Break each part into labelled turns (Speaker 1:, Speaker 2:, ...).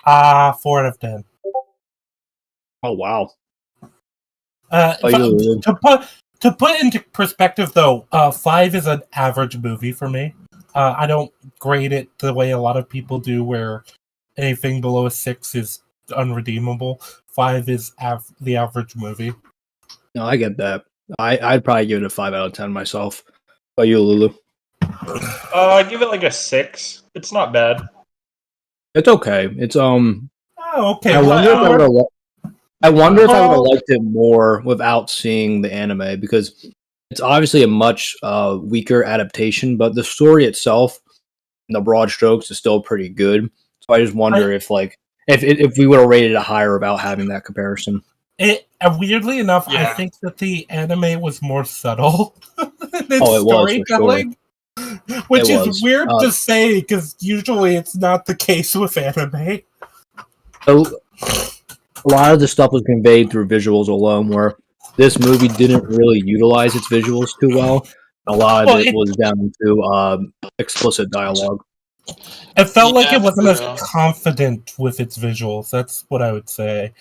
Speaker 1: 4 out of 10.
Speaker 2: Oh wow.
Speaker 1: To put into perspective, though, 5 is an average movie for me. I don't grade it the way a lot of people do, where anything below a 6 is unredeemable. 5 is the average movie.
Speaker 2: No, I get that. I'd probably give it a 5 out of 10 myself. How about you, Lulu?
Speaker 3: I'd give it like a 6. It's not bad.
Speaker 2: It's okay. It's
Speaker 1: Oh, okay.
Speaker 2: I wonder if I would have liked it more without seeing the anime, because it's obviously a much weaker adaptation, but the story itself, in the broad strokes, is still pretty good. So I just wonder if we would have rated it higher without having that comparison.
Speaker 1: Weirdly enough, I think that the anime was more subtle than its
Speaker 2: storytelling,
Speaker 1: which is weird to say, because usually it's not the case with anime.
Speaker 2: So, a lot of the stuff was conveyed through visuals alone, where this movie didn't really utilize its visuals too well. A lot of it was down to explicit dialogue.
Speaker 1: It felt like it wasn't as confident with its visuals. That's what I would say.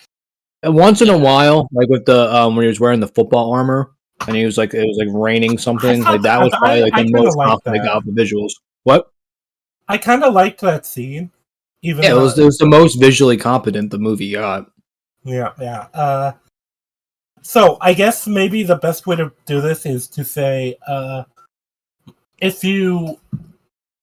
Speaker 2: And once in a while, like with the when he was wearing the football armor and it was like raining something, like that was probably like the most confident got the visuals. What?
Speaker 1: I kind of liked that scene.
Speaker 2: It was the most visually competent the movie got.
Speaker 1: Yeah. So I guess maybe the best way to do this is to say, if you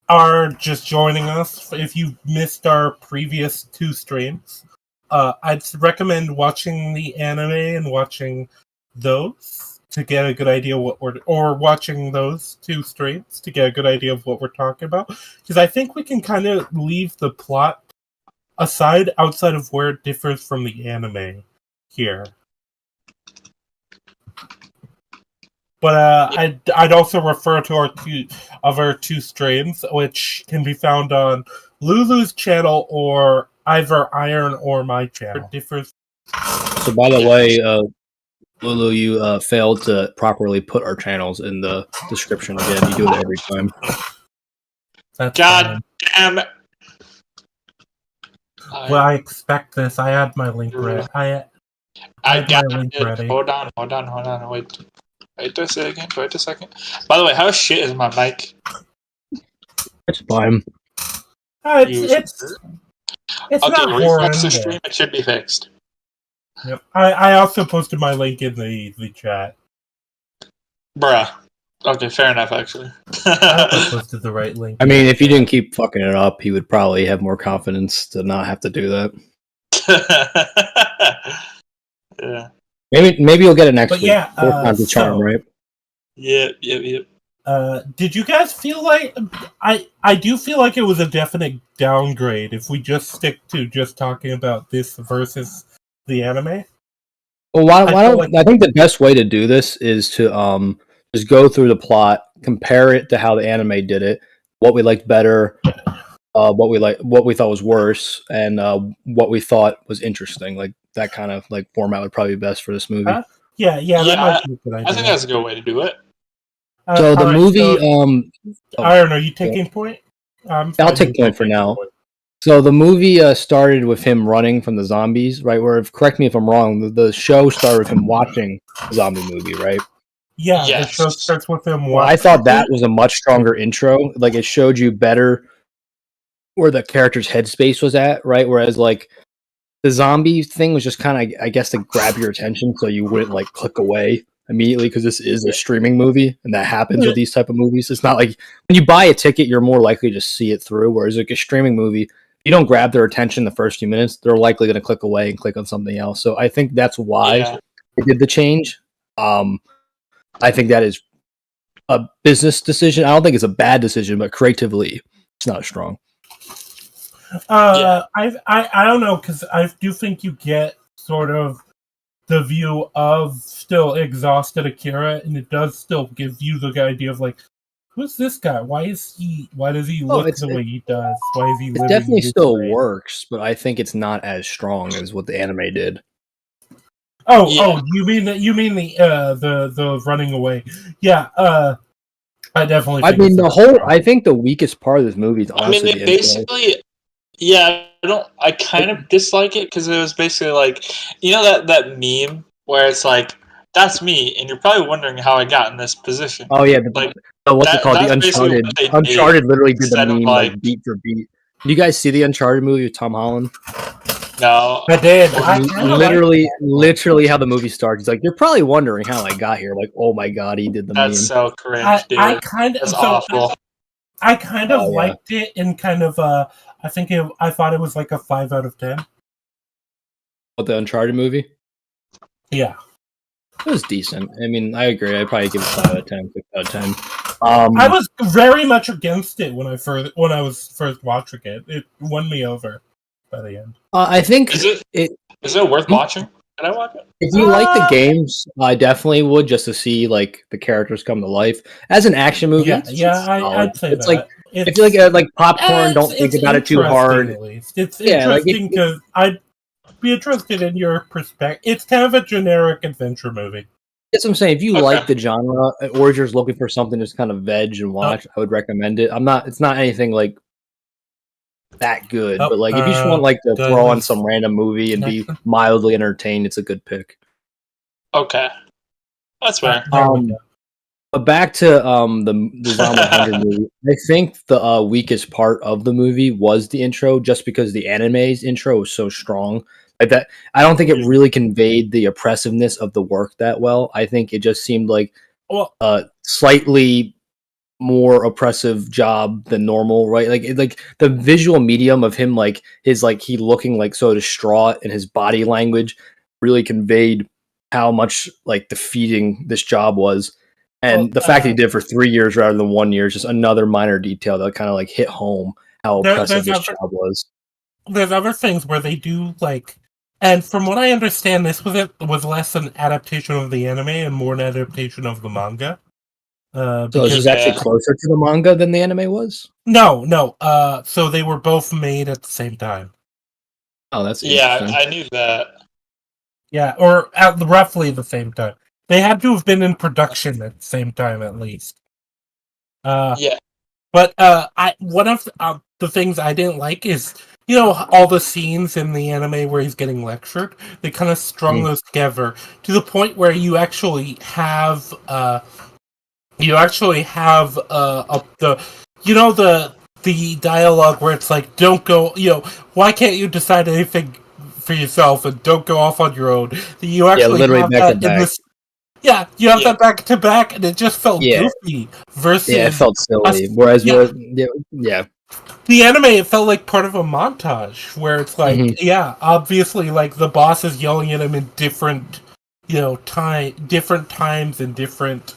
Speaker 1: are just joining us, if you missed our previous 2 streams, I'd recommend watching the anime and watching those to get a good idea or watching those 2 streams to get a good idea of what we're talking about. Because I think we can kind of leave the plot aside, outside of where it differs from the anime here. But I'd also refer to our 2 streams, which can be found on Lulu's channel or either Iron or my channel. It differs.
Speaker 2: So, by the way, Lulu, you failed to properly put our channels in the description again. You do it every time.
Speaker 3: God damn it!
Speaker 1: Well, I expect this. I had my link ready. I
Speaker 3: got my link ready. Hold on. Wait a second. By the way, how shit is my mic?
Speaker 2: It's fine.
Speaker 1: It's not
Speaker 3: horrendous. The stream, it should be fixed.
Speaker 1: Yep. I also posted my link in the chat.
Speaker 3: Bruh. Okay, fair enough, actually.
Speaker 1: I posted the right link.
Speaker 2: I mean, if you didn't keep fucking it up, he would probably have more confidence to not have to do that.
Speaker 3: Yeah.
Speaker 2: Maybe you'll get it next week.
Speaker 1: Yeah,
Speaker 2: 4 times the charm, right?
Speaker 3: Yep.
Speaker 1: Did you guys feel like I do feel like it was a definite downgrade if we just stick to just talking about this versus the anime?
Speaker 2: Well, I think the best way to do this is to just go through the plot, compare it to how the anime did it, what we liked better, what we thought was worse, and what we thought was interesting. Like that kind of like format would probably be best for this movie.
Speaker 1: Yeah. That might be a good idea.
Speaker 3: I think that's a good way to do it.
Speaker 2: So the movie,
Speaker 1: Aaron, are you taking point?
Speaker 2: I'll take point for now. So the movie started with him running from the zombies, right? Where, correct me if I'm wrong, the show started with him watching the zombie movie, right?
Speaker 1: Yeah, yes. The show starts with him watching.
Speaker 2: Well, I thought that was a much stronger intro. Like, it showed you better where the character's headspace was at, right? Whereas, like, the zombie thing was just kind of, I guess, to grab your attention so you wouldn't, like, click away immediately, because this is a streaming movie, and that happens with these type of movies. It's not like, when you buy a ticket, you're more likely to see it through, whereas, like, a streaming movie, you don't grab their attention the first few minutes, they're likely going to click away and click on something else. So I think that's why they did the change. I think that is a business decision. I don't think it's a bad decision, but creatively, it's not strong.
Speaker 1: I don't know, because I do think you get sort of the view of still exhausted Akira, and it does still give you the idea of, like, who's this guy? Why does he look the way he does? Why is he living? It
Speaker 2: definitely still
Speaker 1: way?
Speaker 2: Works, but I think it's not as strong as what the anime did.
Speaker 1: Oh, you mean the running away? Yeah, I definitely.
Speaker 2: I think the weakest part of this movie is honestly.
Speaker 3: I mean, basically, yeah. I kind of dislike it because it was basically like, you know that meme where it's like, that's me, and you're probably wondering how I got in this position.
Speaker 2: Oh yeah,
Speaker 3: like
Speaker 2: what's it called? The Uncharted. Uncharted literally did the meme like beat for beat. Did you guys see the Uncharted movie with Tom Holland?
Speaker 3: No,
Speaker 1: I did.
Speaker 2: Literally how the movie starts. He's like, you're probably wondering how I got here. Like, oh my god, he did the meme.
Speaker 3: That's so cringe, dude. That's awful.
Speaker 1: I kind of liked it and kind of I thought it was like a 5 out of 10.
Speaker 2: What, the Uncharted movie?
Speaker 1: Yeah.
Speaker 2: It was decent. I mean, I agree. I'd probably give it 5 out of 10, 6 out of 10.
Speaker 1: I was very much against it when I was first watching it. It won me over by the end.
Speaker 2: I think
Speaker 3: is it worth watching? Can I watch it?
Speaker 2: If you like the games, I definitely would, just to see like the characters come to life. As an action movie,
Speaker 1: I'd say
Speaker 2: it's
Speaker 1: that.
Speaker 2: like if you like popcorn, don't think about it too hard.
Speaker 1: It's interesting because I'd be interested in your perspective. It's kind of a generic adventure movie.
Speaker 2: That's what I'm saying. If you like the genre, or you're just looking for something just kind of veg and watch, I would recommend it. It's not anything like that good, but like if you just want like to throw on some random movie and be mildly entertained, it's a good pick.
Speaker 3: Okay, that's fair.
Speaker 2: But back to the Zom 100 movie. I think the weakest part of the movie was the intro, just because the anime's intro was so strong. Like that, I don't think it really conveyed the oppressiveness of the work that well. I think it just seemed like a slightly more oppressive job than normal, right? Like the visual medium of him, like his he looking like so distraught, and his body language really conveyed how much like defeating this job was. And the fact that he did it for 3 years rather than 1 year is just another minor detail that kind of like hit home how oppressive this job was.
Speaker 1: There's other things where they do and from what I understand, this was less an adaptation of the anime and more an adaptation of the manga.
Speaker 2: So is this actually closer to the manga than the anime was?
Speaker 1: No. So they were both made at the same time.
Speaker 2: Oh, that's interesting.
Speaker 3: I knew that.
Speaker 1: Yeah, or at roughly the same time. They had to have been in production at the same time, at least. But one of the things I didn't like is, all the scenes in the anime where he's getting lectured. They kind of strung those together to the point where you actually have the dialogue where it's like, don't go, why can't you decide anything for yourself and don't go off on your own? You actually have that in this. Yeah, you have that back to back, and it just felt goofy. Versus,
Speaker 2: it felt silly. Whereas, the
Speaker 1: anime, it felt like part of a montage where it's like, obviously, like the boss is yelling at him in different, different times and different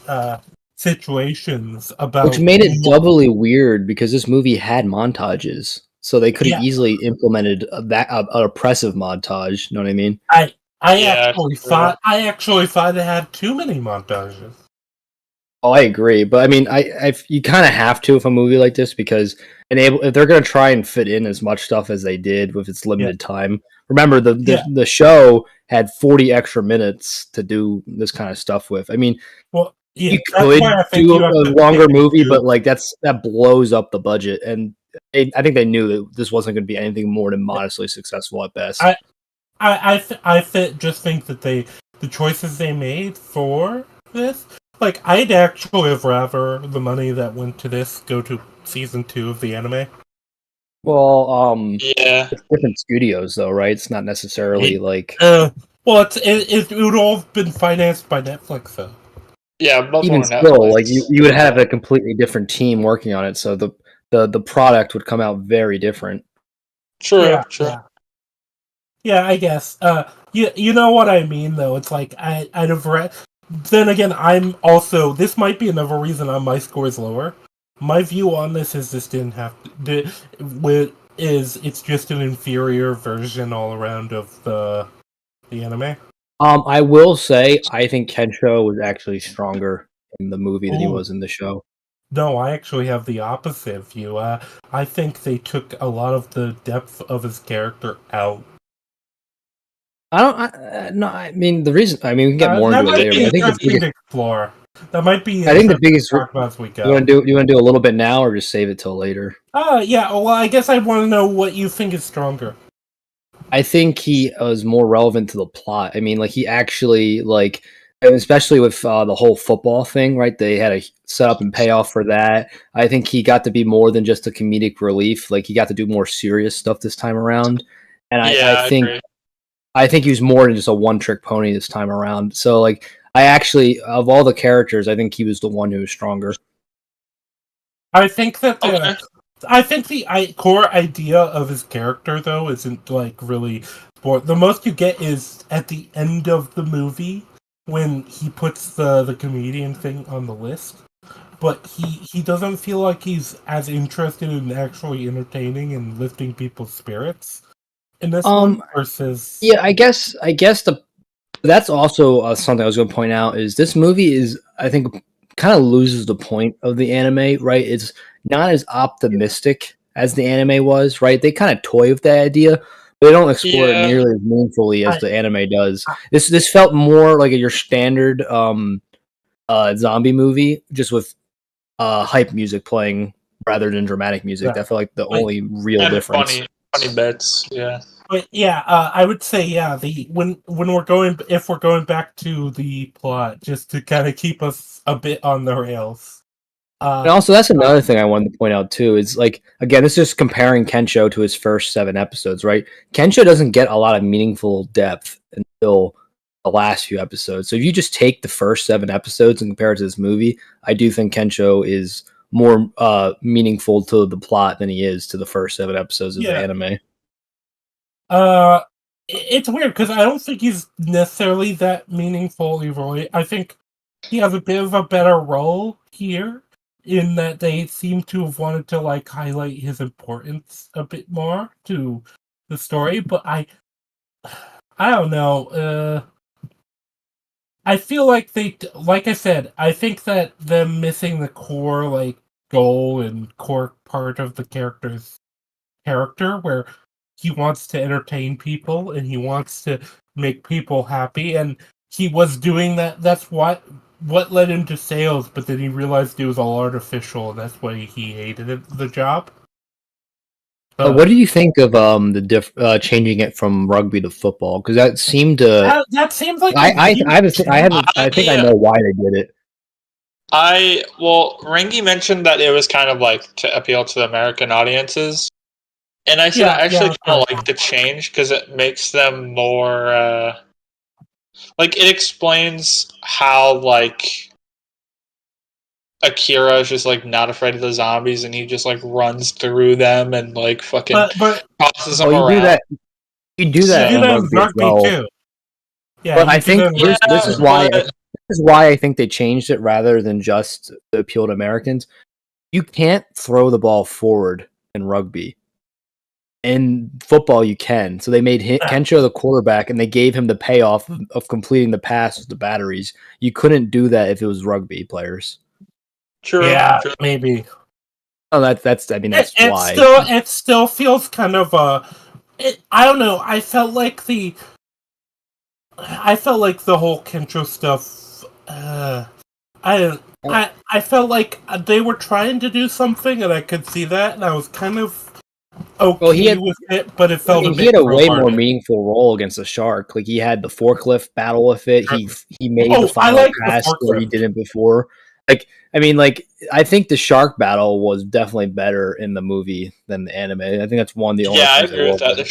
Speaker 1: situations about,
Speaker 2: which made it doubly weird because this movie had montages, so they could have easily implemented an oppressive montage. You know what I mean?
Speaker 1: I actually thought it had too many montages.
Speaker 2: Oh, I agree, but I mean, you kind of have to with a movie like this because if they're going to try and fit in as much stuff as they did with its limited time. Remember, the show had 40 extra minutes to do this kind of stuff with. I mean, you could do a longer movie, but like that blows up the budget, and I think they knew that this wasn't going to be anything more than modestly successful at best.
Speaker 1: I just think that the choices they made for this, like, I'd actually have rather the money that went to this go to season 2 of the anime.
Speaker 2: Well, it's different studios though, right? It's not necessarily
Speaker 1: it would all have been financed by Netflix though.
Speaker 3: Yeah, but
Speaker 2: even still, like you would have a completely different team working on it, so the product would come out very different.
Speaker 3: True.
Speaker 1: Yeah, I guess. You know what I mean, though. It's like I'd have read. Then again, I'm also. This might be another reason my score is lower. My view on this is this didn't have to. It's just an inferior version all around of the anime.
Speaker 2: I will say I think Kensho was actually stronger in the movie than he was in the show.
Speaker 1: No, I actually have the opposite view. I think they took a lot of the depth of his character out.
Speaker 2: I mean, the reason. I mean, we can get more into it later. But I think
Speaker 1: That might be.
Speaker 2: I think the biggest.
Speaker 1: Talk about as we go.
Speaker 2: You want to do a little bit now, or just save it till later?
Speaker 1: Yeah. Well, I guess I want to know what you think is stronger.
Speaker 2: I think he was more relevant to the plot. I mean, like he actually like, especially with the whole football thing, right? They had a setup and payoff for that. I think he got to be more than just a comedic relief. Like he got to do more serious stuff this time around. And I think
Speaker 3: agree.
Speaker 2: I think he was more than just a one trick pony this time around. So like I actually, of all the characters, I think he was the one who was stronger.
Speaker 1: I think that
Speaker 3: Okay.
Speaker 1: I think the core idea of his character, though, isn't like really. The most you get is at the end of the movie when he puts the comedian thing on the list. But he doesn't feel like he's as interested in actually entertaining and lifting people's spirits in this one versus.
Speaker 2: Yeah, I guess that's also something I was going to point out is this movie is, I think, kind of loses the point of the anime, right? It's not as optimistic as the anime was, right? They kind of toy with that idea, but they don't explore it nearly as meaningfully as the anime does. This felt more like your standard zombie movie, just with hype music playing rather than dramatic music.
Speaker 1: Yeah.
Speaker 2: That felt like the only real difference.
Speaker 3: Funny bits, yeah.
Speaker 1: But yeah, I would say when if we're going back to the plot, just to kind of keep us a bit on the rails.
Speaker 2: And also, that's another thing I wanted to point out too. Is like, again, this is just comparing Kensho to his first 7 episodes, right? Kensho doesn't get a lot of meaningful depth until the last few episodes. So if you just take the first 7 episodes and compare it to this movie, I do think Kensho is more meaningful to the plot than he is to the first 7 episodes of the anime.
Speaker 1: It's weird because I don't think he's necessarily that meaningful either way. I think he has a bit of a better role here in that they seem to have wanted to like highlight his importance a bit more to the story. But I don't know. I feel like like I said, I think that them missing the core like goal and core part of the character's character where he wants to entertain people and he wants to make people happy, and he was doing that. That's what led him to sales, but then he realized it was all artificial, and that's why he hated the job.
Speaker 2: What do you think of the changing it from rugby to football? Because that seemed to
Speaker 1: that seems like
Speaker 2: I think I know why they did it.
Speaker 3: Rangi mentioned that it was kind of like to appeal to the American audiences. And I said I actually kind of like the change because it makes them more like it explains how like Akira is just like not afraid of the zombies and he just like runs through them and like fucking tosses them around.
Speaker 2: You do that in rugby well. Too. Yeah, but I think this is why I think they changed it rather than just to appeal to Americans. You can't throw the ball forward in rugby. In football, you can. So they made Kensho the quarterback, and they gave him the payoff of completing the pass with the batteries. You couldn't do that if it was rugby players.
Speaker 3: True.
Speaker 1: Yeah, maybe.
Speaker 2: Oh, that's. I mean, that's why.
Speaker 1: It still feels kind of I don't know. I felt like the whole Kensho stuff. I felt like they were trying to do something, and I could see that, and I was kind of okay with it, but it felt
Speaker 2: he had a way more meaningful role against the shark. Like he had the forklift battle with it. He made the final pass where he didn't before. Like I mean, like I think the shark battle was definitely better in the movie than the anime. I think that's one of the only.
Speaker 3: Yeah, I agree with that. The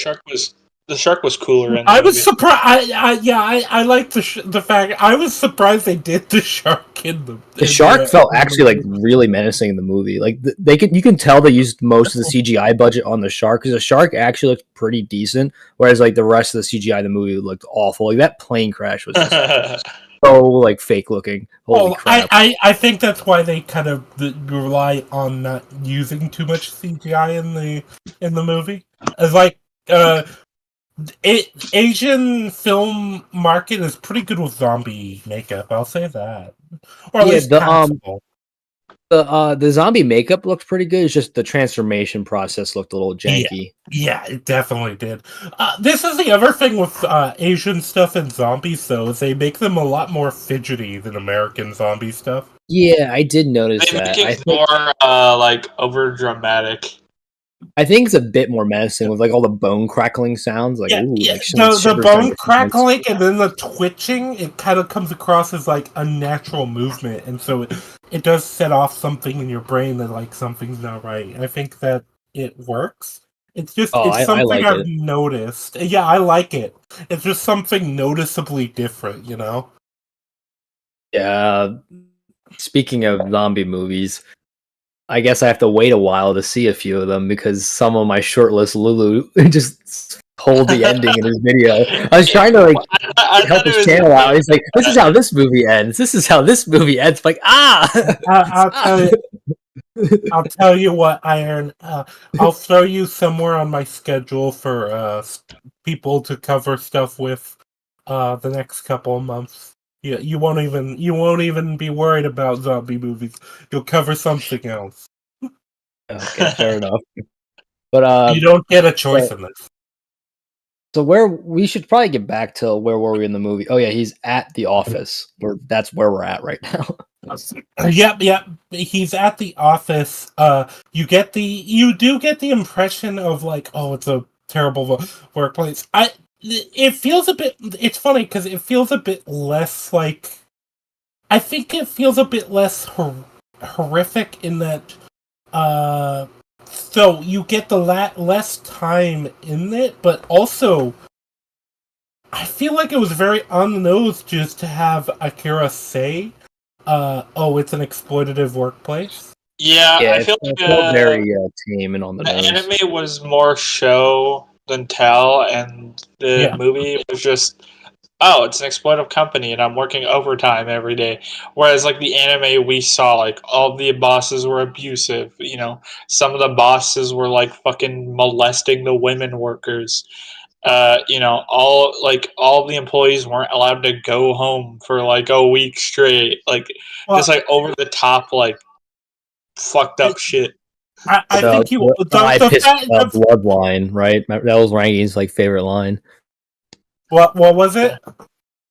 Speaker 3: shark was cooler in the
Speaker 1: movie. Was surprised. I like the fact. I was surprised they did the shark in the.
Speaker 2: The shark felt actually like really menacing in the movie. Like you can tell they used most of the CGI budget on the shark because the shark actually looked pretty decent, whereas like the rest of the CGI in the movie looked awful. Like that plane crash was just so like fake looking. Holy crap!
Speaker 1: I think that's why they kind of rely on not using too much CGI in the movie. As like Asian film market is pretty good with zombie makeup. I'll say that. Or at least
Speaker 2: The zombie makeup looked pretty good. It's just the transformation process looked a little janky.
Speaker 1: Yeah, it definitely did. This is the other thing with Asian stuff and zombies, though, is they make them a lot more fidgety than American zombie stuff.
Speaker 2: Yeah, I did notice
Speaker 3: They
Speaker 2: that.
Speaker 3: make it more like over dramatic.
Speaker 2: I think it's a bit more menacing with like all the bone crackling sounds. Like, ooh, like
Speaker 1: the bone crackling and then the twitching, it kind of comes across as like a natural movement, and so it does set off something in your brain that like something's not right. I think that it works. It's just it's something
Speaker 2: like
Speaker 1: I've noticed. Yeah, I like it. It's just something noticeably different, you know?
Speaker 2: Yeah. Speaking of zombie movies, I guess I have to wait a while to see a few of them because some of my shortlist Lulu just told the ending in his video. I was trying to like help his channel out. He's like, "This is how this movie ends. This is how this movie ends." Like,
Speaker 1: I'll tell you what, Iron. I'll throw you somewhere on my schedule for people to cover stuff with the next couple of months. You won't even be worried about zombie movies. You'll cover something else.
Speaker 2: Okay, fair enough. But
Speaker 1: you don't get a choice in this.
Speaker 2: So we should probably get back to where were we in the movie? Oh yeah, he's at the office. That's where we're at right now.
Speaker 1: Yep. He's at the office. You do get the impression of like, oh, it's a terrible workplace. It feels a bit. It's funny because it feels a bit less like. I think it feels a bit less horrific in that. So you get the less time in it, but also. I feel like it was very on the nose just to have Akira say, "Oh, it's an exploitative workplace."
Speaker 3: Yeah, I feel like
Speaker 2: very tame and on the nose.
Speaker 3: Anime was more show than tell, and the movie was just, oh, it's an exploitative company, and I'm working overtime every day. Whereas, like the anime we saw, like all the bosses were abusive. You know, some of the bosses were like fucking molesting the women workers. All the employees weren't allowed to go home for like a week straight. Like just like over the top, like fucked up shit.
Speaker 1: I think
Speaker 2: the bloodline, right? That was Rangi's like favorite line.
Speaker 1: What was it?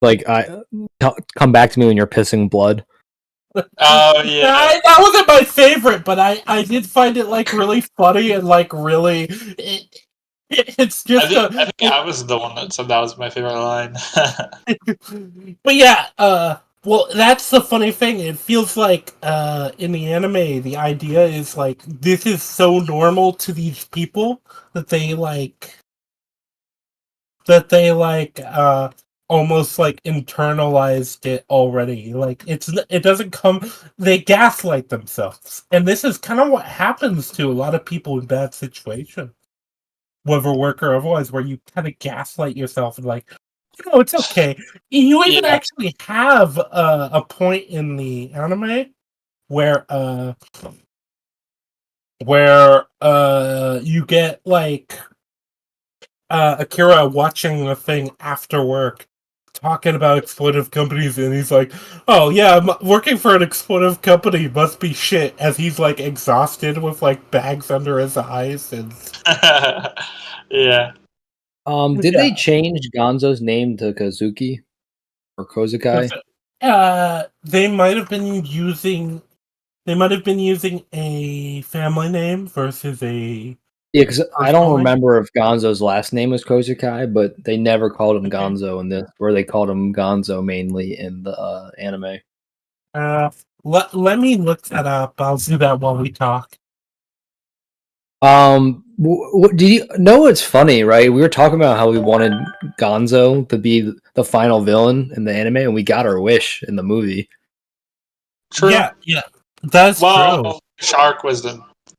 Speaker 2: Like, come back to me when you're pissing blood.
Speaker 3: Oh yeah,
Speaker 1: that wasn't my favorite, but I did find it like really funny and like really. It's just.
Speaker 3: I think I was the one that said that was my favorite line.
Speaker 1: But yeah, well, that's the funny thing. It feels like in the anime, the idea is like this is so normal to these people that they almost like internalized it already. Like it doesn't come. They gaslight themselves, and this is kind of what happens to a lot of people in bad situations, whether work or otherwise, where you kind of gaslight yourself and like. It's okay. You even actually have a point in the anime where you get like Akira watching the thing after work, talking about exploitive companies, and he's like, "Oh yeah, I'm working for an exploitive company. Must be shit." As he's like exhausted with like bags under his eyes and
Speaker 3: yeah.
Speaker 2: Did they change Gonzo's name to Kazuki or Kozukai?
Speaker 1: They might have been using a family name versus a.
Speaker 2: Yeah, because I don't remember if Gonzo's last name was Kozukai, but they never called him Gonzo in this, or they called him Gonzo mainly in the anime.
Speaker 1: Let me look that up. I'll do that while we talk.
Speaker 2: Do you know what's funny, right? We were talking about how we wanted Gonzo to be the final villain in the anime, and we got our wish in the movie.
Speaker 3: True.
Speaker 1: Yeah, that's true.
Speaker 3: Shark was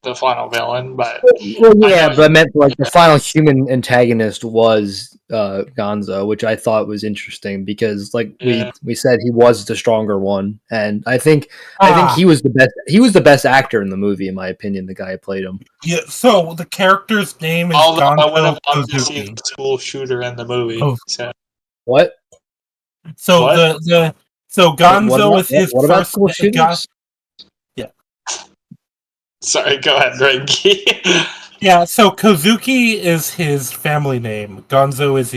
Speaker 3: the final villain, but
Speaker 2: but I meant like the final human antagonist was Gonzo, which I thought was interesting because, like we said, he was the stronger one, and I think he was the best. He was the best actor in the movie, in my opinion. The guy who played him.
Speaker 1: Yeah. So the character's name is Gonzo.
Speaker 3: I would have loved to see the school shooter in the movie.
Speaker 2: Oh. What?
Speaker 1: So Gonzo is his first.
Speaker 2: School shooters?
Speaker 1: Yeah.
Speaker 3: Sorry, go ahead, Rangi.
Speaker 1: Yeah, so Kozuki is his family name. Gonzo is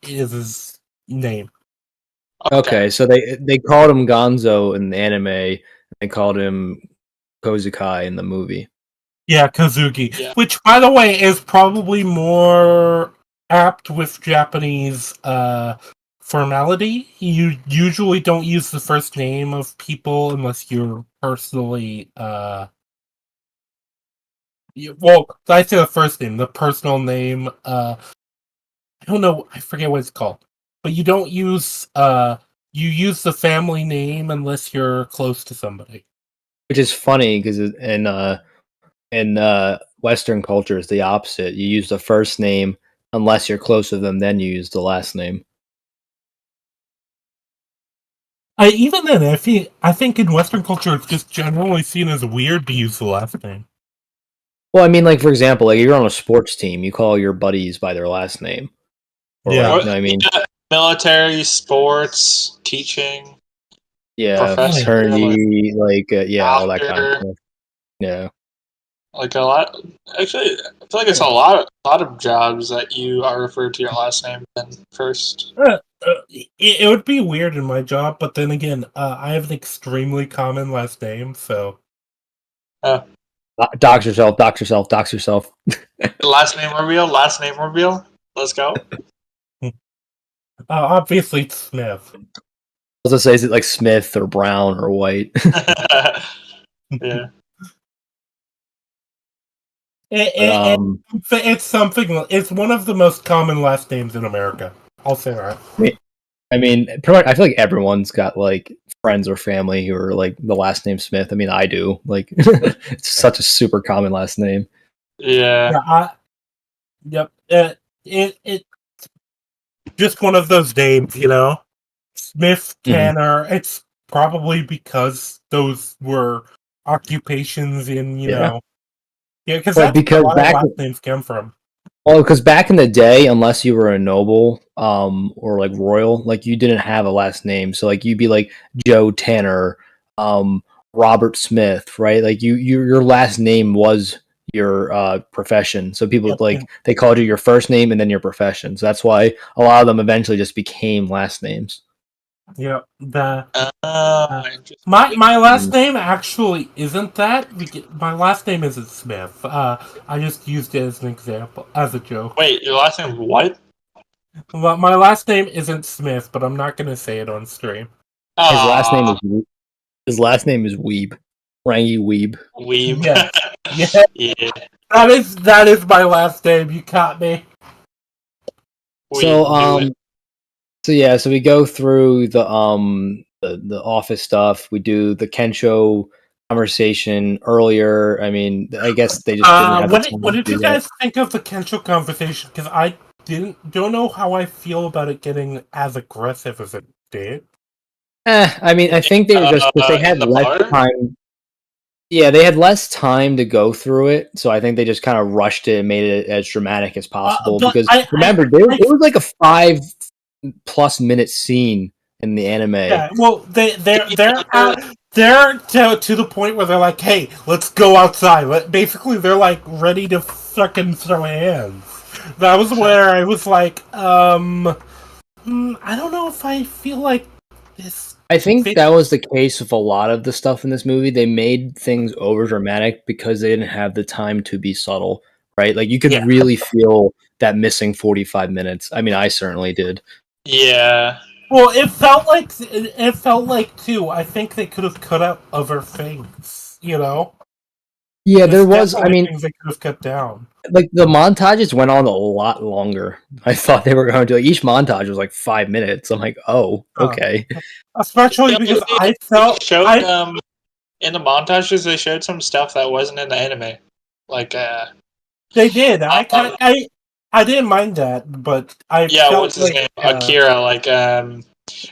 Speaker 1: his name.
Speaker 2: Okay, so they called him Gonzo in the anime, and they called him Kozukai in the movie.
Speaker 1: Yeah, Kozuki. Which, by the way, is probably more apt with Japanese formality. You usually don't use the first name of people unless you're personally well, I say the first name, the personal name. I don't know, I forget what it's called, but you don't use you use the family name unless you're close to somebody.
Speaker 2: Which is funny because in Western culture, it's the opposite. You use the first name unless you're close to them, then you use the last name.
Speaker 1: Even then, I think in Western culture, it's just generally seen as weird to use the last name.
Speaker 2: Well, I mean, like for example, like you're on a sports team, you call your buddies by their last name. Or
Speaker 1: Yeah,
Speaker 2: like, you know what I mean,
Speaker 3: military, sports, teaching.
Speaker 2: yeah, fraternity, like all that kind of stuff. Yeah,
Speaker 3: like a lot. Actually, I feel like it's a lot of jobs that you are referred to your last name then first.
Speaker 1: It would be weird in my job, but then again, I have an extremely common last name, so.
Speaker 2: Dox yourself.
Speaker 3: Last name reveal. Let's go.
Speaker 1: Obviously, it's Smith.
Speaker 2: I was gonna say, is it like Smith or Brown or White?
Speaker 3: Yeah.
Speaker 1: It's something. It's one of the most common last names in America. I'll say that.
Speaker 2: I mean, pretty much, I feel like everyone's got like friends or family who are like the last name Smith. I mean, I do. Like, it's such a super common last name.
Speaker 3: Yeah.
Speaker 1: Yep. It just one of those names, you know. Smith, Tanner. Mm-hmm. It's probably because those were occupations in, you know. Yeah, because that's where a lot of last names come from.
Speaker 2: Well, because back in the day, unless you were a noble or like royal, like you didn't have a last name. So like you'd be like Joe Tanner, Robert Smith, right? Like your last name was your profession. So people they called you your first name and then your profession. So that's why a lot of them eventually just became last names.
Speaker 1: Yeah, my last name actually isn't that. My last name isn't Smith. I just used it as an example, as a joke.
Speaker 3: Wait, your last name what?
Speaker 1: Well, my last name isn't Smith, but I'm not going to say it on stream.
Speaker 2: His last name is Weeb. Rangi Weeb.
Speaker 3: Weeb.
Speaker 1: Yeah. Yeah. That is my last name. You caught me.
Speaker 2: So we go through the office stuff. We do the Kensho conversation earlier. I mean, I guess they just didn't have
Speaker 1: what did you guys think of the Kensho conversation? Because I don't know how I feel about it getting as aggressive as it did.
Speaker 2: I mean, I think they were just because they had less time. Yeah, they had less time to go through it, so I think they just kind of rushed it and made it as dramatic as possible. Because remember, it was like a 5+ minute scene in the anime.
Speaker 1: Yeah, well, they're to the point where they're like, "Hey, let's go outside." Basically, they're like ready to fucking throw hands. That was where I was like, I don't know if I feel like this.
Speaker 2: I think that was the case with a lot of the stuff in this movie. They made things over dramatic because they didn't have the time to be subtle, right? Like you could really feel that missing 45 minutes. I mean, I certainly did.
Speaker 3: Yeah.
Speaker 1: Well, it felt like too. I think they could have cut out other things, you know.
Speaker 2: Yeah, there was. I mean,
Speaker 1: things they could have cut down.
Speaker 2: Like the montages went on a lot longer. I thought they were going to. Like, each montage was like 5 minutes. I'm like, oh, okay.
Speaker 1: Especially because I felt
Speaker 3: in the montages they showed some stuff that wasn't in the anime. Like
Speaker 1: they did. I didn't mind that, but I felt
Speaker 3: what's his name? Akira,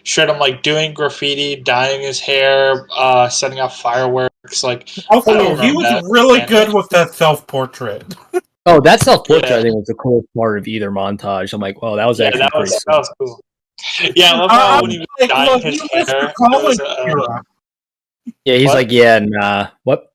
Speaker 3: showed him like doing graffiti, dyeing his hair, setting off fireworks. Like
Speaker 1: he was really good with that self-portrait.
Speaker 2: Oh, that self-portrait I think was the coolest part of either montage. I'm like, well, that was actually pretty cool.
Speaker 3: That was cool. Yeah, I love how when he was dyeing his hair.
Speaker 2: Yeah, he's like, yeah, nah. What?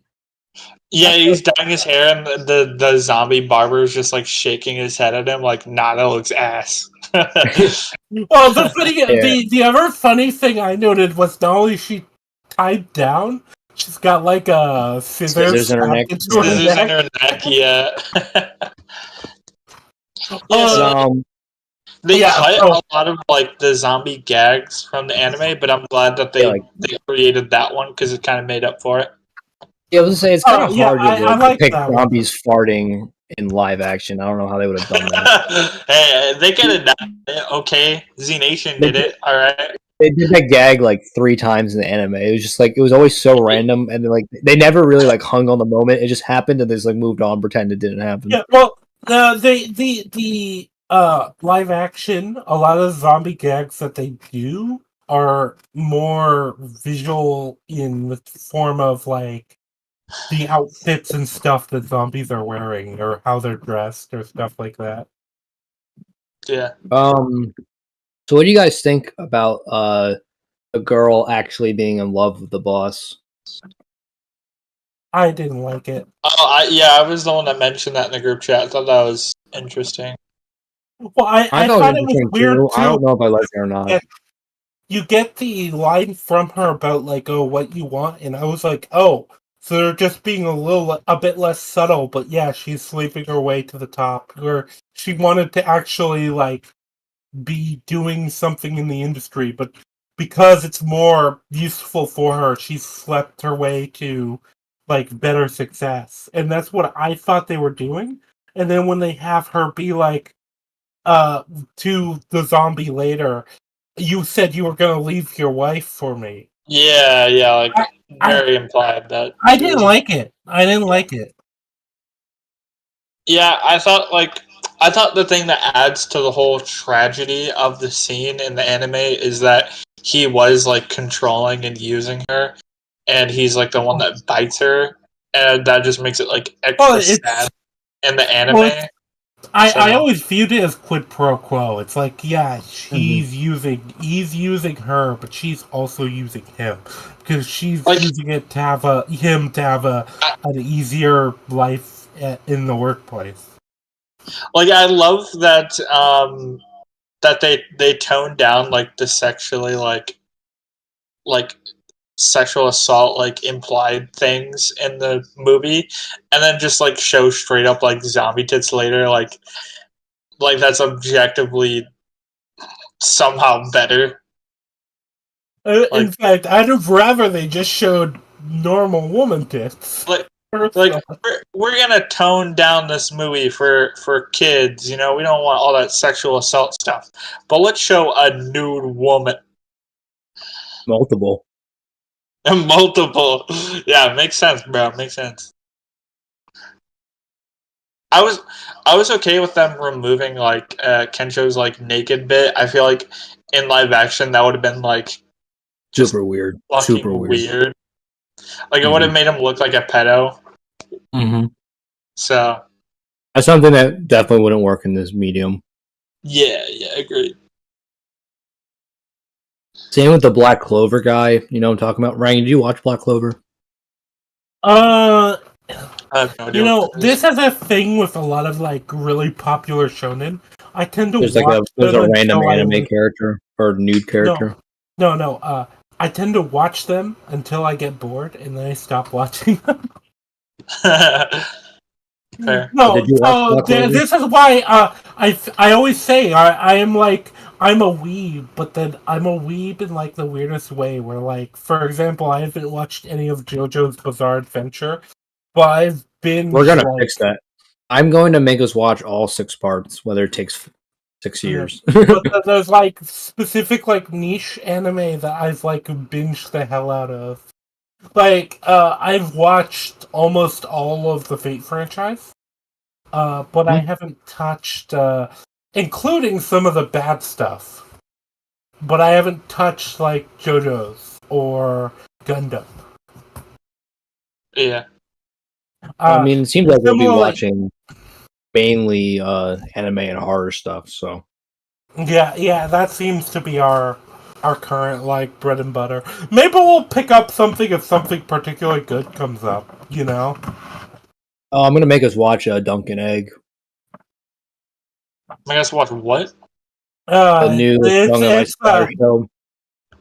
Speaker 3: Yeah, he's dyeing his hair, and the zombie barber is just like shaking his head at him, like, "Nah, that looks ass."
Speaker 1: Well, the other funny thing I noted was not only she tied down, she's got like a
Speaker 2: Scissors in her neck.
Speaker 3: Scissors in her neck, yeah. They cut a lot of like the zombie gags from the anime, but I'm glad that they created that one because it kind of made up for it.
Speaker 2: Yeah, I was gonna say it's kind of hard to depict zombies
Speaker 1: one.
Speaker 2: farting in live action. I don't know how they would have done that.
Speaker 3: Hey, they could have done it. Okay, Z Nation did it. All right.
Speaker 2: They did that gag like 3 times in the anime. It was just like it was always so random, and then, like they never really like hung on the moment. It just happened, and they just like moved on, pretend it didn't happen.
Speaker 1: Yeah, well, the live action, a lot of zombie gags that they do are more visual in the form of like the outfits and stuff that zombies are wearing, or how they're dressed, or stuff like that.
Speaker 3: Yeah.
Speaker 2: So, what do you guys think about a girl actually being in love with the boss?
Speaker 1: I didn't like it.
Speaker 3: Oh, I was the one that mentioned that in the group chat. I thought that was interesting.
Speaker 1: Well, I thought it was weird too.
Speaker 2: I don't know if I like it or not.
Speaker 1: You get the line from her about like, "Oh, what you want," and I was like, "Oh, so they're just being a bit less subtle." But yeah, she's sleeping her way to the top, where she wanted to actually like be doing something in the industry, but because it's more useful for her, she's slept her way to like better success, and that's what I thought they were doing. And then when they have her be like, to the zombie later, you said you were going to leave your wife for me.
Speaker 3: Yeah, like very implied that.
Speaker 1: I didn't like it. I didn't like it.
Speaker 3: Yeah, I thought the thing that adds to the whole tragedy of the scene in the anime is that he was like controlling and using her, and he's like the one that bites her, and that just makes it like extra sad in the anime.
Speaker 1: Well, I always viewed it as quid pro quo. It's like, yeah, he's using her, but she's also using him because she's like, using it to have an easier life in the workplace.
Speaker 3: Like, I love that that they toned down like the sexually like sexual assault like implied things in the movie, and then just like show straight up like zombie tits later, like that's objectively somehow better.
Speaker 1: In fact, I'd have rather they just showed normal woman tits.
Speaker 3: Like we're gonna tone down this movie for kids, you know. We don't want all that sexual assault stuff, but let's show a nude woman.
Speaker 2: Multiple.
Speaker 3: Yeah, makes sense, bro. Makes sense. I was okay with them removing like Kensho's like naked bit. I feel like in live action that would have been like
Speaker 2: super weird. Super
Speaker 3: weird. Like, it would have made him look like a pedo.
Speaker 2: Mm-hmm.
Speaker 3: So
Speaker 2: that's something that definitely wouldn't work in this medium.
Speaker 3: Yeah, agreed.
Speaker 2: Same with the Black Clover guy. You know what I'm talking about? Rangi, did you watch Black Clover?
Speaker 3: I have no idea.
Speaker 1: You know, this has a thing with a lot of like really popular shonen. I tend to
Speaker 2: there's
Speaker 1: watch
Speaker 2: there's a random anime character or nude character.
Speaker 1: No. I tend to watch them until I get bored, and then I stop watching them.
Speaker 3: Fair.
Speaker 1: No, this is why I always say I'm a weeb, but then I'm a weeb in like the weirdest way. Where like, for example, I haven't watched any of JoJo's Bizarre Adventure, but I've been.
Speaker 2: We're gonna fix that. I'm going to make us watch all 6 parts, whether it takes 6 years.
Speaker 1: But there's like specific like niche anime that I've like binged the hell out of. Like I've watched almost all of the Fate franchise, but I haven't touched, including some of the bad stuff. But I haven't touched like JoJo's or Gundam.
Speaker 3: Yeah.
Speaker 2: I mean, it seems like we'll be watching mainly anime and horror stuff. So
Speaker 1: yeah, that seems to be our current like bread and butter. Maybe we'll pick up something if something particularly good comes up. You know.
Speaker 2: I'm gonna make us watch Dunkin' Egg.
Speaker 3: I guess watch what?
Speaker 2: The new Young and Inspire show.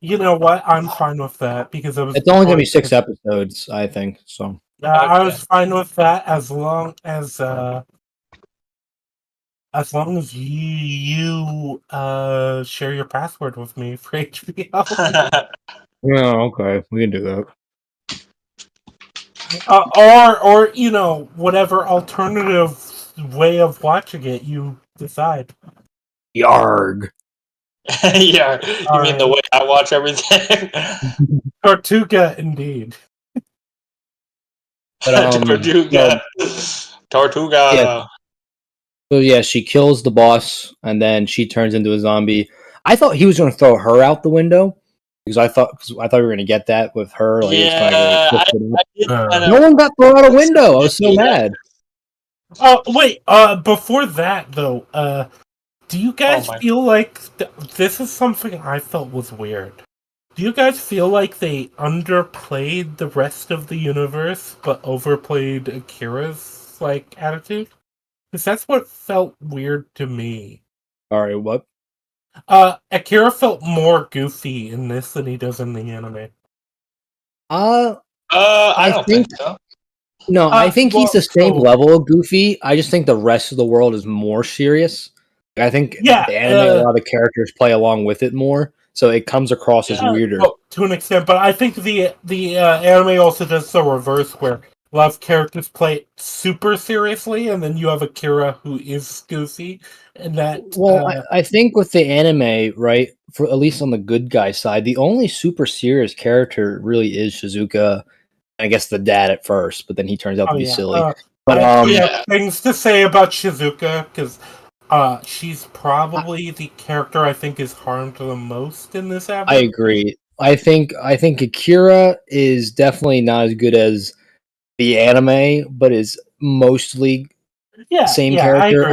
Speaker 1: You know what? I'm fine with that because it was.
Speaker 2: It's only gonna be 6 episodes, I think. So
Speaker 1: I was fine with that as long as you share your password with me for HBO.
Speaker 2: yeah, okay, we can do that.
Speaker 1: Or you know, whatever alternative way of watching it you decide.
Speaker 2: Yarg.
Speaker 3: Yeah, you mean the way I watch everything?
Speaker 1: Tortuga, indeed.
Speaker 2: But,
Speaker 3: Tortuga. Tortuga.
Speaker 2: Yeah. So yeah, she kills the boss, and then she turns into a zombie. I thought he was going to throw her out the window because I thought we were going to get that with her. Like,
Speaker 3: yeah,
Speaker 2: no one got thrown out a window. I was so mad.
Speaker 1: Oh wait, before that though, do you guys feel like this is something I felt was weird? Do you guys feel like they underplayed the rest of the universe but overplayed Akira's like attitude? Because that's what felt weird to me.
Speaker 2: All right, what?
Speaker 1: Akira felt more goofy in this than he does in the anime.
Speaker 3: I don't think so.
Speaker 2: No, I think he's the same level of goofy. I just think the rest of the world is more serious. I think the anime, a lot of the characters play along with it more, so it comes across as weirder.
Speaker 1: Well, to an extent, but I think the anime also does the reverse, where a lot of characters play it super seriously, and then you have Akira who is goofy, and that.
Speaker 2: Well, I think with the anime, right, for at least on the good guy side, the only super serious character really is Shizuka. I guess the dad at first, but then he turns out to be silly.
Speaker 1: But I have things to say about Shizuka because she's probably the character I think is harmed the most in this episode.
Speaker 2: I agree. I think Akira is definitely not as good as the anime, but is mostly the same character.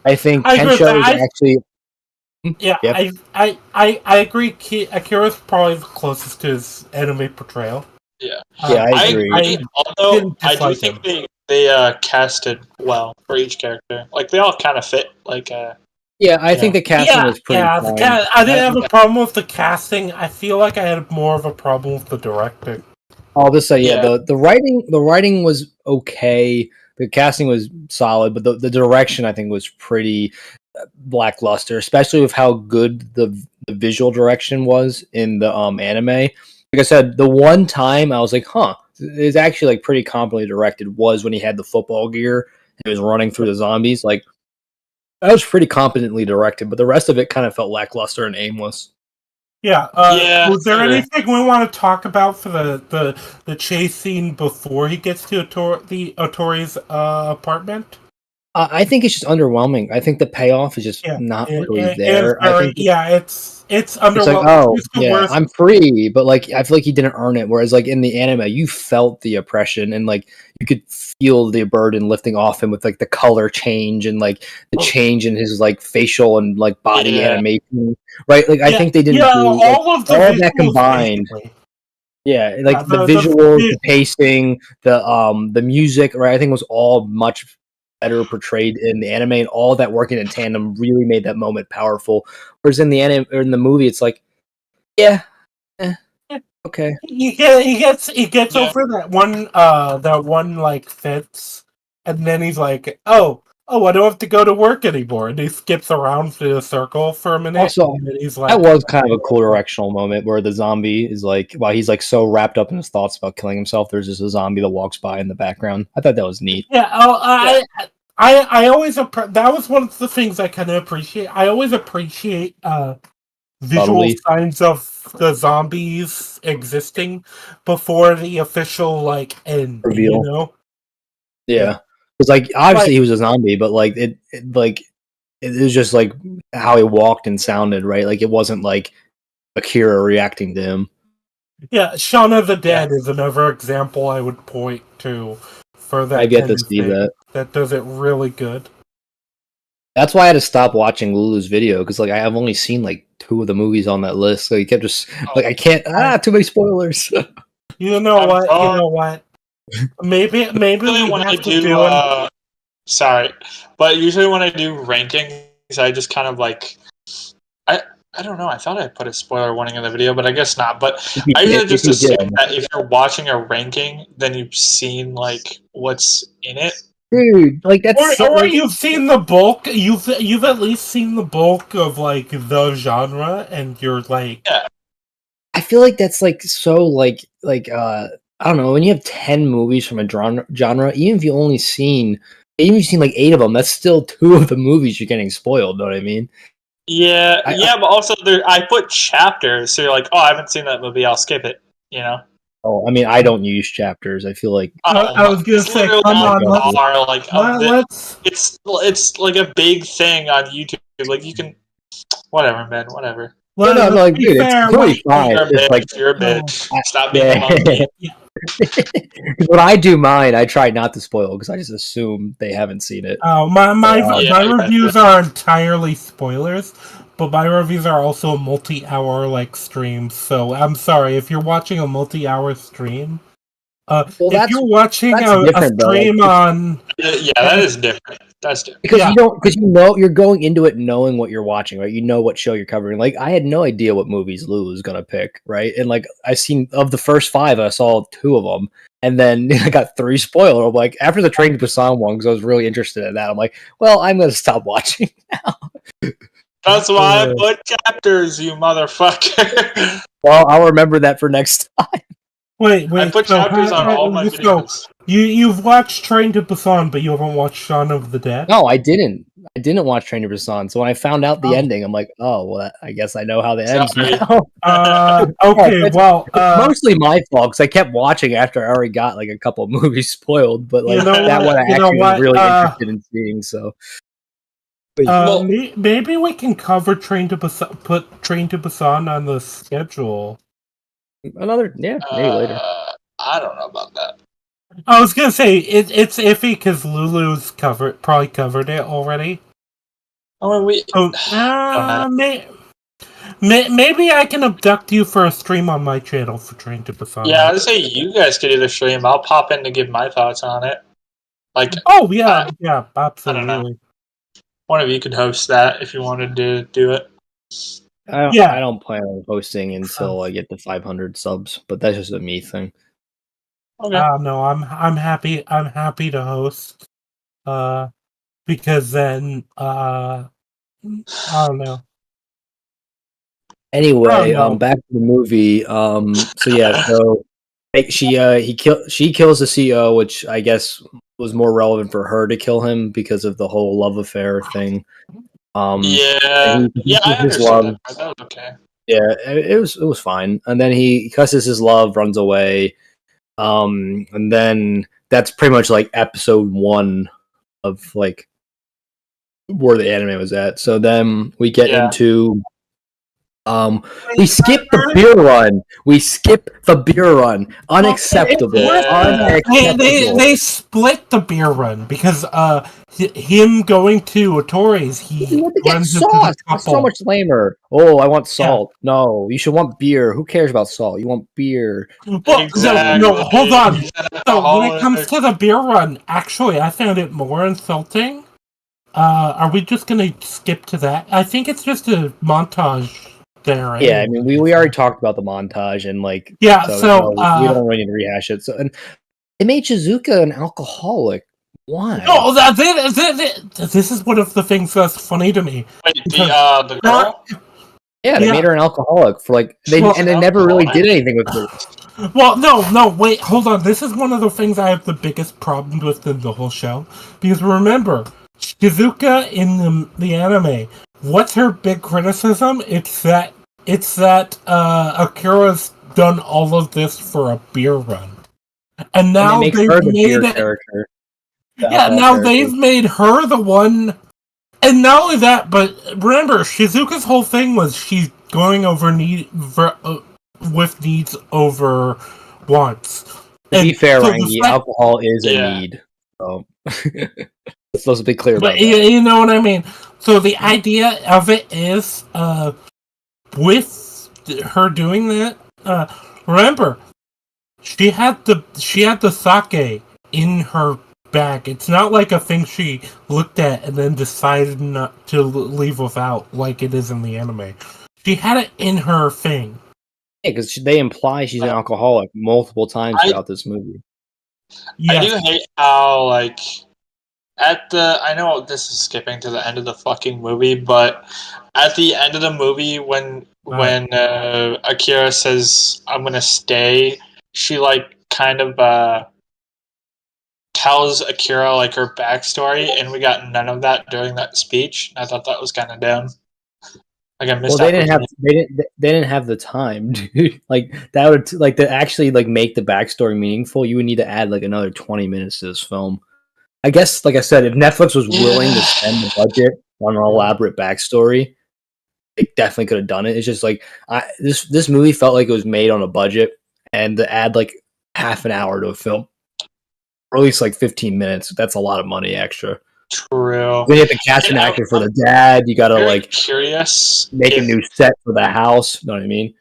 Speaker 2: I think Kensho is actually.
Speaker 1: Yeah, I agree. Akira's probably the closest to his anime portrayal.
Speaker 3: Yeah,
Speaker 2: I agree.
Speaker 3: Although I do think they casted well for each character. Like they all kind of fit. Like
Speaker 2: yeah, I think the casting was pretty.
Speaker 1: Yeah, I didn't have a problem with the casting. I feel like I had more of a problem with the directing.
Speaker 2: I'll just say, the writing was okay. The casting was solid, but the direction I think was pretty lackluster, especially with how good the visual direction was in the anime. Like I said, the one time I was like, "Huh, it's actually like pretty competently directed." Was when he had the football gear and he was running through the zombies. Like that was pretty competently directed, but the rest of it kind of felt lackluster and aimless.
Speaker 1: Yeah. Was there anything we want to talk about for the chase scene before he gets to Otori's apartment?
Speaker 2: I think it's just underwhelming. I think the payoff is just not really there.
Speaker 1: It's underwhelming.
Speaker 2: It's like, I'm free, but like I feel like he didn't earn it. Whereas like in the anime, you felt the oppression and like you could feel the burden lifting off him with like the color change and like the change in his like facial and like body animation. Right? Like I think they didn't do all of that combined. Basically. Yeah, like the visuals, the pacing, the music, right? I think was all much better portrayed in the anime, and all that working in tandem really made that moment powerful. Whereas in the anime or in the movie, it's like, okay.
Speaker 1: He gets over that one like fits, and then he's like, oh, I don't have to go to work anymore, and he skips around through the circle for a minute.
Speaker 2: Also,
Speaker 1: and he's like,
Speaker 2: that was kind of a cool directional moment where the zombie is like, while he's like so wrapped up in his thoughts about killing himself, there's just a zombie that walks by in the background. I thought that was neat.
Speaker 1: Yeah. I always that was one of the things I kind of appreciate. I always appreciate visual signs of the zombies existing before the official like end reveal. You know?
Speaker 2: Yeah. It's like obviously he was a zombie, but like it was just like how he walked and sounded, right? Like it wasn't like Akira reacting to him.
Speaker 1: Yeah, Shaun of the Dead is another example I would point to for that.
Speaker 2: I get to see that.
Speaker 1: That does it really good.
Speaker 2: That's why I had to stop watching Lulu's video because like I have only seen like 2 of the movies on that list. So you kept just like I can't too many spoilers.
Speaker 1: You know what? maybe
Speaker 3: Usually
Speaker 1: we
Speaker 3: when I
Speaker 1: have to
Speaker 3: do,
Speaker 1: do
Speaker 3: sorry, but usually when I do rankings, I just kind of like, I don't know. I thought I put a spoiler warning in the video, but I guess not. But I usually just assume that if you're watching a ranking, then you've seen like what's in it.
Speaker 2: Dude, like that's
Speaker 1: or you've seen the bulk. You've at least seen the bulk of like the genre, and you're like,
Speaker 3: yeah.
Speaker 2: I feel like that's like so like I don't know, when you have 10 movies from a genre, even if you've seen like 8 of them, that's still 2 of the movies you're getting spoiled. Know what I mean?
Speaker 3: Yeah, but also I put chapters, so you're like, oh, I haven't seen that movie, I'll skip it. You know?
Speaker 2: Oh, I mean, I don't use chapters. I feel like
Speaker 1: I was gonna say, come on,
Speaker 3: it's like a big thing on YouTube. Like you can, whatever, man, whatever.
Speaker 2: No, like, dude, it's totally fine.
Speaker 3: You're a bitch. Stop being a monkey.
Speaker 2: When I do mine, I try not to spoil because I just assume they haven't seen it.
Speaker 1: Oh, my reviews are entirely spoilers, but my reviews are also multi-hour like streams. So I'm sorry if you're watching a multi-hour stream. If you're watching a stream on,
Speaker 3: that is different. That's different
Speaker 2: because you're going into it knowing what you're watching, right? You know what show you're covering. Like I had no idea what movies Lulu was gonna pick, right? And like I seen of the first 5, I saw 2 of them, and then I got 3 spoiled. I'm like, after the Train to Busan one, because I was really interested in that. I'm like, well, I'm gonna stop watching now.
Speaker 3: That's why I put chapters, you motherfucker.
Speaker 2: Well, I'll remember that for next time.
Speaker 1: Wait.
Speaker 3: I put chapters on all my videos.
Speaker 1: You've watched Train to Busan, but you haven't watched Shaun of the Dead?
Speaker 2: No, I didn't. I didn't watch Train to Busan. So when I found out the ending, I'm like, oh, well, I guess I know how the ends now.
Speaker 1: Okay, well,
Speaker 2: it's mostly my fault because I kept watching after I already got like a couple of movies spoiled, but like that one I actually was really interested in seeing. So
Speaker 1: maybe we can cover Train to Busan. Put Train to Busan on the schedule.
Speaker 2: Maybe later.
Speaker 3: I don't know about that.
Speaker 1: I was gonna say it's iffy because Lulu's probably covered it already.
Speaker 3: Maybe
Speaker 1: I can abduct you for a stream on my channel for Train to Busan.
Speaker 3: Yeah, I'd say you guys could do the stream. I'll pop in to give my thoughts on it. Like,
Speaker 1: yeah, absolutely.
Speaker 3: One of you could host that if you wanted to do it.
Speaker 2: I don't plan on hosting until I get to 500 subs, but that's just a me thing.
Speaker 1: Okay. No, I'm happy. I'm happy to host. Because then I don't know.
Speaker 2: Anyway, back to the movie. So she kills the CEO, which I guess was more relevant for her to kill him because of the whole love affair thing.
Speaker 3: I understood that. That was okay.
Speaker 2: Yeah, it was fine. And then he cusses his love, runs away. And then that's pretty much like episode 1 of like where the anime was at. So then we get into we skip the beer run. Unacceptable.
Speaker 1: They split the beer run because him going to Otori's, he runs into the couple.
Speaker 2: It's so much lamer. Oh, I want salt. Yeah. No, you should want beer. Who cares about salt? You want beer.
Speaker 1: Well, no, hold on. So when it comes to the beer run, actually, I found it more insulting. Are we just gonna skip to that? I think it's just a montage. There,
Speaker 2: yeah, I mean, we already talked about the montage and like
Speaker 1: we don't
Speaker 2: really need to rehash it. So, and they made Shizuka an alcoholic. Why?
Speaker 1: Oh, this is one of the things that's funny to me.
Speaker 3: Wait, the girl?
Speaker 2: Yeah, they made her an alcoholic for like they never really did anything with her.
Speaker 1: Well, no, wait, hold on. This is one of the things I have the biggest problem with in the whole show because remember, Shizuka in the anime. What's her big criticism? It's that Akira's done all of this for a beer run, and now they've made it.
Speaker 2: Character.
Speaker 1: They've made her the one, and not only that, but remember, Shizuka's whole thing was she's going over with needs over wants.
Speaker 2: To be fair, Rangi, alcohol is a need. So let's also be clear about that.
Speaker 1: You know what I mean? So the idea of it is, with her doing that, remember, she had the sake in her bag. It's not like a thing she looked at and then decided not to leave without, like it is in the anime. She had it in her thing.
Speaker 2: Yeah, because they imply she's an alcoholic multiple times throughout this movie.
Speaker 3: I do hate how, like, I know this is skipping to the end of the fucking movie, but at the end of the movie, when Akira says, "I'm gonna stay," she, like, kind of tells Akira, like, her backstory, and we got none of that during that speech. I thought that was kind of dumb. Like, I missed
Speaker 2: Well, they didn't have the time, dude. Like that would like to actually like make the backstory meaningful. You would need to add like another 20 minutes to this film. I guess, like I said, if Netflix was willing to spend the budget on an elaborate backstory, they definitely could have done it. It's just like this movie felt like it was made on a budget, and to add like half an hour to a film, or at least like 15 minutes, that's a lot of money extra.
Speaker 3: True.
Speaker 2: Then you have to cast an actor for the dad. You got to like
Speaker 3: curious
Speaker 2: make a new set for the house. You know what I mean?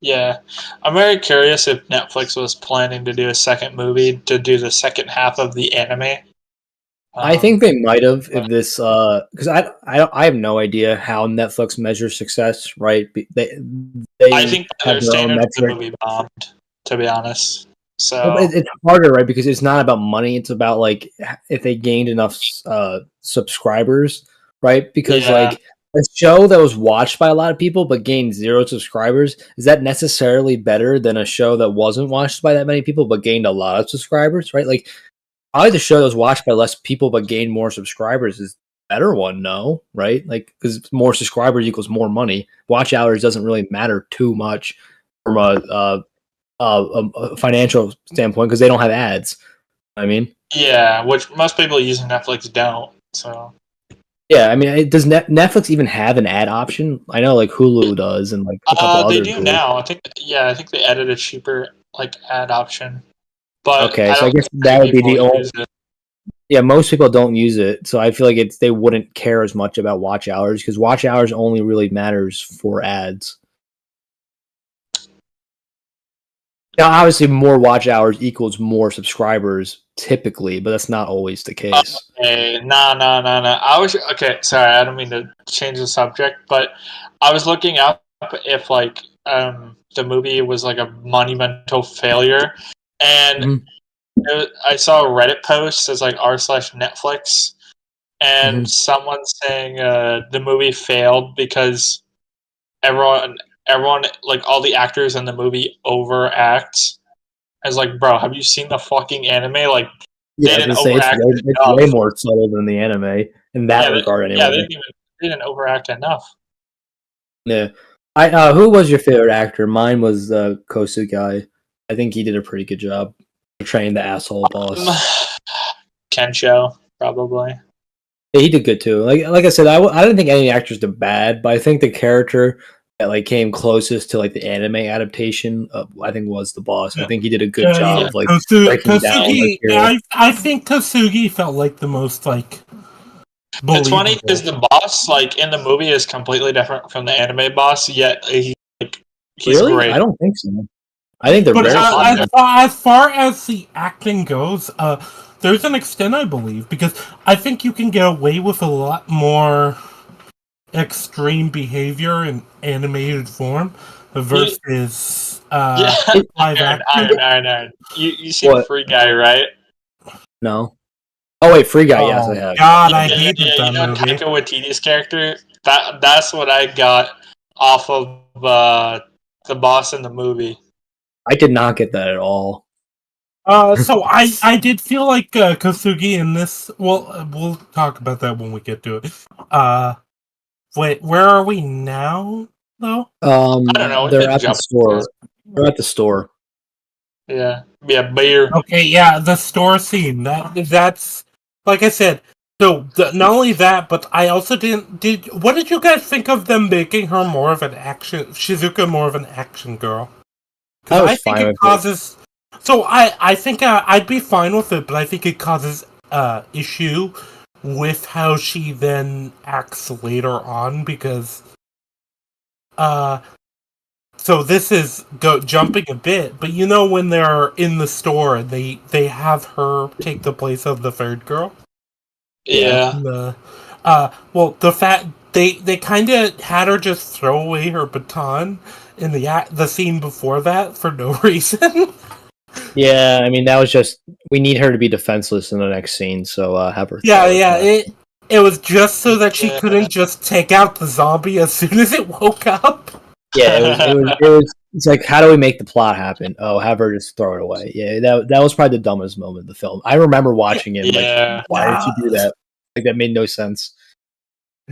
Speaker 3: Yeah, I'm very curious if Netflix was planning to do a second movie to do the second half of the anime.
Speaker 2: I think they might have if this because I have no idea how Netflix measures success. Right? They
Speaker 3: I think
Speaker 2: have
Speaker 3: their
Speaker 2: their own
Speaker 3: standards the
Speaker 2: metric.
Speaker 3: movie bombed. To be honest, so
Speaker 2: Well, it's harder, right? Because it's not about money. It's about like if they gained enough subscribers, right? Because like a show that was watched by a lot of people but gained 0 subscribers, is that necessarily better than a show that wasn't watched by that many people but gained a lot of subscribers, right? Like probably the show that was watched by less people but gained more subscribers is the better one, no, right? Like because more subscribers equals more money. Watch hours doesn't really matter too much from a financial standpoint because they don't have ads. I mean,
Speaker 3: yeah, which most people using Netflix don't. So
Speaker 2: yeah, I mean, does Netflix even have an ad option? I know like Hulu does, and like a couple
Speaker 3: they
Speaker 2: others
Speaker 3: do now. I think they added a cheaper like ad option, but
Speaker 2: okay,
Speaker 3: I
Speaker 2: so I
Speaker 3: don't
Speaker 2: guess
Speaker 3: think
Speaker 2: that
Speaker 3: many
Speaker 2: would be the
Speaker 3: people
Speaker 2: only.
Speaker 3: use it.
Speaker 2: Yeah, most people don't use it, so I feel like they wouldn't care as much about watch hours because watch hours only really matters for ads. Now, obviously, more watch hours equals more subscribers typically, but that's not always the case.
Speaker 3: Okay, no. I was okay. Sorry, I don't mean to change the subject, but I was looking up if like the movie was like a monumental failure, and I saw a Reddit post as like r/Netflix, and someone saying the movie failed because everyone, like all the actors in the movie overact. I was like, bro, have you seen the fucking anime? Like,
Speaker 2: Yeah,
Speaker 3: they
Speaker 2: I was
Speaker 3: didn't
Speaker 2: gonna say
Speaker 3: overact
Speaker 2: it's
Speaker 3: enough.
Speaker 2: way more subtle than the anime in that regard, anyway.
Speaker 3: They didn't overact enough.
Speaker 2: Yeah, I who was your favorite actor? Mine was Kosugai. I think he did a pretty good job portraying the asshole boss.
Speaker 3: Kensho, probably.
Speaker 2: Yeah, he did good too. Like I said, I didn't think any actors did bad, but I think the character that like came closest to like the anime adaptation, I think was the boss. I think he did a good job of like breaking down.
Speaker 1: I think Kosugi felt like the most like.
Speaker 3: It's funny because the boss, like in the movie, is completely different from the anime boss. Yet he's
Speaker 2: really
Speaker 3: great.
Speaker 2: I don't think so. I think they're
Speaker 1: but
Speaker 2: very
Speaker 1: as far as the acting goes, there's an extent I believe because I think you can get away with a lot more extreme behavior in animated form versus live action.
Speaker 3: Iron. You seen Free Guy, right?
Speaker 2: No. Oh wait, Free Guy. Yes, I have.
Speaker 1: God, I hated that movie.
Speaker 3: Taika Waititi's character. That's what I got off of the boss in the movie.
Speaker 2: I did not get that at all.
Speaker 1: So I did feel like Kosugi in this. Well, we'll talk about that when we get to it. Wait, where are we now, though?
Speaker 3: I don't know.
Speaker 2: They're at the store. They're at the store.
Speaker 3: Yeah, beer.
Speaker 1: Okay, yeah, the store scene. That's like I said. So not only that, but I also did. What did you guys think of them making her more of an action Shizuka, more of an action girl? Because I think it causes. So I think I'd be fine with it, but I think it causes issue with how she then acts later on because So this is jumping a bit, but when they're in the store, they have her take the place of the third girl.
Speaker 3: Yeah.
Speaker 1: Well, the fact they kind of had her just throw away her baton in the scene before that for no reason.
Speaker 2: Yeah, I mean that was just we need her to be defenseless in the next scene, so have her.
Speaker 1: Yeah. It was just so that she couldn't just take out the zombie as soon as it woke up.
Speaker 2: Yeah, it was. It's like, how do we make the plot happen? Oh, have her just throw it away. Yeah, that was probably the dumbest moment in the film. I remember watching it.
Speaker 3: Yeah.
Speaker 2: Like, why did she do that? Like, that made no sense.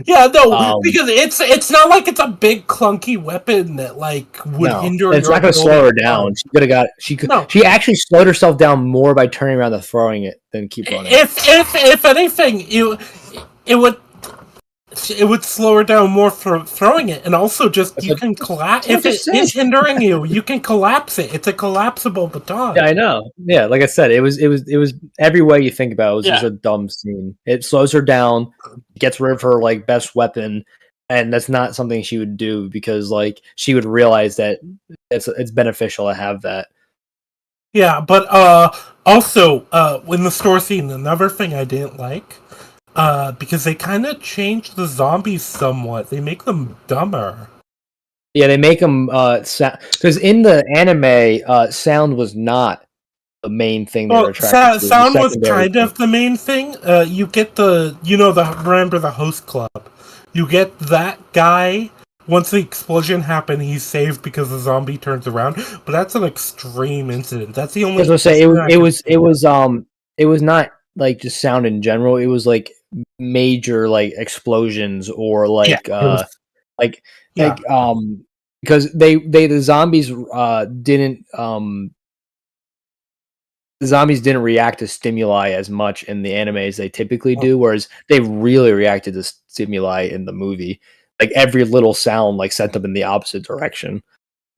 Speaker 1: Yeah, no, because it's not like it's a big clunky weapon that would hinder.
Speaker 2: It's not going to slow her down. She could have got. She actually slowed herself down more by turning around and throwing it than keep running.
Speaker 1: If anything, it would slow her down more for throwing it, and also you can collapse if it is hindering you. You can collapse it. It's a collapsible baton.
Speaker 2: Yeah, I know. Yeah, like I said, it was every way you think about it was just a dumb scene. It slows her down, gets rid of her best weapon, and that's not something she would do because she would realize that it's beneficial to have that.
Speaker 1: Yeah, but also in the store scene, another thing I didn't like. Because they kind of changed the zombies somewhat. They make them dumber.
Speaker 2: Yeah, they make them because in the anime, sound was not the main thing they were attracted to.
Speaker 1: Sound was kind of the main thing. You get remember the host club. You get that guy. Once the explosion happened, he's saved because the zombie turns around. But that's an extreme incident. That's the only.
Speaker 2: I was gonna say it was not just sound in general. It was major explosions or because the zombies didn't react to stimuli as much in the anime as they typically do, whereas they really reacted to stimuli in the movie. Every little sound sent them in the opposite direction.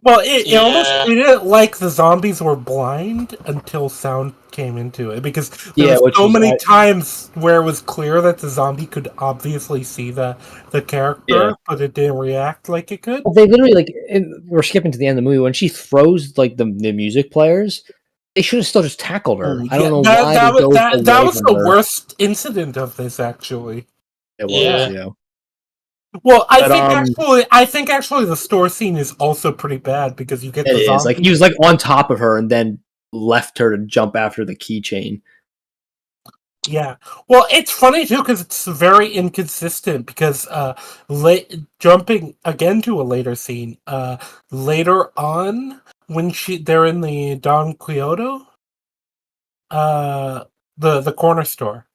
Speaker 1: Well, it almost treated it like the zombies were blind until sound came into it, because there were so many times where it was clear that the zombie could obviously see the character, but it didn't react like it could.
Speaker 2: They literally we're skipping to the end of the movie when she throws the music players. They should have still just tackled her. I don't know why.
Speaker 1: That was the worst incident of this, actually.
Speaker 2: It was, yeah.
Speaker 1: Well, I think actually the store scene is also pretty bad because you get the zombie.
Speaker 2: He was on top of her and then left her to jump after the keychain.
Speaker 1: Yeah. Well, it's funny too because it's very inconsistent because jumping again to a later scene, later on when they're in the Don Quixote, the corner store.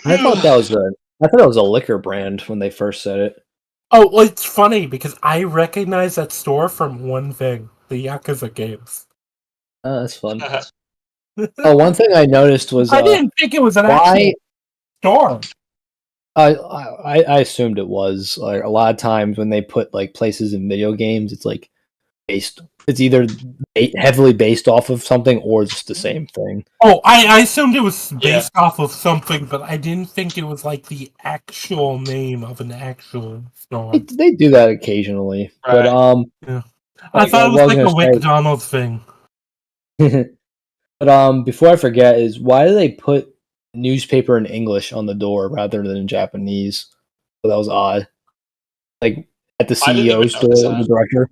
Speaker 2: I thought that was a liquor brand when they first said it.
Speaker 1: Oh, well, it's funny because I recognize that store from one thing: the Yakuza games.
Speaker 2: Oh, that's fun. One thing I noticed was
Speaker 1: I didn't think it was an actual store.
Speaker 2: I assumed it was. A lot of times when they put places in video games, it's it's either heavily based off of something or just the same thing.
Speaker 1: Oh, I assumed it was based off of something, but I didn't think it was the actual name of an actual store.
Speaker 2: They do that occasionally, right. But
Speaker 1: I thought it was a McDonald's thing.
Speaker 2: But before I forget, is why do they put newspaper in English on the door rather than in Japanese? So that was odd. At the CEO's door, the director.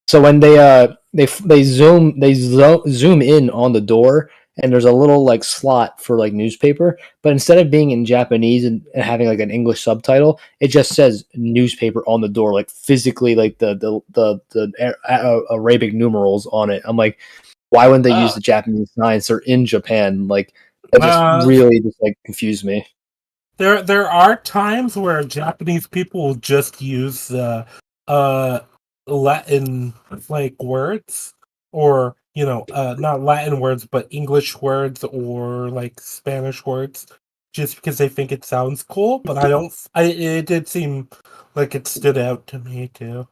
Speaker 2: So when they zoom in on the door, and there's a little slot for newspaper, but instead of being in Japanese and having an English subtitle, it just says newspaper on the door, physically, the Arabic numerals on it. I'm why wouldn't they use the Japanese signs? They're in Japan. That just really confused me.
Speaker 1: There are times where Japanese people will just use the Latin words, or not Latin words but English words or Spanish words, just because they think it sounds cool. But it did seem like it stood out to me too.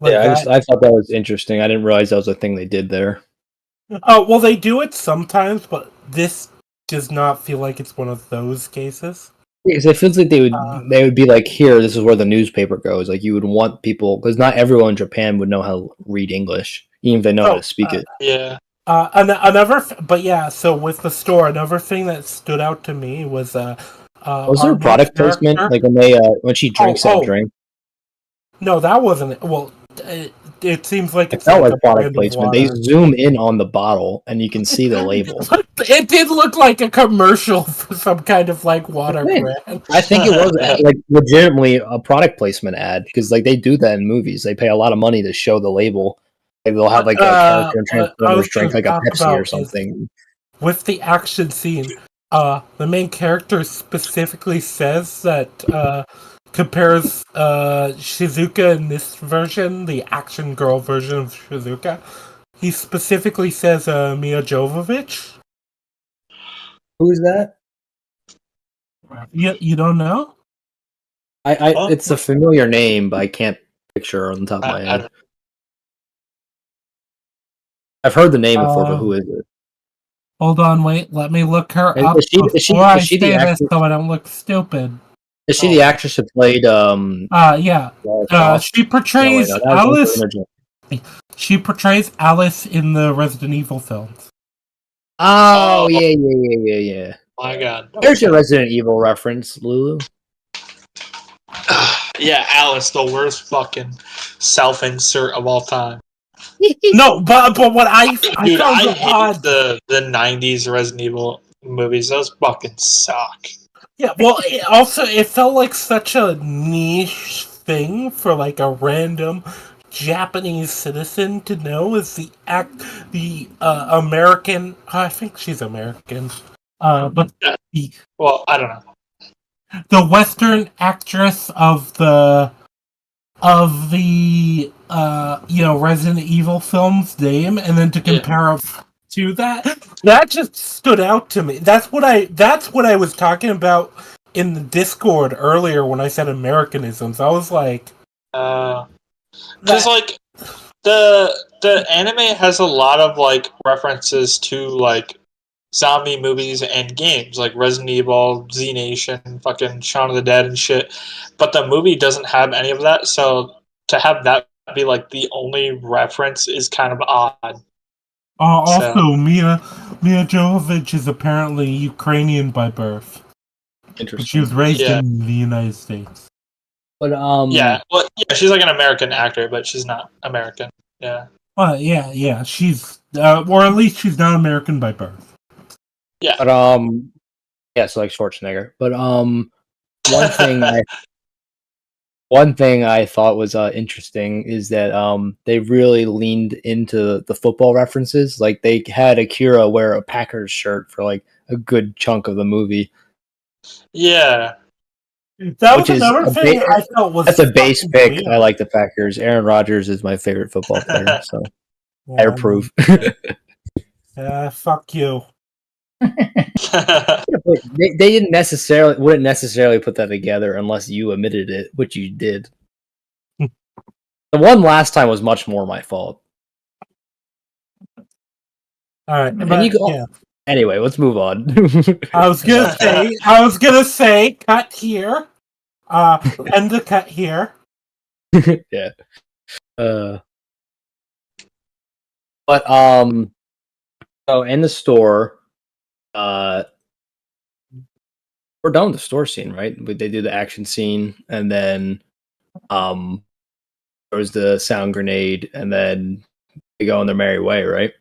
Speaker 2: I thought that was interesting. I didn't realize that was a thing they did there.
Speaker 1: Oh, well, they do it sometimes, but this does not feel like it's one of those cases.
Speaker 2: Because it feels like they would be like, here, this is where the newspaper goes. Like you would want people, because not everyone in Japan would know how to read English, even if they know how to speak it.
Speaker 3: Yeah.
Speaker 1: But yeah. So with the store, another thing that stood out to me was
Speaker 2: was there product placement, like when she drinks that drink?
Speaker 1: No, that wasn't it. Well, it seems like
Speaker 2: it felt like product placement. They zoom in on the bottle and you can see the label.
Speaker 1: It did look like a commercial for some kind of like water brand.
Speaker 2: I think it was like legitimately a product placement ad because like they do that in movies. They pay a lot of money to show the label. Like, they'll have like a character in Transformers drink like a Pepsi or something.
Speaker 1: With the action scene, the main character specifically says that compares Shizuka in this version, the action girl version of Shizuka. He specifically says Mia Jovovich.
Speaker 2: Who's that?
Speaker 1: You don't know?
Speaker 2: It's a familiar name, but I can't picture her on the top of my head. I've heard the name before, but who is it?
Speaker 1: Hold on, wait. Let me look her up
Speaker 2: is she the actress?
Speaker 1: So I don't look stupid.
Speaker 2: Is she the actress who played?
Speaker 1: Yeah. She portrays Alice. She portrays Alice in the Resident Evil films.
Speaker 2: Oh yeah.
Speaker 3: My God.
Speaker 2: There's your Resident Evil reference, Lulu.
Speaker 3: Yeah, Alice, the worst fucking self-insert of all time.
Speaker 1: No, but what I
Speaker 3: hate the 90s Resident Evil movies. Those fucking suck.
Speaker 1: Yeah, well, it felt like such a niche thing for like a random Japanese citizen to know is the American. I think she's American. But
Speaker 3: well, I don't know.
Speaker 1: The Western actress of the Resident Evil films name, and then to compare to that just stood out to me. That's what I was talking about in the Discord earlier when I said Americanisms. I was like,
Speaker 3: because like the anime has a lot of like references to like zombie movies and games like Resident Evil, Z Nation, fucking Shaun of the Dead and shit. But the movie doesn't have any of that, so to have that be like the only reference is kind of odd.
Speaker 1: Also, Mia Jovovich is apparently Ukrainian by birth.
Speaker 2: Interesting.
Speaker 1: She was raised in the United States.
Speaker 2: But
Speaker 3: she's like an American actor, but she's not American. Yeah.
Speaker 1: Yeah. She's or at least she's not American by birth.
Speaker 3: Yeah.
Speaker 2: But so like Schwarzenegger. But one thing I thought was interesting is that they really leaned into the football references. Like they had Akira wear a Packers shirt for like a good chunk of the movie.
Speaker 3: Yeah.
Speaker 1: That was another thing I felt was
Speaker 2: that's a base pick. Weird. I like the Packers. Aaron Rodgers is my favorite football player, so I approve.
Speaker 1: Fuck you.
Speaker 2: They wouldn't necessarily put that together unless you admitted it, which you did. The one last time was much more my fault.
Speaker 1: All right,
Speaker 2: Anyway, let's move on.
Speaker 1: I was gonna say, cut here. End the cut here.
Speaker 2: Yeah. But so in the store, we're done with the store scene, right? They do the action scene, and then there was the sound grenade, and then they go on their merry way, right?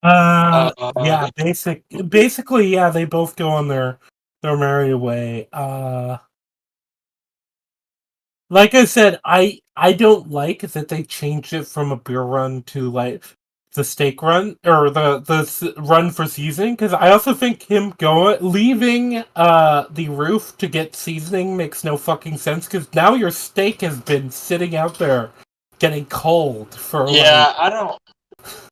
Speaker 1: Yeah, basically, yeah, they both go on their merry way. Like I said, I don't like that they changed it from a beer run to like the steak run or the run for seasoning, because I also think him leaving the roof to get seasoning makes no fucking sense, because now your steak has been sitting out there getting cold for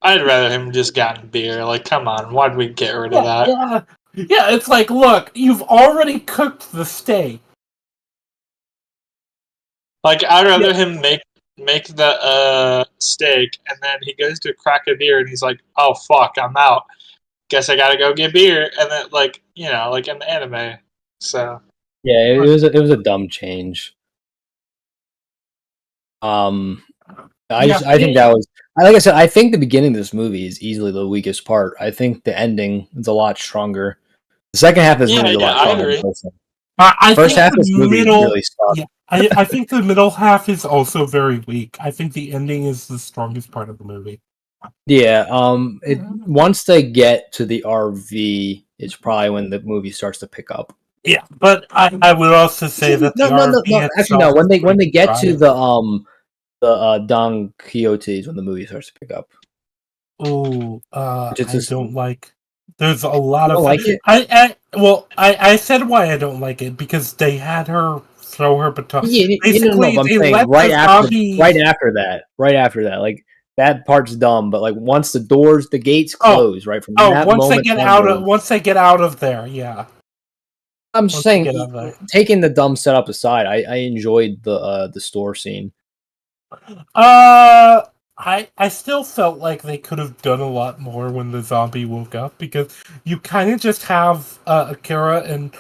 Speaker 3: I'd rather him just gotten beer. Like, come on, why'd we get rid of that?
Speaker 1: Yeah, it's like, look, you've already cooked the steak.
Speaker 3: Like, I'd rather him make the steak, and then he goes to crack a beer, and he's like, "Oh fuck, I'm out. Guess I gotta go get beer." And then, like, like in the anime, So
Speaker 2: Yeah, it was a dumb change. I think that was, like I said, I think the beginning of this movie is easily the weakest part. I think the ending is a lot stronger. The second half of this movie is a lot
Speaker 3: I
Speaker 2: stronger than
Speaker 3: agree.
Speaker 2: the first one.
Speaker 1: I
Speaker 2: First
Speaker 1: think
Speaker 2: half of
Speaker 1: the
Speaker 2: this movie
Speaker 1: middle.
Speaker 2: really sucked.
Speaker 1: Yeah, I think the middle half is also very weak. I think the ending is the strongest part of the movie.
Speaker 2: Yeah, once they get to the RV, it's probably when the movie starts to pick up.
Speaker 1: Yeah, but I would also say that the RV
Speaker 2: no. Actually, no.
Speaker 1: itself
Speaker 2: When they get to
Speaker 1: is
Speaker 2: the Don Quixote is when the movie starts to pick up.
Speaker 1: Oh,
Speaker 2: Which is
Speaker 1: I
Speaker 2: just,
Speaker 1: don't like. There's a lot
Speaker 2: you don't
Speaker 1: of.
Speaker 2: like it?
Speaker 1: I said why I don't like it because they had her throw her baton.
Speaker 2: No.
Speaker 1: Basically,
Speaker 2: But I'm
Speaker 1: they
Speaker 2: saying
Speaker 1: let the zombie.
Speaker 2: right after that, like that part's dumb. But like once the gates
Speaker 1: Oh,
Speaker 2: close, right from that moment onward,
Speaker 1: once they get out of there, yeah.
Speaker 2: I'm just
Speaker 1: Once they
Speaker 2: saying,
Speaker 1: get out of there.
Speaker 2: taking the dumb setup aside, I enjoyed the store scene.
Speaker 1: I still felt like they could have done a lot more when the zombie woke up because you kind of just have Akira and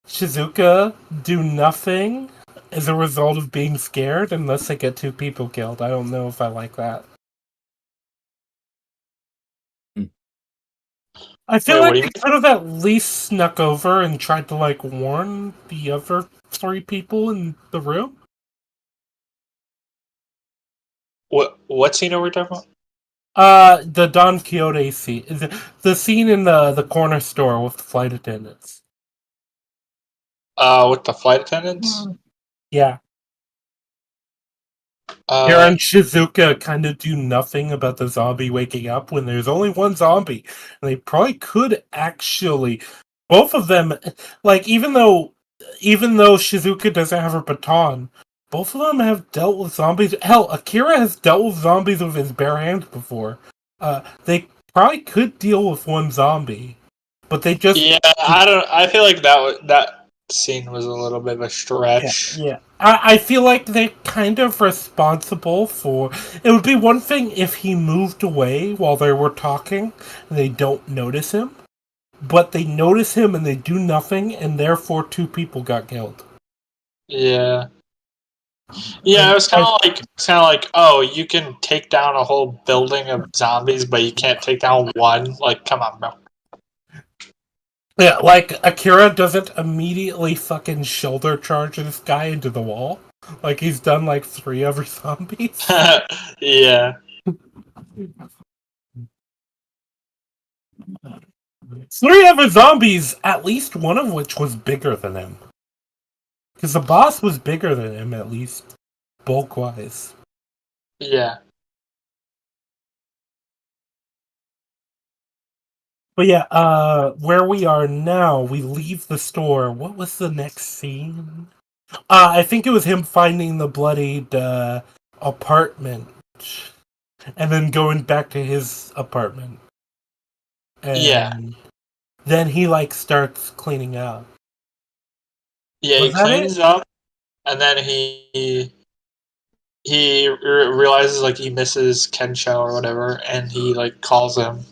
Speaker 1: Shizuka do nothing as a result of being scared unless they get 2 people killed. I don't know if I like that. I feel
Speaker 3: Wait, what
Speaker 1: like
Speaker 3: do you
Speaker 1: they
Speaker 3: mean?
Speaker 1: could have at least snuck over and tried to like warn the other 3 people in the room.
Speaker 3: What scene are we talking about?
Speaker 1: The Don Quixote scene, the scene in the corner store with the flight attendants.
Speaker 3: With the flight attendants.
Speaker 1: Yeah. Karen and Shizuka kind of do nothing about the zombie waking up when there's only one zombie. And they probably could actually, both of them, like even though Shizuka doesn't have her baton, both of them have dealt with zombies. Hell, Akira has dealt with zombies with his bare hands before. They probably could deal with one zombie, but they just
Speaker 3: I feel like that scene was a little bit of a stretch.
Speaker 1: yeah. I feel like they're kind of responsible for. It would be one thing if he moved away while they were talking and they don't notice him, but they notice him and they do nothing, and therefore 2 people got killed.
Speaker 3: Yeah. Yeah, it was kind of like, oh, you can take down a whole building of zombies, but you can't take down one. Like, come on, bro.
Speaker 1: Yeah, like Akira doesn't immediately fucking shoulder charge this guy into the wall, like he's done like 3 other zombies.
Speaker 3: Yeah.
Speaker 1: 3 other zombies, at least one of which was bigger than him. Because the boss was bigger than him, at least, bulk-wise.
Speaker 3: Yeah.
Speaker 1: But yeah, where we are now, we leave the store. What was the next scene? I think it was him finding the bloodied apartment. And then going back to his apartment. And then he, like, starts cleaning up.
Speaker 3: Yeah,
Speaker 1: Was
Speaker 3: he
Speaker 1: that it?
Speaker 3: cleans up, and then realizes like he misses Kensho or whatever, and he like calls him.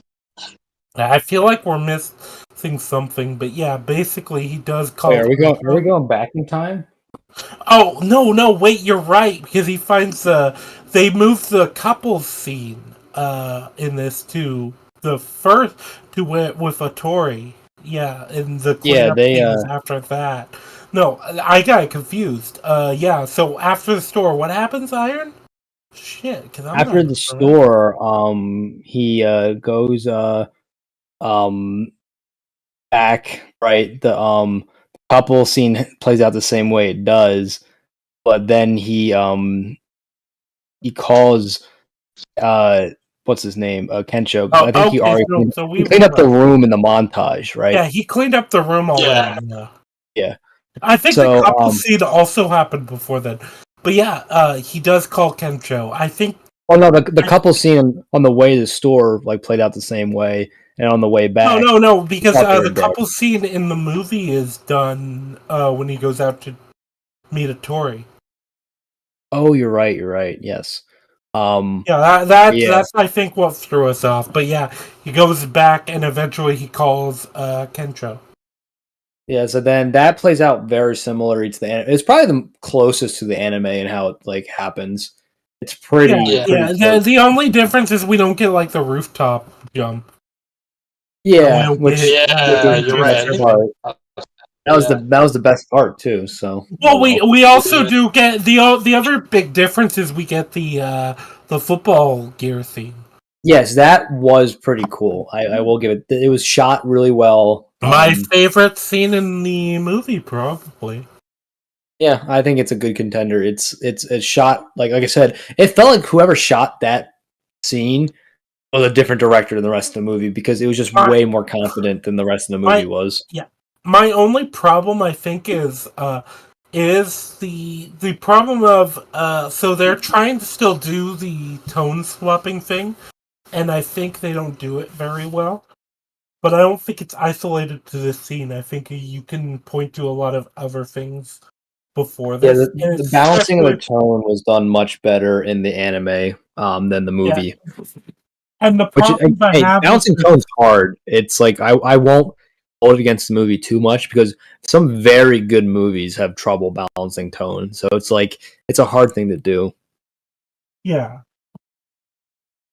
Speaker 1: I feel like we're missing something, but yeah, basically he does call.
Speaker 2: Wait, are we going back in time?
Speaker 1: Oh no! Wait, you're right because he finds they moved the couple scene in this to the first to with Atori. Yeah, and the cleanup scene is after that. No, I got confused. Yeah. So after the store, what happens, Iron? Shit, because
Speaker 2: after the store, he goes back, right? The couple scene plays out the same way it does, but then he calls what's his name? Kensho. I think he already cleaned up the room in the montage, right?
Speaker 1: Yeah, he cleaned up the room already.
Speaker 2: Yeah.
Speaker 1: I think the couple scene also happened before then. But yeah, he does call Kensho. I think.
Speaker 2: Oh no, the couple scene on the way to the store like played out the same way, and on the way back.
Speaker 1: No, because the couple scene in the movie is done when he goes out to meet Atori.
Speaker 2: Oh, you're right. Yes.
Speaker 1: That's I think what threw us off. But yeah, he goes back and eventually he calls Kensho.
Speaker 2: Yeah, so then that plays out very similar to the anime. It's probably the closest to the anime and how it like happens. It's pretty
Speaker 1: The only difference is we don't get like the rooftop jump.
Speaker 2: Yeah,
Speaker 1: which
Speaker 3: you're right.
Speaker 2: That was the best part too. So
Speaker 1: well, we also do get the other big difference is we get the football gear theme.
Speaker 2: Yes, that was pretty cool. I will give it. It was shot really well.
Speaker 1: My favorite scene in the movie, probably.
Speaker 2: Yeah, I think it's a good contender. It's shot like I said. It felt like whoever shot that scene was a different director than the rest of the movie because it was just way more confident than the rest of the movie was.
Speaker 1: Yeah, my only problem I think is the problem of so they're trying to still do the tone swapping thing, and I think they don't do it very well. But I don't think it's isolated to this scene. I think you can point to a lot of other things before this.
Speaker 2: Yeah, the balancing of the tone was done much better in the anime than the movie.
Speaker 1: Yeah. And the problem
Speaker 2: balancing tone's hard. It's like I won't hold it against the movie too much because some very good movies have trouble balancing tone. So it's like it's a hard thing to do.
Speaker 1: Yeah.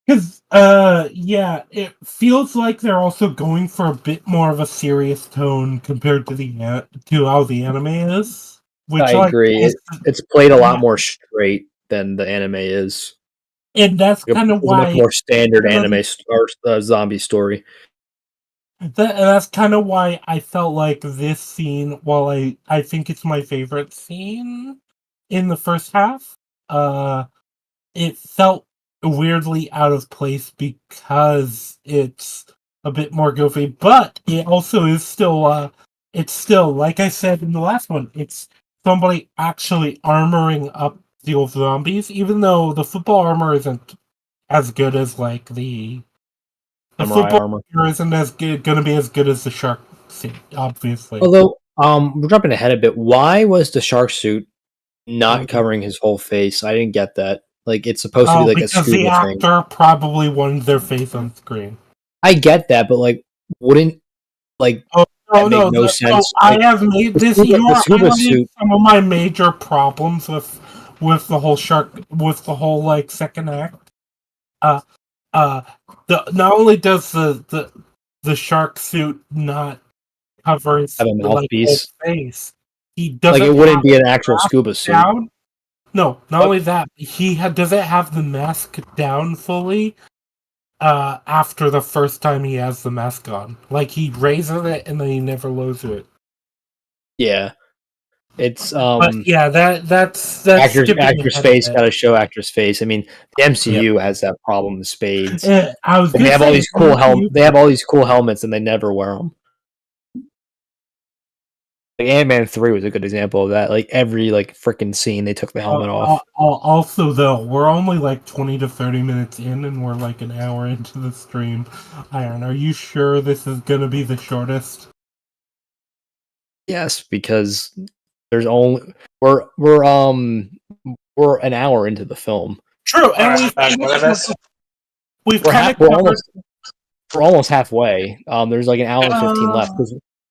Speaker 1: Because, it feels like they're also going for a bit more of a serious tone compared to how the anime is. Which
Speaker 2: I agree. It's played a lot more straight than the anime is.
Speaker 1: And that's kind of why...
Speaker 2: It's a much more standard anime or zombie story.
Speaker 1: That's kind of why I felt like this scene, while I think it's my favorite scene in the first half, it felt weirdly out of place because it's a bit more goofy, but it also is still it's still, like I said in the last one, it's somebody actually armoring up the old zombies, even though the football armor isn't as good as like the football armor isn't as good, gonna be as good as the shark suit, obviously.
Speaker 2: Although we're jumping ahead a bit. Why was the shark suit not covering his whole face? I didn't get that. Like it's supposed to be like a scuba thing.
Speaker 1: Because the actor probably wanted their face on screen.
Speaker 2: I get that, but like, wouldn't like that make no sense?
Speaker 1: So I have made this. You are highlighting some of my major problems with the whole shark, with the whole like second act. Not only does the shark suit not cover his whole face, he doesn't.
Speaker 2: Like it wouldn't be an actual scuba suit.
Speaker 1: Down. No, not only that, he doesn't have the mask down fully. After the first time he has the mask on, like he raises it and then he never loses it.
Speaker 2: Yeah, it's
Speaker 1: But yeah, that's
Speaker 2: actor's face got to show actor's face. I mean, the MCU has that problem in spades. They have all these cool They have all these cool helmets and they never wear them. Like Ant-Man 3 was a good example of that. Like every freaking scene, they took the helmet off.
Speaker 1: Also, though, we're only like 20 to 30 minutes in, and we're like an hour into the stream. Iron, are you sure this is gonna be the shortest?
Speaker 2: Yes, because there's only we're an hour into the film.
Speaker 1: True, and
Speaker 2: we're almost halfway. There's like an hour and 15 left.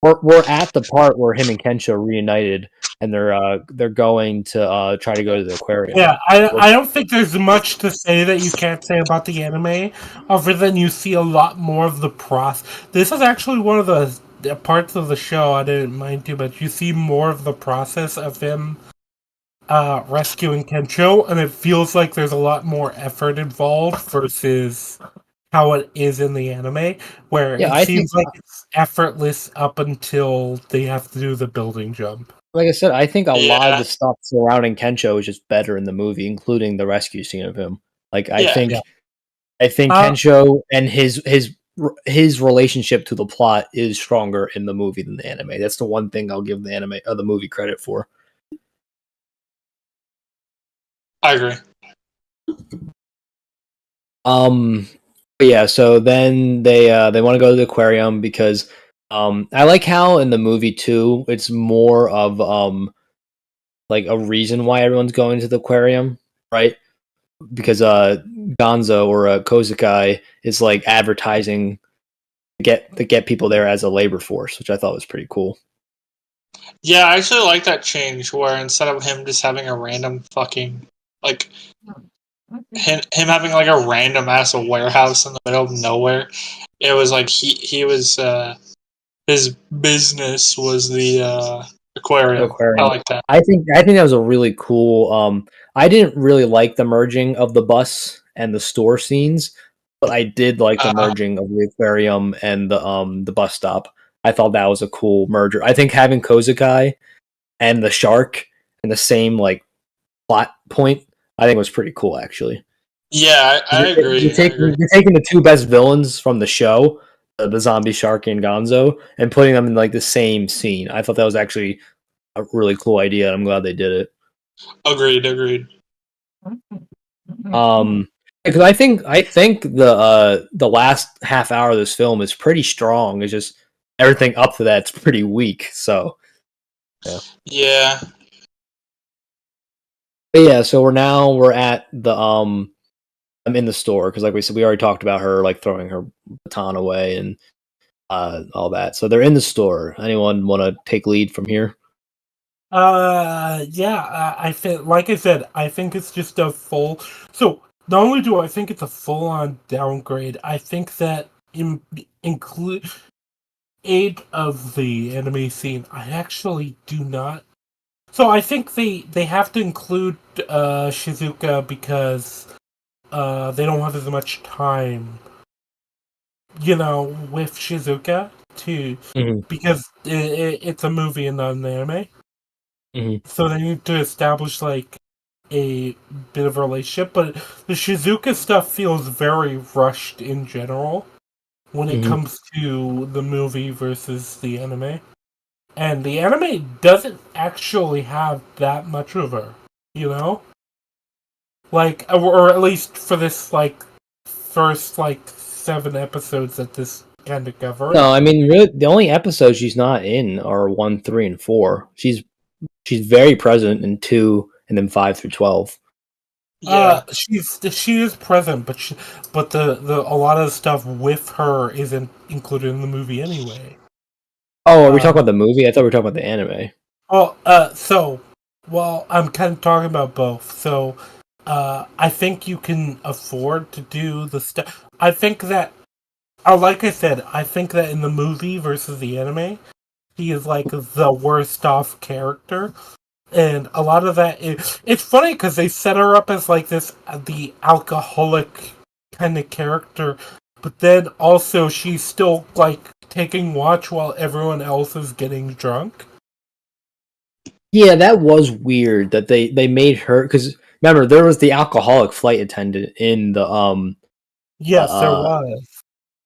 Speaker 2: We're at the part where him and Kensho are reunited, and they're going to try to go to the aquarium.
Speaker 1: Yeah, I don't think there's much to say that you can't say about the anime, other than you see a lot more of the process. This is actually one of the parts of the show I didn't mind too much. You see more of the process of him rescuing Kensho, and it feels like there's a lot more effort involved versus how it is in the anime, where it seems like it's effortless up until they have to do the building jump.
Speaker 2: Like I said, I think a lot of the stuff surrounding Kensho is just better in the movie, including the rescue scene of him. Like I think Kensho and his relationship to the plot is stronger in the movie than the anime. That's the one thing I'll give the anime or the movie credit for.
Speaker 3: I agree.
Speaker 2: But yeah, so then they want to go to the aquarium because I like how in the movie too it's more of like a reason why everyone's going to the aquarium, right? Because Gonzo or Kozakai is like advertising to get people there as a labor force, which I thought was pretty cool.
Speaker 3: Yeah, I actually like that change where instead of him just having a random fucking like him having like a random ass warehouse in the middle of nowhere, it was like he was his business was the aquarium. I like that.
Speaker 2: I think that was a really cool. I didn't really like the merging of the bus and the store scenes, but I did like the merging of the aquarium and the bus stop. I thought that was a cool merger. I think having Kozakai and the shark in the same like plot point, I think was pretty cool actually.
Speaker 3: Yeah, I agree.
Speaker 2: You're taking the two best villains from the show, the zombie shark and Gonzo, and putting them in like the same scene. I thought that was actually a really cool idea. I'm glad they did it.
Speaker 3: Agreed.
Speaker 2: Because I think the last half hour of this film is pretty strong. It's just everything up to that's pretty weak. So
Speaker 3: yeah.
Speaker 2: But yeah. So we're at the I'm in the store because like we said, we already talked about her like throwing her baton away and all that. So they're in the store. Anyone want to take lead from here?
Speaker 1: Yeah, I think, like I said, I think it's just a full. So not only do I think it's a full-on downgrade, I think that include aid of the anime scene. I actually do not. So I think they have to include Shizuka because they don't have as much time, with Shizuka because it's a movie and not an anime.
Speaker 2: Mm-hmm.
Speaker 1: So they need to establish like a bit of a relationship, but the Shizuka stuff feels very rushed in general when it comes to the movie versus the anime. And the anime doesn't actually have that much of her, Like, or at least for this, like, first, like, 7 episodes that this kind of covers.
Speaker 2: No, I mean, really, the only episodes she's not in are 1, 3, and 4. She's very present in 2, and then 5 through 12.
Speaker 3: Yeah.
Speaker 1: She is present, but the a lot of the stuff with her isn't included in the movie anyway.
Speaker 2: Oh, are we talking about the movie? I thought we were talking about the anime.
Speaker 1: I'm kind of talking about both. So, I think you can afford to do the stuff. I think that, like I said, I think that in the movie versus the anime, he is like the worst off character. And a lot of that it's funny because they set her up as like the alcoholic kind of character, but then also she's still like taking watch while everyone else is getting drunk.
Speaker 2: Yeah, that was weird that they made her, because remember there was the alcoholic flight attendant in the
Speaker 1: Yes, there was.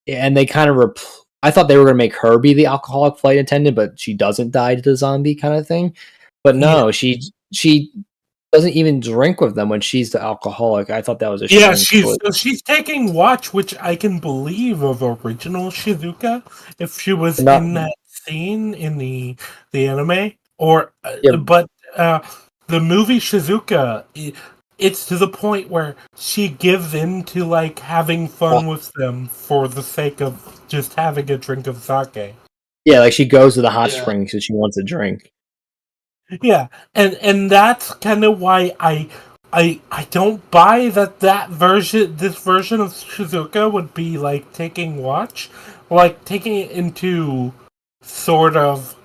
Speaker 2: And they kind of I thought they were gonna make her be the alcoholic flight attendant, but she doesn't die to the zombie kind of thing. But no, she doesn't even drink with them when she's the alcoholic. I thought that was a
Speaker 1: she's taking watch, which I can believe of original Shizuka if she was in that scene in the anime, or but the movie Shizuka, it's to the point where she gives in to like having fun with them for the sake of just having a drink of sake.
Speaker 2: Yeah, like she goes to the hot springs because she wants a drink.
Speaker 1: Yeah, and that's kind of why I don't buy this version of Shizuka would be like taking watch, like taking it into sort of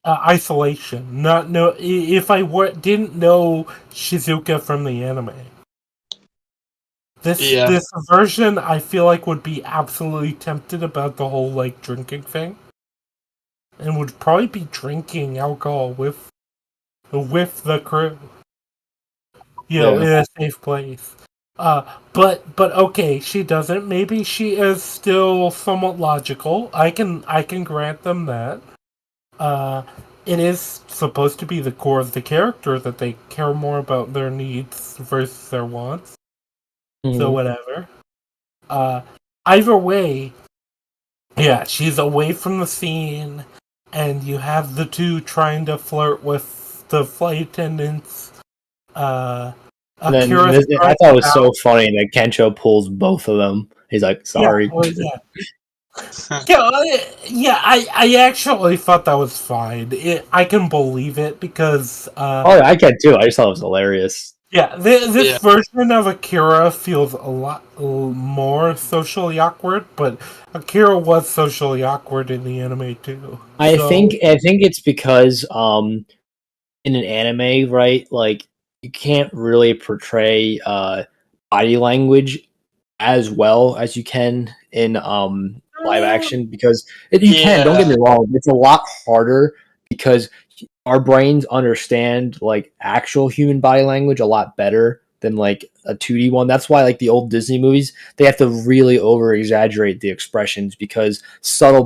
Speaker 1: isolation. Not know if I didn't know Shizuka from the anime. This version I feel like would be absolutely tempted about the whole like drinking thing. And would probably be drinking alcohol with the crew, in a safe place. But okay, she doesn't. Maybe she is still somewhat logical. I can grant them that. It is supposed to be the core of the character that they care more about their needs versus their wants. Mm-hmm. So whatever. Either way, yeah, she's away from the scene. And you have the two trying to flirt with the flight attendants.
Speaker 2: I thought it was so funny that Kencho pulls both of them. He's like, sorry.
Speaker 1: Yeah. I actually thought that was fine. I can believe it because
Speaker 2: Oh, I can too. I just thought it was hilarious.
Speaker 1: yeah, this version of Akira feels a lot more socially awkward, but Akira was socially awkward in the anime too.
Speaker 2: I think it's because in an anime, right? Like you can't really portray body language as well as you can in live action because you can. Don't get me wrong; it's a lot harder because our brains understand like actual human body language a lot better than like a 2D one. That's why like the old Disney movies, they have to really over exaggerate the expressions because subtle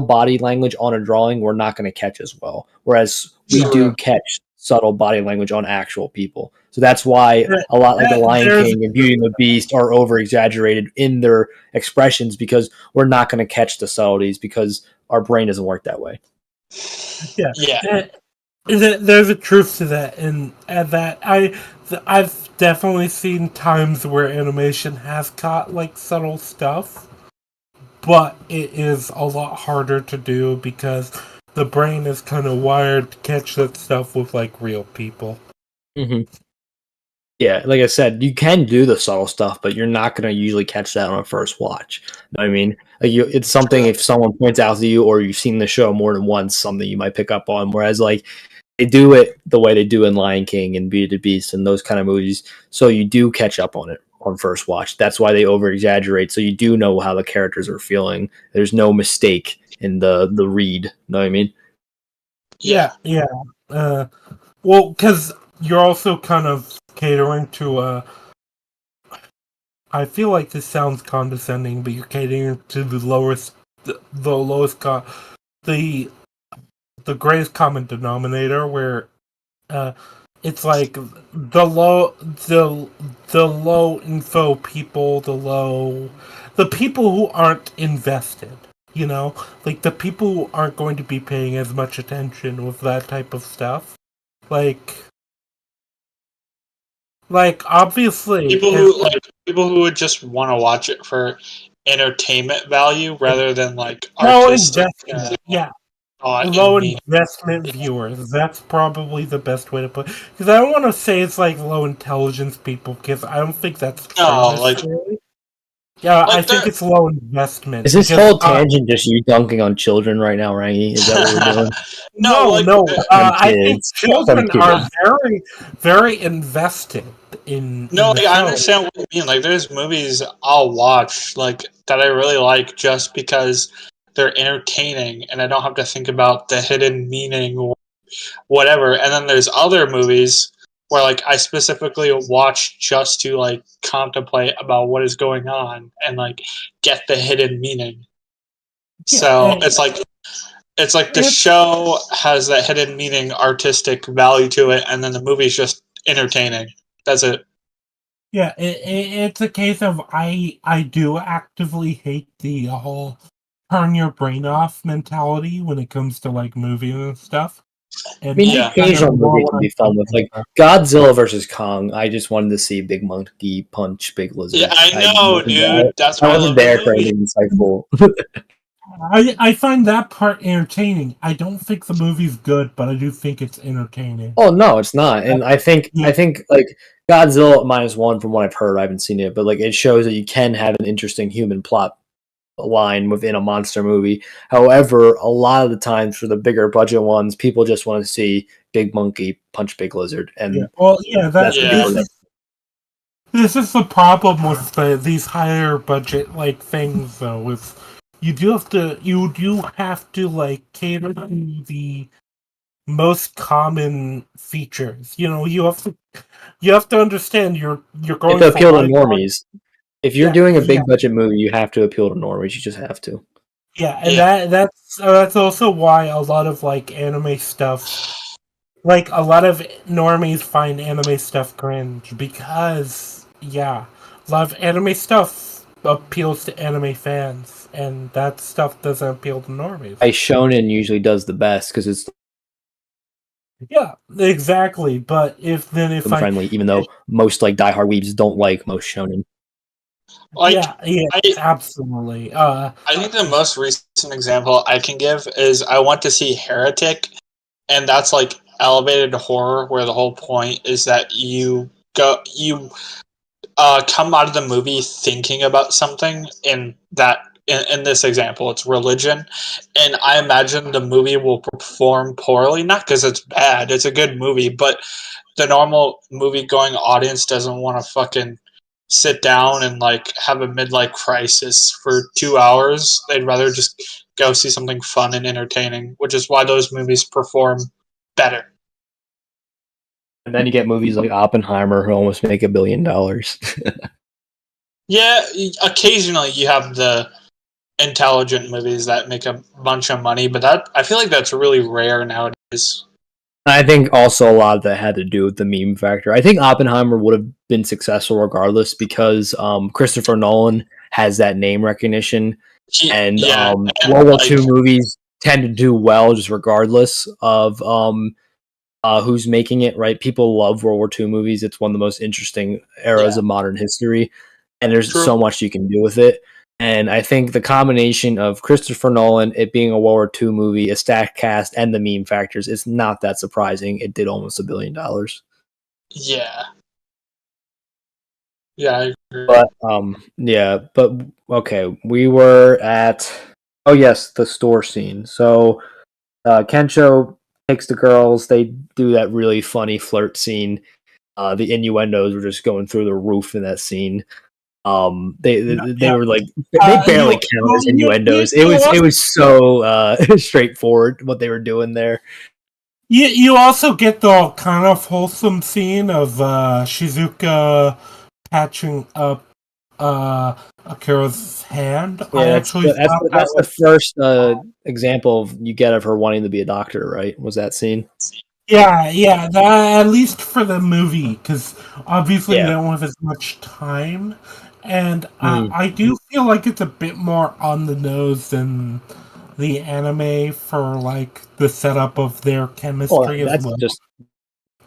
Speaker 2: body language on a drawing we're not going to catch as well. Whereas we do catch subtle body language on actual people. So that's why a lot like the Lion King and Beauty and the Beast are over exaggerated in their expressions because we're not going to catch the subtleties because our brain doesn't work that way.
Speaker 1: Yeah. There's a truth to that, and that I've definitely seen times where animation has caught like subtle stuff, but it is a lot harder to do because the brain is kind of wired to catch that stuff with like real people.
Speaker 2: Mm-hmm. Yeah, like I said, you can do the subtle stuff, but you're not going to usually catch that on a first watch. You know what I mean? Like it's something if someone points out to you or you've seen the show more than once, something you might pick up on. Whereas like they do it the way they do in Lion King and Beauty and the Beast and those kind of movies, so you do catch up on it on first watch. That's why they over exaggerate, so you do know how the characters are feeling. There's no mistake in the read. You know what I mean?
Speaker 1: Yeah. Well, because you're also kind of catering to I feel like this sounds condescending, but you're catering to the lowest, the greatest common denominator, where it's like the low info people, the people who aren't invested. You know, like the people who aren't going to be paying as much attention with that type of stuff. Like obviously
Speaker 3: people who would just want to watch it for entertainment value rather than like artistic
Speaker 1: low investment viewers. That's probably the best way to put it. Because I don't want to say it's like low intelligence people, because I don't think that's true necessarily. I think it's low investment.
Speaker 2: Is this whole tangent just you dunking on children right now, Rangi? Is that what we're doing?
Speaker 1: No. I think children are very, very invested in.
Speaker 3: No, like, I understand what you mean. Like, there's movies I'll watch like that I really like just because they're entertaining, and I don't have to think about the hidden meaning or whatever. And then there's other movies where like I specifically watch just to like contemplate about what is going on and like get the hidden meaning. So it's like the show has that hidden meaning, artistic value to it, and then the movie's just entertaining. That's it.
Speaker 1: Yeah, it's a case of I do actively hate the whole turn your brain off mentality when it comes to like movies and stuff.
Speaker 2: And I mean, the occasional movie can be fun with, like Godzilla versus Kong. I just wanted to see Big Monkey punch Big Lizard.
Speaker 3: Yeah, I know, dude. That's why
Speaker 2: I wasn't there for anything insightful.
Speaker 1: I find that part entertaining. I don't think the movie's good, but I do think it's entertaining.
Speaker 2: Oh no, it's not. And I think like Godzilla -1 from what I've heard, I haven't seen it, but like it shows that you can have an interesting human plot line within a monster movie. However, a lot of the times for the bigger budget ones, people just want to see Big Monkey punch Big Lizard. And
Speaker 1: this is the problem with these higher budget like things, though. With you do have to like cater to the most common features. You know, you have to understand you're going
Speaker 2: to appeal to normies. If you're doing a big budget movie, you have to appeal to normies. You just have to.
Speaker 1: Yeah, and that's also why a lot of like anime stuff, like a lot of normies find anime stuff cringe because a lot of anime stuff appeals to anime fans, and that stuff doesn't appeal to normies.
Speaker 2: Shonen usually does the best because it's
Speaker 1: exactly. But if
Speaker 2: friendly, even though most like diehard weebs don't like most shonen.
Speaker 3: Like,
Speaker 1: absolutely.
Speaker 3: I think the most recent example I can give is I went to see Heretic, and that's like elevated horror, where the whole point is that you come out of the movie thinking about something. In this example, it's religion, and I imagine the movie will perform poorly, not because it's bad, it's a good movie, but the normal movie going audience doesn't want to fucking sit down and like have a midlife crisis for 2 hours. They'd rather just go see something fun and entertaining, which is why those movies perform better.
Speaker 2: And then you get movies like Oppenheimer who almost make $1 billion.
Speaker 3: Yeah, occasionally you have the intelligent movies that make a bunch of money, but that I feel like that's really rare nowadays.
Speaker 2: I think also a lot of that had to do with the meme factor. I think Oppenheimer would have been successful regardless because Christopher Nolan has that name recognition, and World War II movies tend to do well just regardless of who's making it. Right? People love World War II movies. It's one of the most interesting eras of modern history, and there's so much you can do with it. And I think the combination of Christopher Nolan, it being a World War II movie, a stacked cast, and the meme factors, it's not that surprising. It did almost $1 billion.
Speaker 3: Yeah. Yeah, I agree.
Speaker 2: But okay, we were at the store scene. So Kensho takes the girls. They do that really funny flirt scene. The innuendos were just going through the roof in that scene. They were like they barely count as innuendos. It was so straightforward what they were doing there.
Speaker 1: You also get the kind of wholesome scene of Shizuka patching up Akira's hand.
Speaker 2: Yeah, that's the first example you get of her wanting to be a doctor, right? Was that scene?
Speaker 1: Yeah, that, at least for the movie, because obviously they don't have as much time. And I do feel like it's a bit more on the nose than the anime for like the setup of their chemistry as well.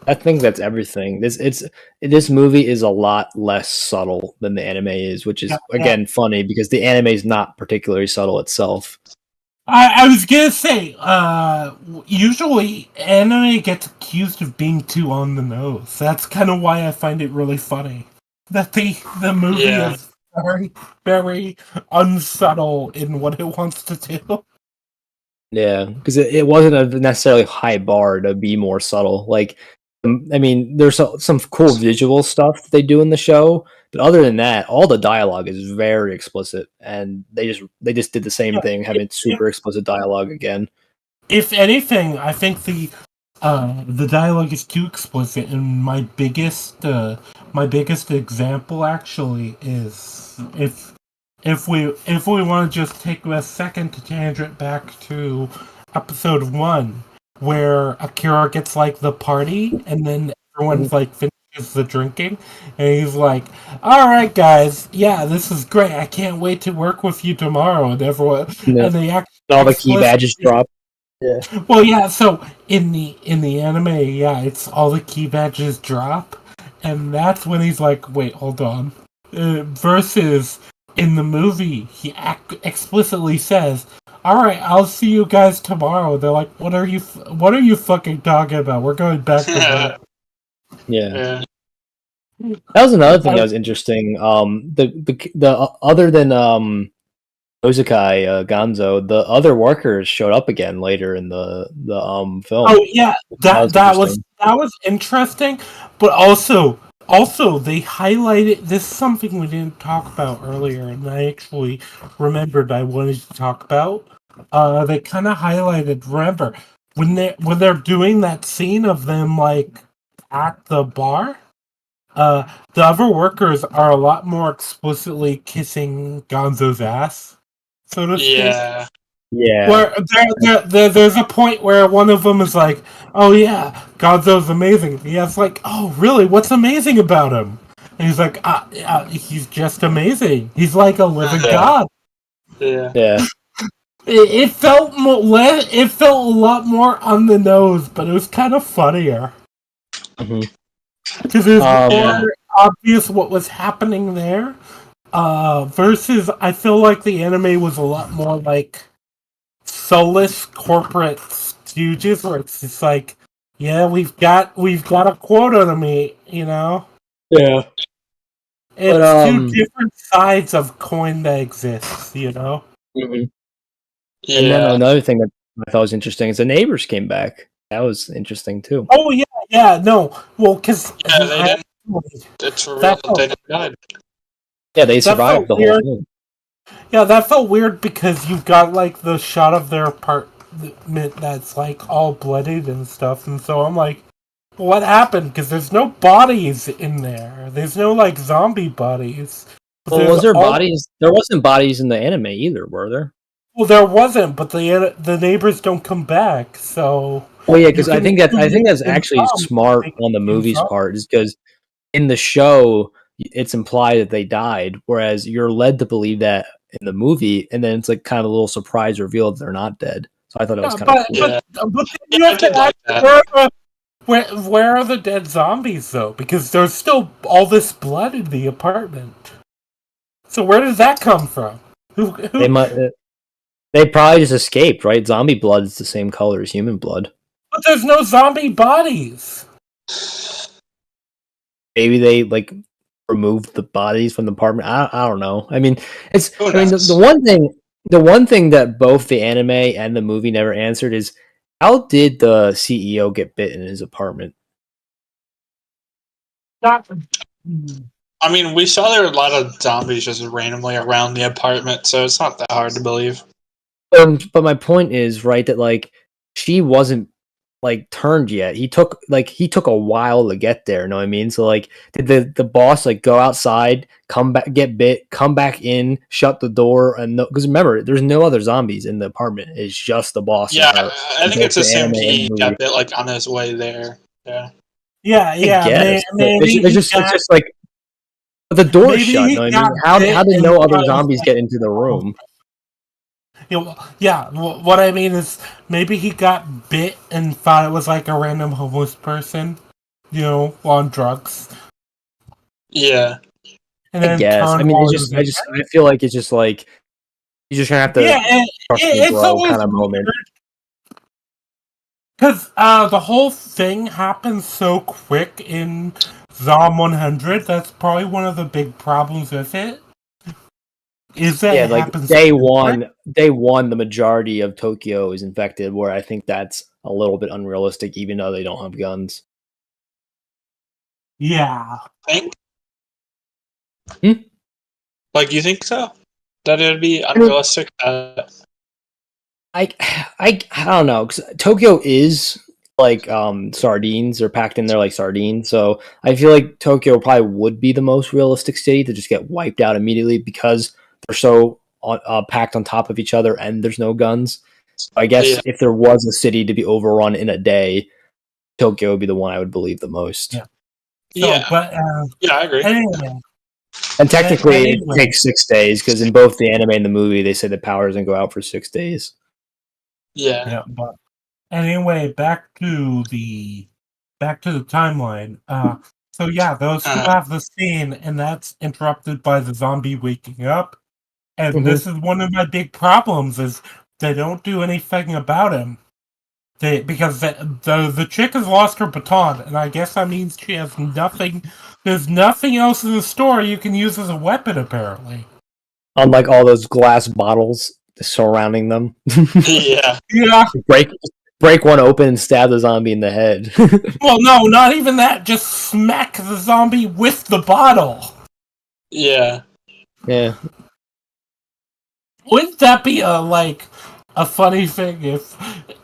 Speaker 2: I think that's everything. This movie is a lot less subtle than the anime is, which is again funny because the anime is not particularly subtle itself.
Speaker 1: I was gonna say, usually anime gets accused of being too on the nose. That's kind of why I find it really funny that the movie is very, very unsubtle in what it wants to do.
Speaker 2: Yeah, because it wasn't a necessarily high bar to be more subtle. Like, I mean, there's some cool visual stuff they do in the show, but other than that, all the dialogue is very explicit, and they just did the same thing, having super explicit dialogue again.
Speaker 1: If anything, I think the dialogue is too explicit, and my biggest example actually is if we want to just take a second to tangent back to episode 1, where Akira gets like the party, and then everyone's like finishes the drinking, and he's like, "All right, guys, yeah, this is great. I can't wait to work with you tomorrow." And everyone, and they actually
Speaker 2: all the key badges drop.
Speaker 1: Yeah. Well, yeah. So in the anime, it's all the key badges drop, and that's when he's like, "Wait, hold on." Versus in the movie, he explicitly says, "All right, I'll see you guys tomorrow." They're like, "What are you fucking talking about? We're going back to work."
Speaker 2: Yeah. That was another thing that was interesting. The other than Ozukai Gonzo, the other workers showed up again later in the film.
Speaker 1: Oh yeah, that was interesting, but also they highlighted this is something we didn't talk about earlier, and I actually remembered I wanted to talk about. They kind of highlighted. Remember when they're doing that scene of them like at the bar. The other workers are a lot more explicitly kissing Gonzo's ass, so to speak.
Speaker 2: Yeah.
Speaker 1: Where there's a point where one of them is like, "Oh yeah, Gonzo's amazing." Yeah, it's like, "Oh really? What's amazing about him?" And he's like, "He's just amazing. He's like a living god."
Speaker 2: Yeah.
Speaker 1: It felt it felt a lot more on the nose, but it was kind of funnier. Because it was more obvious what was happening there. versus I feel like the anime was a lot more like soulless corporate stooges, where it's just like, yeah, we've got a quota to meet, you know.
Speaker 2: Yeah.
Speaker 1: It's two different sides of coin that exists, you know.
Speaker 2: Mm-hmm.
Speaker 3: Yeah.
Speaker 2: And then another thing that I thought was interesting is the neighbors came back. That was interesting too.
Speaker 1: Oh yeah, no, well, because
Speaker 3: they didn't. It's real that they died.
Speaker 2: Yeah, they survived the whole thing.
Speaker 1: Yeah, that felt weird because you got like the shot of their apartment that's like all bloodied and stuff, and so I'm like, what happened? Because there's no bodies in there. There's no like zombie bodies.
Speaker 2: Well, was there bodies? There wasn't bodies in the anime either, were there?
Speaker 1: Well, there wasn't, but the neighbors don't come back, so.
Speaker 2: Well, yeah, because I think that's actually smart on the movie's part, is because in the show it's implied that they died, whereas you're led to believe that in the movie, and then it's like kind of a little surprise reveal that they're not dead. So I thought it was kind of cool.
Speaker 1: But you have to ask, where are the dead zombies though? Because there's still all this blood in the apartment. So where did that come from?
Speaker 2: They probably just escaped, right? Zombie blood is the same color as human blood.
Speaker 1: But there's no zombie bodies.
Speaker 2: Maybe they like removed the bodies from the apartment. I don't know. I mean, the one thing that both the anime and the movie never answered is, how did the CEO get bit in his apartment?
Speaker 3: I mean, we saw there were a lot of zombies just randomly around the apartment, so it's not that hard to believe.
Speaker 2: But my point is, right, that like she wasn't like turned yet. He took a while to get there. You know what I mean? So like, did the boss like go outside, come back, get bit, come back in, shut the door, and because remember, there's no other zombies in the apartment. It's just the boss.
Speaker 3: Yeah, I think it's assumed he got bit like on his way there. Yeah.
Speaker 1: Yeah.
Speaker 2: It's just like the door shut. You know what I mean? How did no other zombies get into the room?
Speaker 1: Yeah, what I mean is maybe he got bit and thought it was like a random homeless person, you know, on drugs.
Speaker 3: Yeah.
Speaker 1: And then
Speaker 2: I guess. I mean, I feel like it's just like you're just gonna have to.
Speaker 1: Yeah, it's always kind of moment. Because the whole thing happens so quick in Zom 100. That's probably one of the big problems with it. Is that
Speaker 2: like day one, the majority of Tokyo is infected, where I think that's a little bit unrealistic, even though they don't have guns.
Speaker 1: Yeah.
Speaker 3: Think? Like, you think so? That it would be unrealistic?
Speaker 2: I don't know, because Tokyo is like sardines, are packed in there like sardines, so I feel like Tokyo probably would be the most realistic city to just get wiped out immediately because they're so packed on top of each other and there's no guns. So I guess if there was a city to be overrun in a day, Tokyo would be the one I would believe the most.
Speaker 1: Yeah. But
Speaker 3: I agree.
Speaker 1: Anyway.
Speaker 2: And technically it takes 6 days, because in both the anime and the movie they say the power doesn't go out for 6 days.
Speaker 1: Yeah, but anyway, back to the timeline. So yeah, those who have the scene, and that's interrupted by the zombie waking up. And this is one of my big problems, is they don't do anything about him. Because the chick has lost her baton, and I guess that means she has nothing. There's nothing else in the store you can use as a weapon, apparently.
Speaker 2: Unlike all those glass bottles surrounding them.
Speaker 3: Yeah.
Speaker 2: Break one open and stab the zombie in the head.
Speaker 1: Well, no, not even that. Just smack the zombie with the bottle.
Speaker 3: Yeah.
Speaker 2: Yeah.
Speaker 1: Wouldn't that be a funny thing if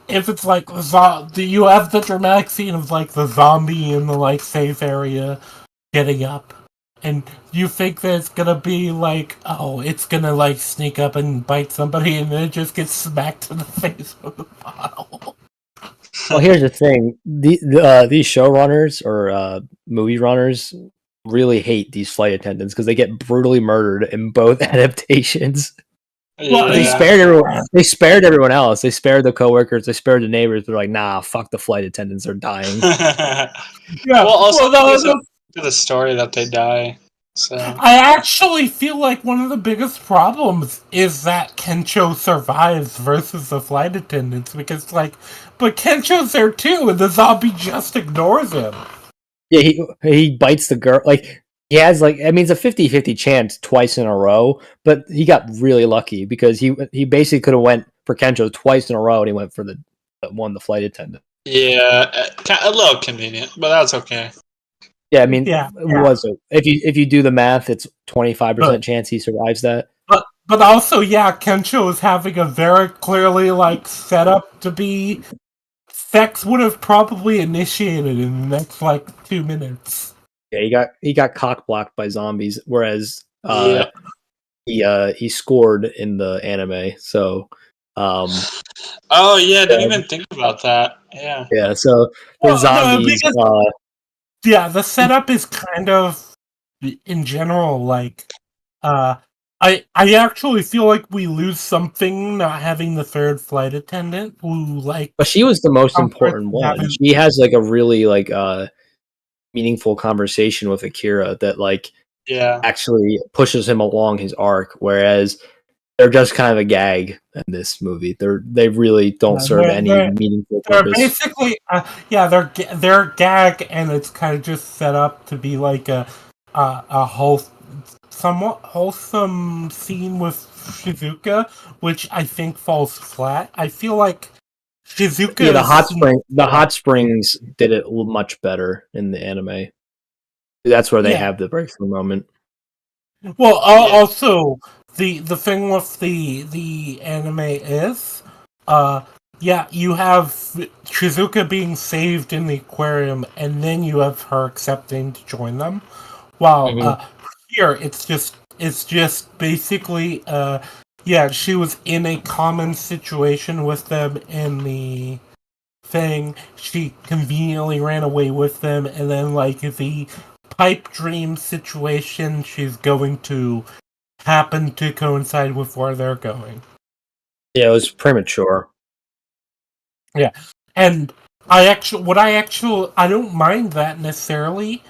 Speaker 1: it's like you have the dramatic scene of like the zombie in the like safe area getting up, and you think that it's gonna be like, oh, it's gonna like sneak up and bite somebody, and then it just gets smacked in the face with the bottle.
Speaker 2: Well, here's the thing: these showrunners or movie runners really hate these flight attendants because they get brutally murdered in both adaptations.
Speaker 3: Well,
Speaker 2: they spared everyone. They spared everyone else. They spared the coworkers. They spared the neighbors. They're like, nah, fuck the flight attendants. They're dying.
Speaker 3: Well, also to the story that they die. So
Speaker 1: I actually feel like one of the biggest problems is that Kencho survives versus the flight attendants because, but Kencho's there too, and the zombie just ignores him.
Speaker 2: Yeah, he bites the girl. Like, he has, it's a 50-50 chance twice in a row, but he got really lucky because he basically could have went for Kencho twice in a row, and he went for the flight attendant.
Speaker 3: yeah, a little convenient, but that's okay.
Speaker 2: Yeah, was it? If you do the math, it's 25% chance he survives that.
Speaker 1: But also, yeah, Kencho is having a very clearly set up to be. Sex would have probably initiated in the next 2 minutes.
Speaker 2: Yeah, he got cock blocked by zombies, whereas he scored in the anime. So,
Speaker 3: oh yeah, I didn't even think about that. Yeah,
Speaker 2: yeah. So the zombies.
Speaker 1: The setup is kind of, in general, I actually feel like we lose something not having the third flight attendant who
Speaker 2: But she was the most important one. She has a really meaningful conversation with Akira that actually pushes him along his arc, whereas they're just kind of a gag in this movie. They really don't serve any meaningful purpose.
Speaker 1: They're basically they're a gag, and it's kind of just set up to be a somewhat wholesome scene with Shizuka, which I think falls flat. I feel like Shizuka.
Speaker 2: Yeah, the hot springs did it much better in the anime. That's where they have the breakthrough moment.
Speaker 1: Well, also the thing with the anime is, you have Shizuka being saved in the aquarium, and then you have her accepting to join them. While here, it's just basically, she was in a common situation with them in the thing. She conveniently ran away with them, and then the pipe dream situation, she's going to happen to coincide with where they're going.
Speaker 2: Yeah, it was premature.
Speaker 1: Yeah, and I don't mind that necessarily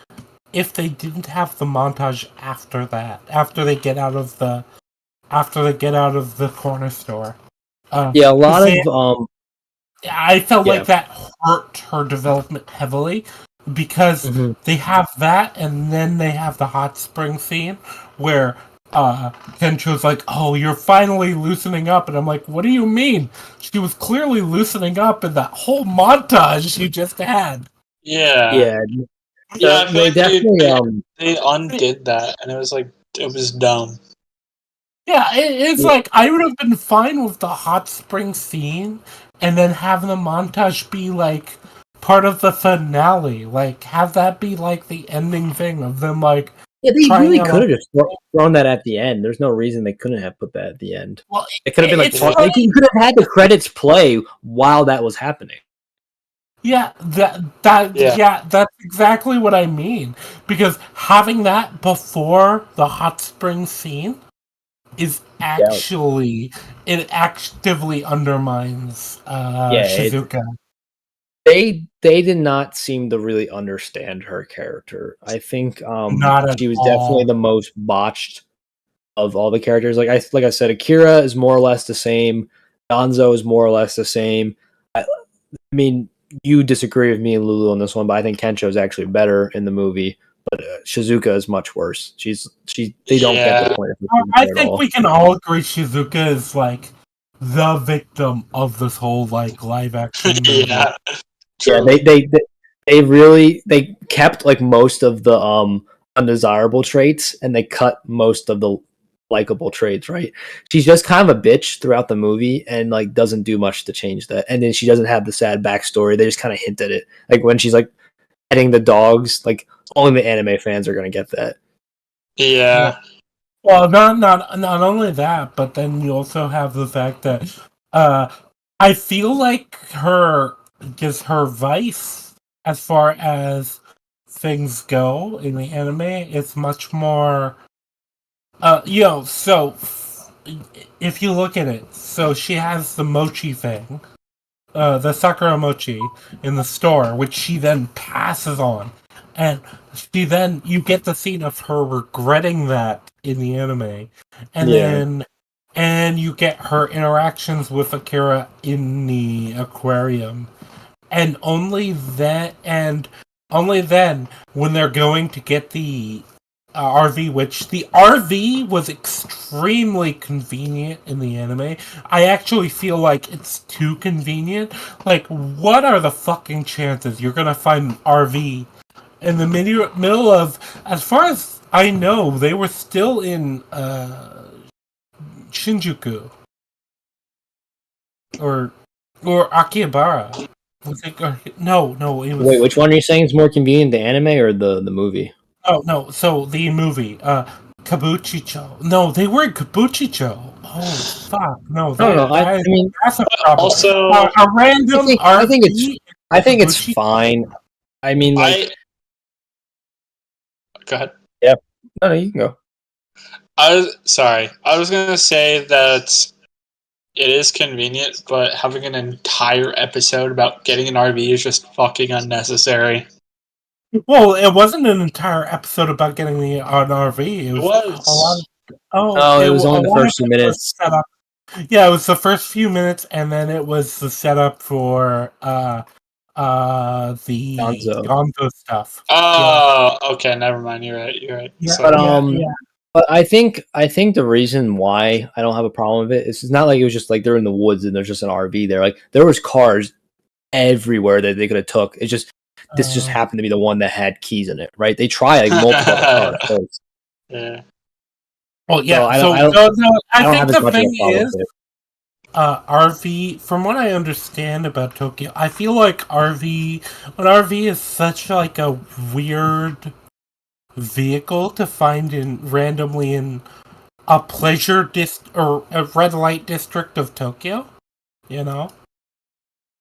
Speaker 1: if they didn't have the montage after that, after they get out of the corner store.
Speaker 2: A lot of
Speaker 1: I felt like that hurt her development heavily because they have that, and then they have the hot spring scene where Kencho's like, "Oh, you're finally loosening up," and I'm like, "What do you mean? She was clearly loosening up in that whole montage you just had."
Speaker 3: Yeah. I feel like they undid that, and it was dumb.
Speaker 1: Yeah, it's I would have been fine with the hot spring scene, and then having the montage be part of the finale. Have that be the ending thing of them
Speaker 2: they really could have just thrown that at the end. There's no reason they couldn't have put that at the end.
Speaker 1: Well,
Speaker 2: it could have been you could have had the credits play while that was happening.
Speaker 1: Yeah, that's exactly what I mean. Because having that before the hot spring scene is actually it actively undermines Shizuka.
Speaker 2: They did not seem to really understand her character. I think she was definitely the most botched of all the characters. Like I said, Akira is more or less the same. Gonzo is more or less the same. I mean, you disagree with me and Lulu on this one, but I think Kencho is actually better in the movie. But Shizuka is much worse. They don't get the point.
Speaker 1: I think we can all agree Shizuka is the victim of this whole live action movie.
Speaker 3: Yeah,
Speaker 2: they kept most of the undesirable traits, and they cut most of the likable traits, right? She's just kind of a bitch throughout the movie, and doesn't do much to change that. And then she doesn't have the sad backstory. They just kind of hint at it, when she's petting the dogs. Only the anime fans are gonna get that.
Speaker 3: Yeah.
Speaker 1: Well, not only that, but then you also have the fact that I feel like her vice, as far as things go in the anime, is much more. So if you look at it, so she has the mochi thing, the Sakura mochi in the store, which she then passes on, And you get the scene of her regretting that in the anime, and you get her interactions with Akira in the aquarium, and only then, when they're going to get the RV, which the RV was extremely convenient in the anime. I actually feel like it's too convenient. Like, what are the fucking chances you're gonna find an RV in the middle of, as far as I know, they were still in Shinjuku or Akihabara. Was it, no, it was.
Speaker 2: Wait, which one are you saying is more convenient, the anime or the movie?
Speaker 1: Oh no! So the movie, Kabukicho. No, they were in Kabukicho. Oh fuck! No,
Speaker 2: No. I mean,
Speaker 1: that's a problem.
Speaker 3: Also,
Speaker 1: A random RV.
Speaker 2: I think it's fine. I mean, like,
Speaker 3: go ahead.
Speaker 2: Yeah. No, you can go.
Speaker 3: I was gonna say that it is convenient, but having an entire episode about getting an RV is just fucking unnecessary.
Speaker 1: Well, it wasn't an entire episode about getting an RV. It was a lot.
Speaker 2: It was only the first few minutes.
Speaker 1: Yeah, it was the first few minutes, and then it was the setup for the Gonzo stuff.
Speaker 3: Oh, okay, never mind. You're right.
Speaker 1: Yeah,
Speaker 2: but I think the reason why I don't have a problem with it is it's not like it was just like they're in the woods and there's just an RV there. Like, there was cars everywhere that they could have took. It's just this just happened to be the one that had keys in it, right? They try like multiple cars first.
Speaker 3: Yeah.
Speaker 1: Well, yeah. I think the thing is, RV. From what I understand about Tokyo, I feel like an RV is such like a weird vehicle to find randomly in a pleasure or a red light district of Tokyo. You know,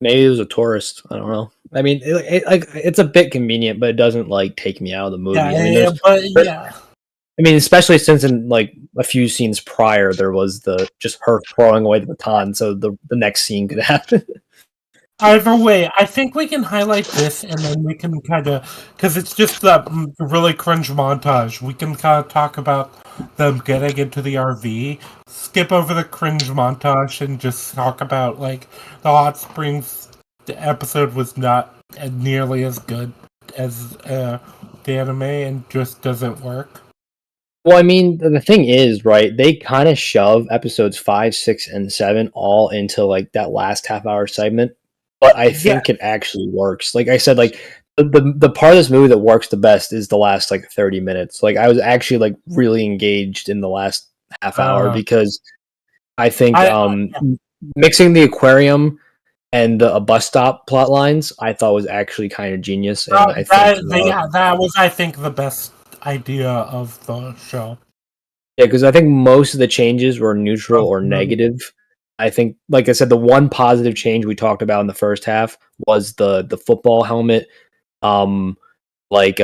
Speaker 2: maybe it was a tourist. I don't know. I mean, it's a bit convenient, but it doesn't like take me out of the movie. I mean, especially since in like a few scenes prior, there was just her throwing away the baton, so the next scene could happen.
Speaker 1: Either way, I think we can highlight this, and then we can kind of, because it's just that really cringe montage. We can kind of talk about them getting into the RV, skip over the cringe montage, and just talk about like the Hot Springs episode was not nearly as good as the anime, and just doesn't work.
Speaker 2: Well, I mean, the thing is, right, they kind of shove episodes 5, 6, and 7 all into like that last half-hour segment, but I think it actually works. Like I said, like the part of this movie that works the best is the last like 30 minutes. Like, I was actually like really engaged in the last half hour because I think mixing the aquarium and the bus stop plot lines, I thought was actually kind of genius. And
Speaker 1: that was, I think, the best idea of the show.
Speaker 2: Yeah, because I think most of the changes were neutral or negative. I think, like I said, the one positive change we talked about in the first half was the football helmet, like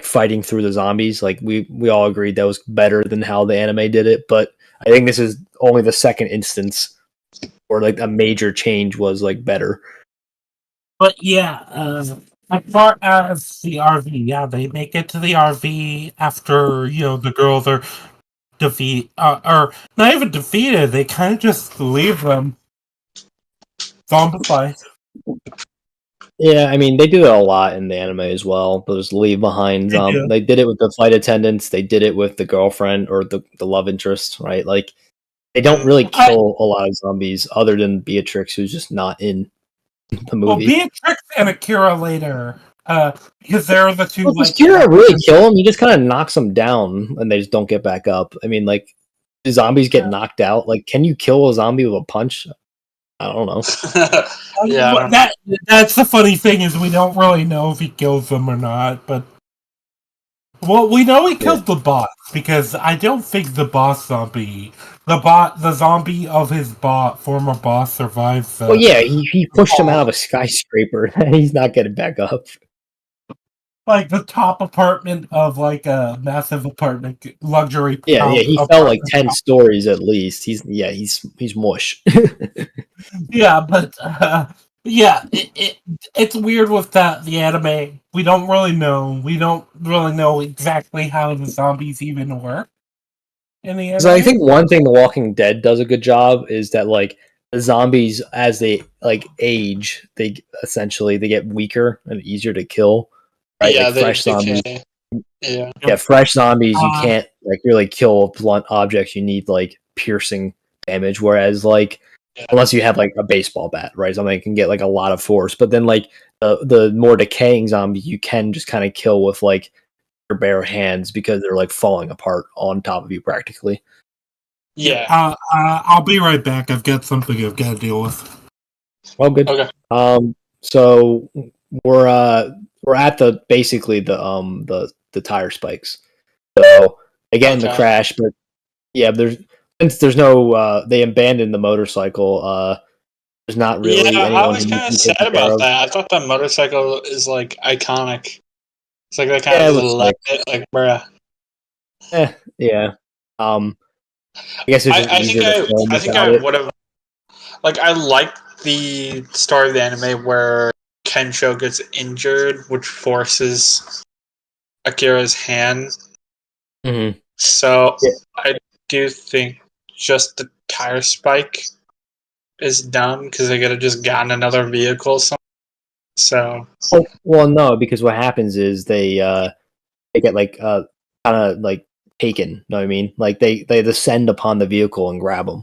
Speaker 2: fighting through the zombies. Like we all agreed that was better than how the anime did it. But I think this is only the second instance where like a major change was like better.
Speaker 1: But as far as the RV, they make it to the RV after, the girls are or not even defeated, they kind of just leave them zombified.
Speaker 2: Yeah, I mean, they do it a lot in the anime as well. They'll just leave behind. They did it with the flight attendants. They did it with the girlfriend or the love interest, right? Like, they don't really kill a lot of zombies other than Beatrix, who's just not in the movie.
Speaker 1: Well, Beatrix and Akira later, because they're the two.
Speaker 2: Does Akira really kill him? He just kind of knocks them down, and they just don't get back up. I mean, like, do zombies get knocked out? Like, can you kill a zombie with a punch? I don't know.
Speaker 1: That's the funny thing, is we don't really know if he kills them or not, but we know he killed the boss, because I don't think the boss zombie, the zombie of his former boss survives.
Speaker 2: Well, yeah, he pushed him out of a skyscraper, and he's not getting back up.
Speaker 1: Like the top apartment of like a massive apartment, luxury.
Speaker 2: Yeah, he fell like 10 stories at least. He's mush.
Speaker 1: Yeah, but Yeah, it's weird with the anime. We don't really know. We don't really know exactly how the zombies even work in the
Speaker 2: So I
Speaker 1: anime.
Speaker 2: think one thing The Walking Dead does a good job is that like the zombies as they like age, they essentially they get weaker and easier to kill. Right?
Speaker 3: Yeah,
Speaker 2: Like
Speaker 3: they
Speaker 2: fresh zombies.
Speaker 3: decay. Yeah.
Speaker 2: Yeah, fresh zombies you
Speaker 1: Uh,
Speaker 2: can't like really kill with blunt objects. You need like piercing damage. Whereas like
Speaker 3: Yeah.
Speaker 2: unless you have like a baseball bat, right? Something that can get like a lot of force. But then like the more decaying zombies you can just kind of kill with like your bare hands because they're like falling apart on top of you practically.
Speaker 3: Yeah.
Speaker 1: I'll be right back. I've got something I've got to deal with.
Speaker 2: Well, good.
Speaker 3: Okay.
Speaker 2: So we're at the basically the tire spikes. So again, the
Speaker 3: Okay.
Speaker 2: crash, but yeah, since there's no they abandoned the motorcycle. There's not really
Speaker 3: Yeah, I
Speaker 2: anyone
Speaker 3: was
Speaker 2: who needs
Speaker 3: kind
Speaker 2: to
Speaker 3: of
Speaker 2: be
Speaker 3: sad
Speaker 2: taken care
Speaker 3: about
Speaker 2: of.
Speaker 3: that. I thought that motorcycle is like iconic. It's like they kind
Speaker 2: Yeah,
Speaker 3: of
Speaker 2: it
Speaker 3: just
Speaker 2: looks
Speaker 3: left
Speaker 2: sick.
Speaker 3: it, like, bruh.
Speaker 2: Yeah. I guess it's just
Speaker 3: I think
Speaker 2: easier to film
Speaker 3: I think
Speaker 2: without
Speaker 3: I
Speaker 2: it.
Speaker 3: would have like I liked the story of the anime where Kensho gets injured, which forces Akira's hand.
Speaker 2: Mm-hmm.
Speaker 3: So
Speaker 2: Yeah.
Speaker 3: I do think just the tire spike is dumb because they could have just gotten another vehicle. So
Speaker 2: Well, no, because what happens is they get like kind of like taken. Know what I mean? Like they descend upon the vehicle and grab them.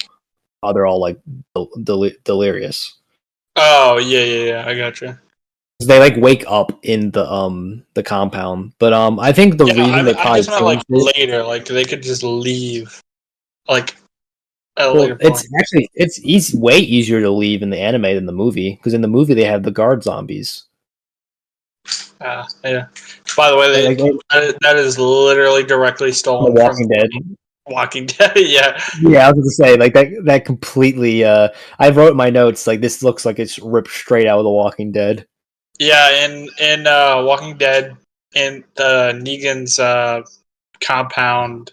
Speaker 2: Oh, they're all like delirious.
Speaker 3: oh yeah, I got you.
Speaker 2: They like wake up in the compound, but I think the
Speaker 3: Yeah,
Speaker 2: reason they
Speaker 3: I
Speaker 2: probably
Speaker 3: just meant like
Speaker 2: changed it.
Speaker 3: later, like they could just leave, like at a
Speaker 2: Well,
Speaker 3: later
Speaker 2: it's
Speaker 3: point.
Speaker 2: actually it's easy, way easier to leave in the anime than the movie because in the movie they have the guard zombies.
Speaker 3: Yeah. By the way,
Speaker 2: Like
Speaker 3: that is literally directly
Speaker 2: The
Speaker 3: stolen from
Speaker 2: Walking Dead.
Speaker 3: Walking Dead. Yeah,
Speaker 2: Yeah, I was gonna say like that completely. I wrote in my notes like this looks like it's ripped straight out of The Walking Dead.
Speaker 3: yeah. In Walking Dead, in the Negan's compound,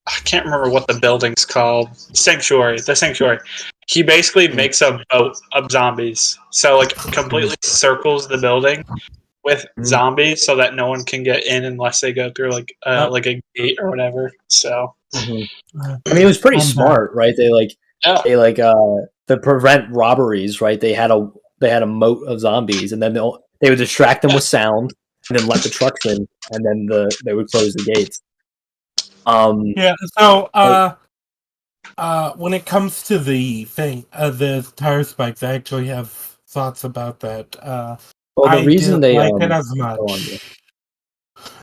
Speaker 3: I can't remember what the building's called. Sanctuary. The Sanctuary. He basically
Speaker 2: Mm.
Speaker 3: makes a boat of zombies. So like completely circles the building with
Speaker 2: Mhm.
Speaker 3: zombies so that no one can get in unless they go through
Speaker 1: Uh,
Speaker 3: like a gate or whatever. So
Speaker 2: Mhm. I mean, it was pretty
Speaker 1: I'm back.
Speaker 2: smart, right?
Speaker 3: yeah.
Speaker 2: They like to prevent robberies, right? They had a moat of zombies, and then they would distract them with sound, and then let the trucks in, and then they would close the gates.
Speaker 1: Yeah. So,
Speaker 2: Like,
Speaker 1: when it comes to the thing, the tire spikes, I actually have thoughts about that.
Speaker 2: well, the
Speaker 1: I
Speaker 2: reason
Speaker 1: didn't
Speaker 2: they
Speaker 1: like it as
Speaker 2: go on, yeah.
Speaker 1: much.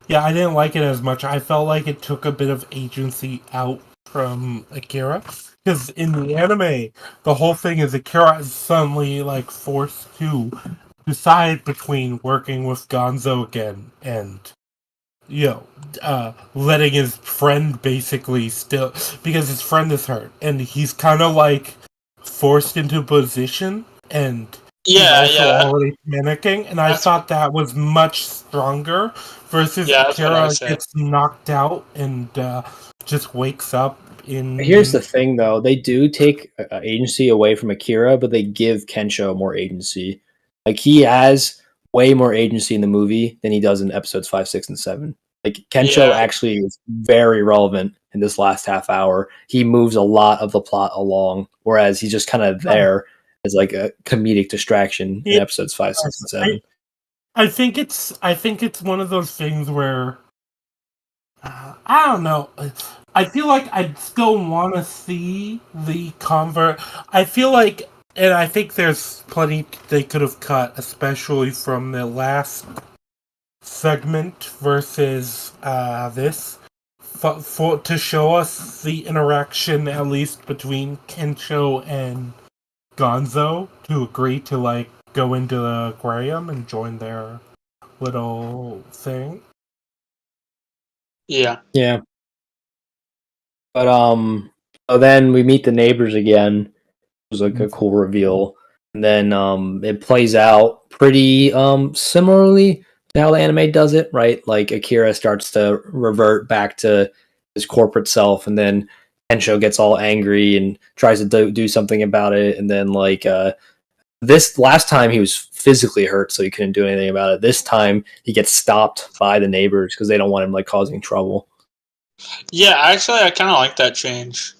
Speaker 1: Yeah, I didn't like it as much. I felt like it took a bit of agency out from Akira. Because in the anime, the whole thing is Akira is suddenly like forced to decide between working with Gonzo again and you know, letting his friend basically still because his friend is hurt and he's kind of like forced into a position and he's also
Speaker 3: Yeah.
Speaker 1: already panicking. And I
Speaker 3: That's
Speaker 1: thought that was much stronger versus
Speaker 3: yeah. That's what I
Speaker 1: Akira
Speaker 3: said.
Speaker 1: gets knocked out and just wakes up
Speaker 2: Here's
Speaker 1: in.
Speaker 2: the thing, though. They do take agency away from Akira, but they give Kensho more agency. Like he has way more agency in the movie than he does in episodes 5, 6, and 7. Like Kensho
Speaker 3: Yeah.
Speaker 2: actually is very relevant in this last half hour. He moves a lot of the plot along, whereas he's just kind of there as like a comedic distraction in
Speaker 1: Yes,
Speaker 2: episodes 5, 6, and 7.
Speaker 1: I think it's one of those things where I don't know. I feel like I'd still want to see the convert. I feel like, and I think there's plenty they could have cut, especially from the last segment versus this, for to show us the interaction at least between Kensho and Gonzo to agree to like go into the aquarium and join their little thing.
Speaker 3: Yeah.
Speaker 2: Yeah, but so then we meet the neighbors again. It was like a cool reveal, and then it plays out pretty similarly to how the anime does it, right? Like Akira starts to revert back to his corporate self, and then Kensho gets all angry and tries to do something about it, and then like this last time he was physically hurt, so he couldn't do anything about it. This time he gets stopped by the neighbors because they don't want him like causing trouble.
Speaker 3: Yeah, actually, I kind of like that change.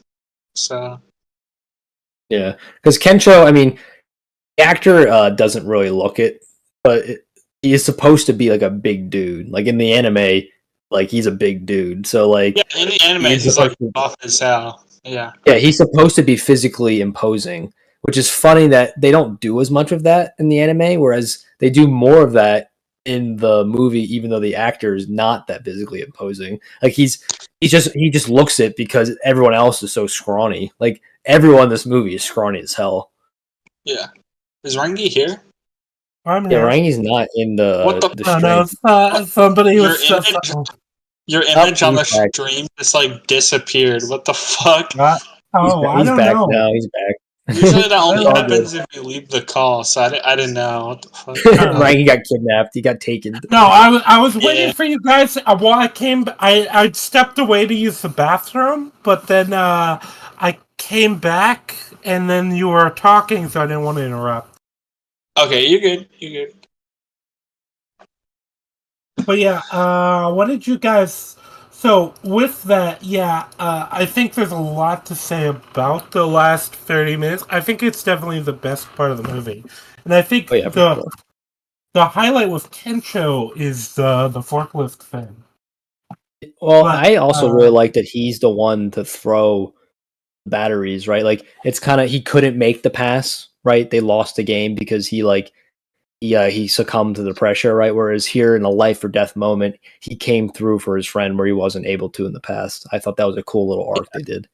Speaker 3: So
Speaker 2: yeah, because Kensho, I mean, the actor doesn't really look it, but he is supposed to be like a big dude. Like in the anime, like he's a big dude. So like,
Speaker 3: yeah, in the anime, he's like buff as hell. Yeah,
Speaker 2: he's supposed to be physically imposing, which is funny that they don't do as much of that in the anime, whereas they do more of that in the movie, even though the actor is not that physically imposing. Like he just looks it because everyone else is so scrawny. Like everyone in this movie is scrawny as hell.
Speaker 3: Yeah, is Rangi here?
Speaker 1: I'm
Speaker 2: Yeah,
Speaker 1: here.
Speaker 2: Rangi's not in the
Speaker 1: stream. Somebody
Speaker 3: your
Speaker 1: was
Speaker 3: image, your image on the stream just like disappeared. What the fuck?
Speaker 1: I don't
Speaker 2: back
Speaker 1: know.
Speaker 2: now. He's back.
Speaker 3: Usually that only happens if you leave the call, so I didn't know. What the fuck?
Speaker 2: Rangi got kidnapped. He got taken.
Speaker 1: No, I was waiting for you guys. While I stepped away to use the bathroom, but then I came back, and then you were talking, so I didn't want to interrupt.
Speaker 3: Okay, you're good. You're good.
Speaker 1: But yeah, what did you guys... So, with that, I think there's a lot to say about the last 30 minutes. I think it's definitely the best part of the movie. And I think the highlight with Kensho is the forklift thing.
Speaker 2: Well, I also really like that he's the one to throw batteries, right? Like, it's kind of... he couldn't make the pass, right? They lost the game because he succumbed to the pressure, right? Whereas here in a life or death moment, he came through for his friend where he wasn't able to in the past. I thought that was a cool little arc they did.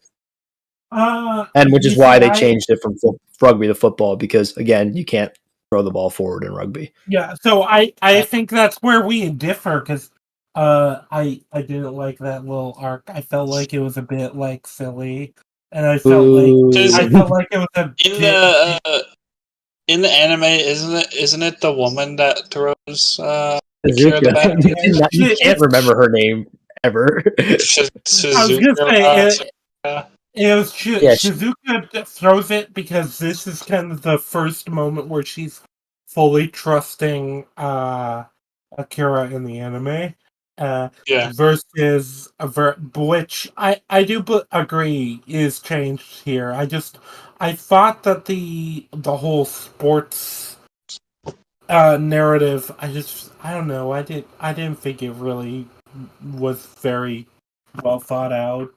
Speaker 2: And which is why they changed it from rugby to football, because again, you can't throw the ball forward in rugby.
Speaker 1: Yeah, so I think that's where we differ, because I didn't like that little arc. I felt like it was a bit like silly, and I felt like it was a
Speaker 3: in the anime, isn't it the woman that throws
Speaker 2: Shizuka? The battery? You can't remember her name ever.
Speaker 1: Shizuka. I was gonna say it was Shizuka throws it because this is kind of the first moment where she's fully trusting Akira in the anime. Versus which I do agree is changed here. I thought that the whole sports narrative, I don't know, I didn't think it really was very well thought out.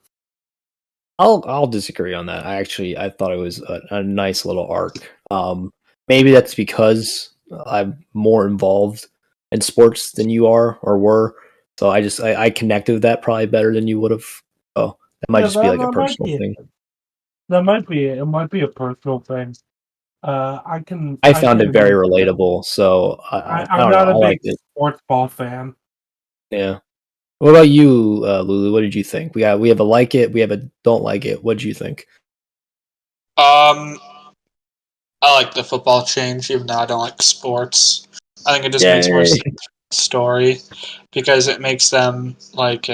Speaker 2: I'll disagree on that. I thought it was a nice little arc. Maybe that's because I'm more involved in sports than you are or were. So I connected with that probably better than you would have. Oh, that might just be like a personal thing.
Speaker 1: That might be it. It might be a personal thing. I
Speaker 2: found it very relatable, so
Speaker 1: I'm not a big sports ball fan.
Speaker 2: Yeah. What about you, Lulu? What did you think? We have a like it, we have a don't like it. What did you think?
Speaker 3: I like the football change, even though I don't like sports. I think it just makes more sense to the story because it makes them like.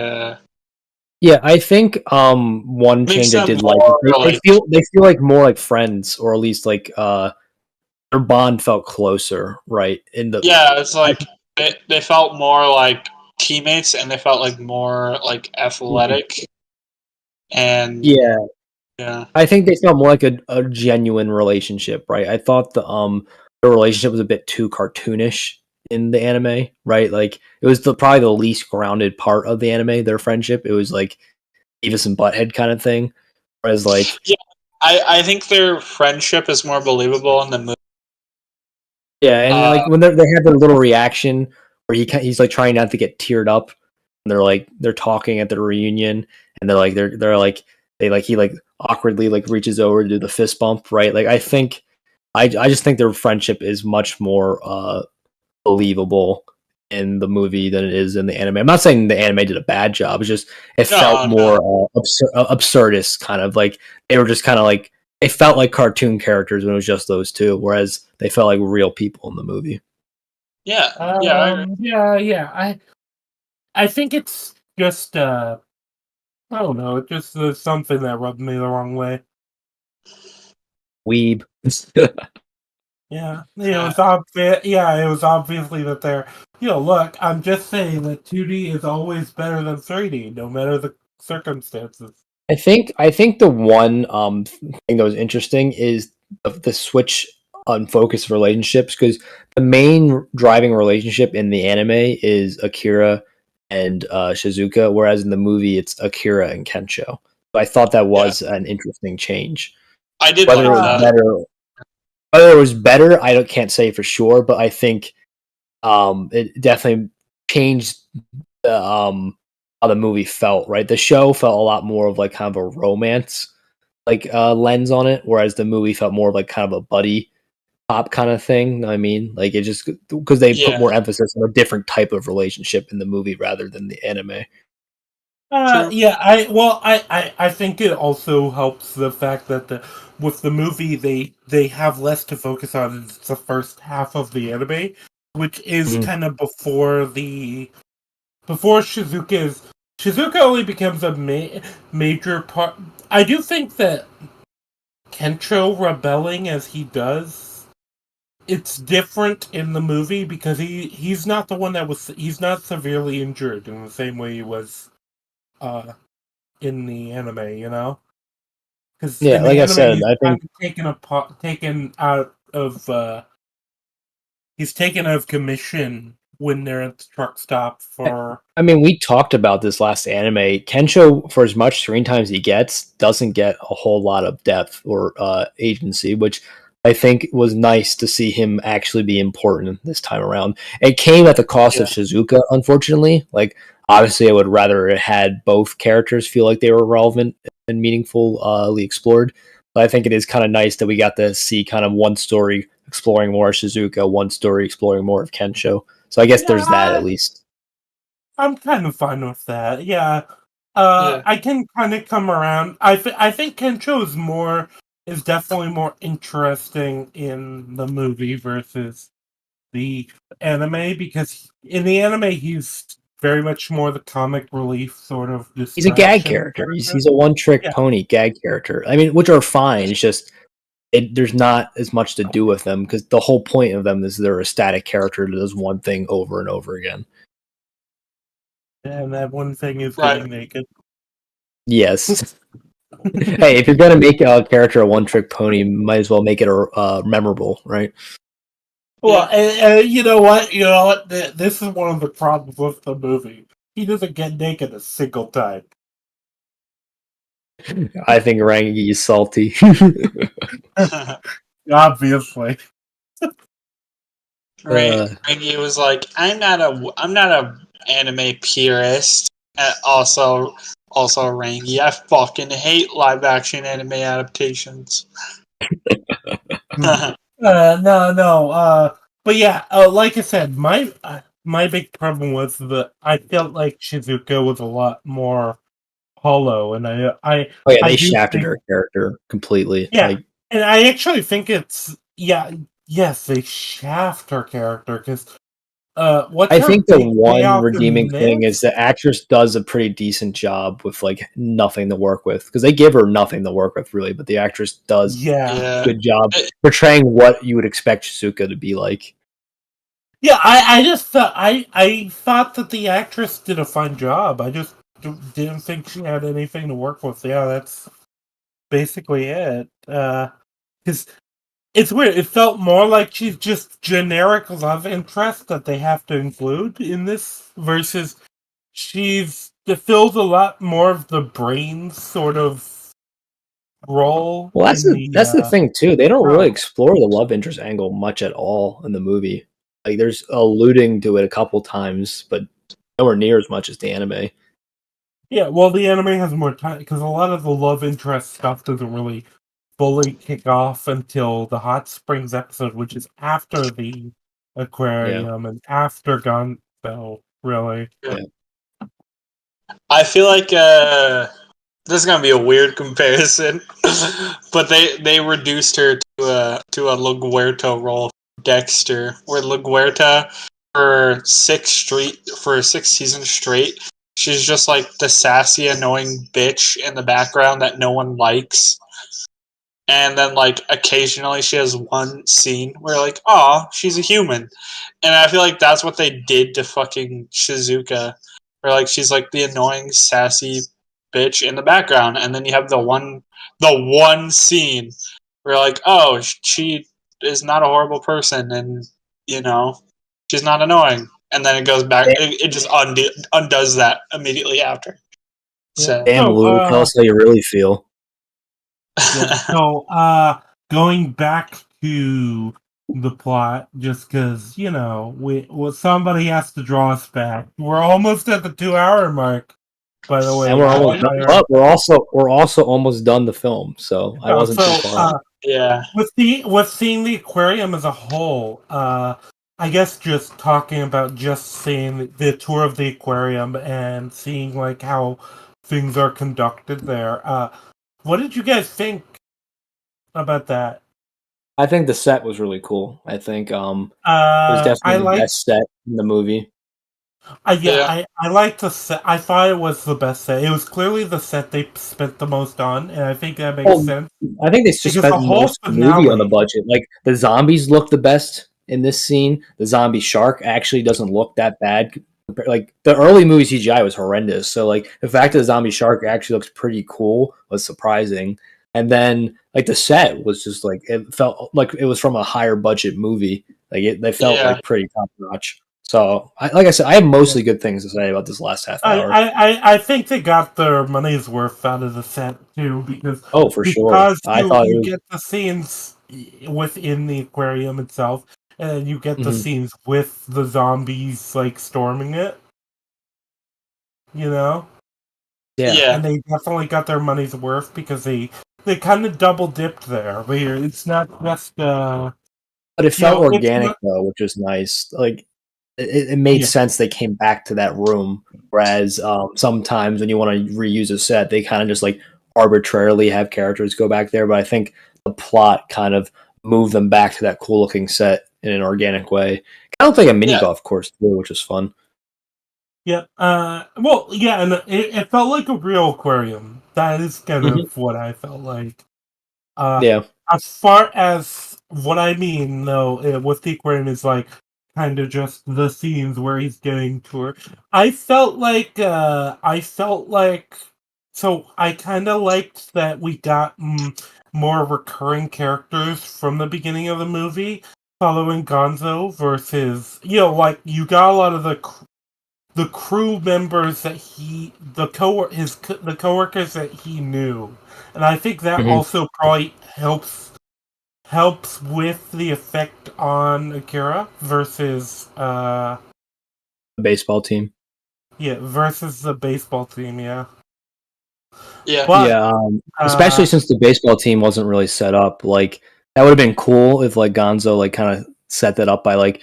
Speaker 2: Yeah, I think one change I did like, they feel like more like friends, or at least like their bond felt closer, right?
Speaker 3: It's like they felt more like teammates, and they felt like more like athletic. And
Speaker 2: yeah, I think they felt more like a genuine relationship, right? I thought the relationship was a bit too cartoonish in the anime, right? Like it was probably the least grounded part of the anime, their friendship. It was like Beavis and Butthead kind of thing. Whereas like
Speaker 3: I think their friendship is more believable in the movie.
Speaker 2: Yeah, and like when they have their little reaction where he's like trying not to get teared up, and they're talking at the reunion, and he awkwardly like reaches over to do the fist bump, right? Like I just think their friendship is much more believable in the movie than it is in the anime. I'm not saying the anime did a bad job. It's just felt more absurdist, kind of like they were just kind of like, they felt like cartoon characters when it was just those two, whereas they felt like real people in the movie.
Speaker 1: I think it's just I don't know. It just is something that rubbed me the wrong way.
Speaker 2: Weeb.
Speaker 1: Yeah, it was obvious. Yeah, it was obviously that they're. Look, I'm just saying that 2D is always better than 3D, no matter the circumstances.
Speaker 2: I think the one thing that was interesting is the switch on focus relationships, because the main driving relationship in the anime is Akira and Shizuka, whereas in the movie it's Akira and Kensho. So I thought that was an interesting change.
Speaker 3: I did
Speaker 2: Whether
Speaker 3: like
Speaker 2: it was
Speaker 3: that.
Speaker 2: better, can't say for sure, but I think it definitely changed the how the movie felt. Right, the show felt a lot more of like kind of a romance lens on it, whereas the movie felt more of like kind of a buddy pop kind of thing. I mean, like it just because they put more emphasis on a different type of relationship in the movie rather than the anime.
Speaker 1: Yeah, I think it also helps the fact that with the movie they have less to focus on. It's the first half of the anime, which is kind of before Shizuka only becomes a major part. I do think that Kensho rebelling as he does, it's different in the movie because he's not the one he's not severely injured in the same way he was uh in the anime, because
Speaker 2: Yeah,
Speaker 1: in the
Speaker 2: like I
Speaker 1: anime
Speaker 2: said,
Speaker 1: he's
Speaker 2: I
Speaker 1: kind
Speaker 2: think
Speaker 1: of taken out of he's taken out of commission when they're at the truck stop for.
Speaker 2: I mean, we talked about this last anime. Kensho, for as much screen time as he gets, doesn't get a whole lot of depth or agency, which I think was nice to see him actually be important this time around. It came at the cost of Shizuka, unfortunately. Like, obviously, I would rather it had both characters feel like they were relevant and meaningfully explored. But I think it is kind of nice that we got to see kind of one story exploring more of Shizuka, one story exploring more of Kensho. So I guess there's that at least.
Speaker 1: I'm kind of fine with that. Yeah. I can kind of come around. I think Kensho is definitely more interesting in the movie versus the anime, because in the anime he's very much more the comic relief sort of
Speaker 2: He's a gag
Speaker 1: distraction
Speaker 2: character. He's a one trick pony gag character. I mean, which are fine. It's just there's not as much to do with them because the whole point of them is they're a static character that does one thing over and over again.
Speaker 1: And that one thing is getting naked.
Speaker 2: Yes. Hey, if you're gonna make a character a one trick pony, might as well make it memorable, right?
Speaker 1: Well, and you know what? This is one of the problems with the movie. He doesn't get naked a single time.
Speaker 2: I think Rangi is salty.
Speaker 1: Obviously.
Speaker 3: Rangi was like, I'm not a anime purist. Also Rangi, I fucking hate live action anime adaptations.
Speaker 1: No. But yeah, like I said, my big problem was that I felt like Shizuka was a lot more hollow, and
Speaker 2: they shafted her character completely.
Speaker 1: Yeah, and I actually think yes, they shaft her character because
Speaker 2: I think the one redeeming thing is the actress does a pretty decent job with like nothing to work with, because they give her nothing to work with really, but the actress does a good job portraying what you would expect Shizuka to be like.
Speaker 1: Yeah, I just thought I thought that the actress did a fine job. I just didn't think she had anything to work with. Yeah, that's basically it. Because it's weird. It felt more like she's just generic love interest that they have to include in this, versus it fills a lot more of the brains sort of role.
Speaker 2: Well, that's the thing too. They don't really explore the love interest angle much at all in the movie. Like, there's alluding to it a couple times, but nowhere near as much as the anime.
Speaker 1: Yeah, well, the anime has more time because a lot of the love interest stuff doesn't really fully kick off until the Hot Springs episode, which is after the aquarium and after Gonzo, really.
Speaker 3: Yeah. I feel like this is gonna be a weird comparison, but they reduced her to a Laguerta role, Dexter, where Laguerta for 6 seasons straight, She's just like the sassy, annoying bitch in the background that no one likes. And then, like, occasionally she has one scene where, like, oh, she's a human. And I feel like that's what they did to fucking Shizuka. Where, like, she's, like, the annoying, sassy bitch in the background. And then you have the one scene where, like, oh, she is not a horrible person. And, you know, she's not annoying. And then it goes back. It just undoes that immediately after. So,
Speaker 2: damn, Lulu, tell us how you really feel.
Speaker 1: Yeah. So, going back to the plot, just because somebody has to draw us back. We're almost at the 2-hour mark. By the way,
Speaker 2: And we're almost done. But we're also almost done the film, so I wasn't too far.
Speaker 3: Yeah.
Speaker 1: With seeing the aquarium as a whole, I guess just talking about just seeing the tour of the aquarium and seeing like how things are conducted there. What did you guys think about that?
Speaker 2: I think the set was really cool. I think it was definitely the best set in the movie.
Speaker 1: I liked the set. I thought it was the best set. It was clearly the set they spent the most on, and I think that makes sense.
Speaker 2: I think they just spent the most movie on the budget. Like the zombies look the best in this scene. The zombie shark actually doesn't look that bad. Like the early movie CGI was horrendous. So like the fact that the zombie shark actually looks pretty cool was surprising. And then like the set was just like it felt like it was from a higher budget movie. Like they felt like pretty top notch. So like I said, I have mostly good things to say about this last half hour.
Speaker 1: I think they got their money's worth out of the set too because
Speaker 2: sure. I thought
Speaker 1: you get the scenes within the aquarium itself, and then you get the scenes with the zombies like storming it. You know?
Speaker 2: Yeah.
Speaker 1: And they definitely got their money's worth because they kind of double dipped there. Where it's not just
Speaker 2: but it felt organic though, which was nice. Like it made sense they came back to that room. Whereas sometimes when you want to reuse a set, they kind of just like arbitrarily have characters go back there. But I think the plot kind of moved them back to that cool looking set in an organic way. I don't think a mini golf course too, which was fun.
Speaker 1: Yeah. Well, yeah, and it felt like a real aquarium. That is kind of what I felt like. As far as what I mean, though, with the aquarium is like kind of just the scenes where he's getting toured. I felt like, so I kind of liked that we got more recurring characters from the beginning of the movie, following Gonzo versus, like you got a lot of the crew members that the coworkers that he knew, and I think that also probably helps with the effect on Akira versus
Speaker 2: the baseball team.
Speaker 1: Yeah, versus the baseball team. Yeah.
Speaker 3: Yeah.
Speaker 2: But, especially since the baseball team wasn't really set up. Like that would have been cool if like Gonzo like kind of set that up by like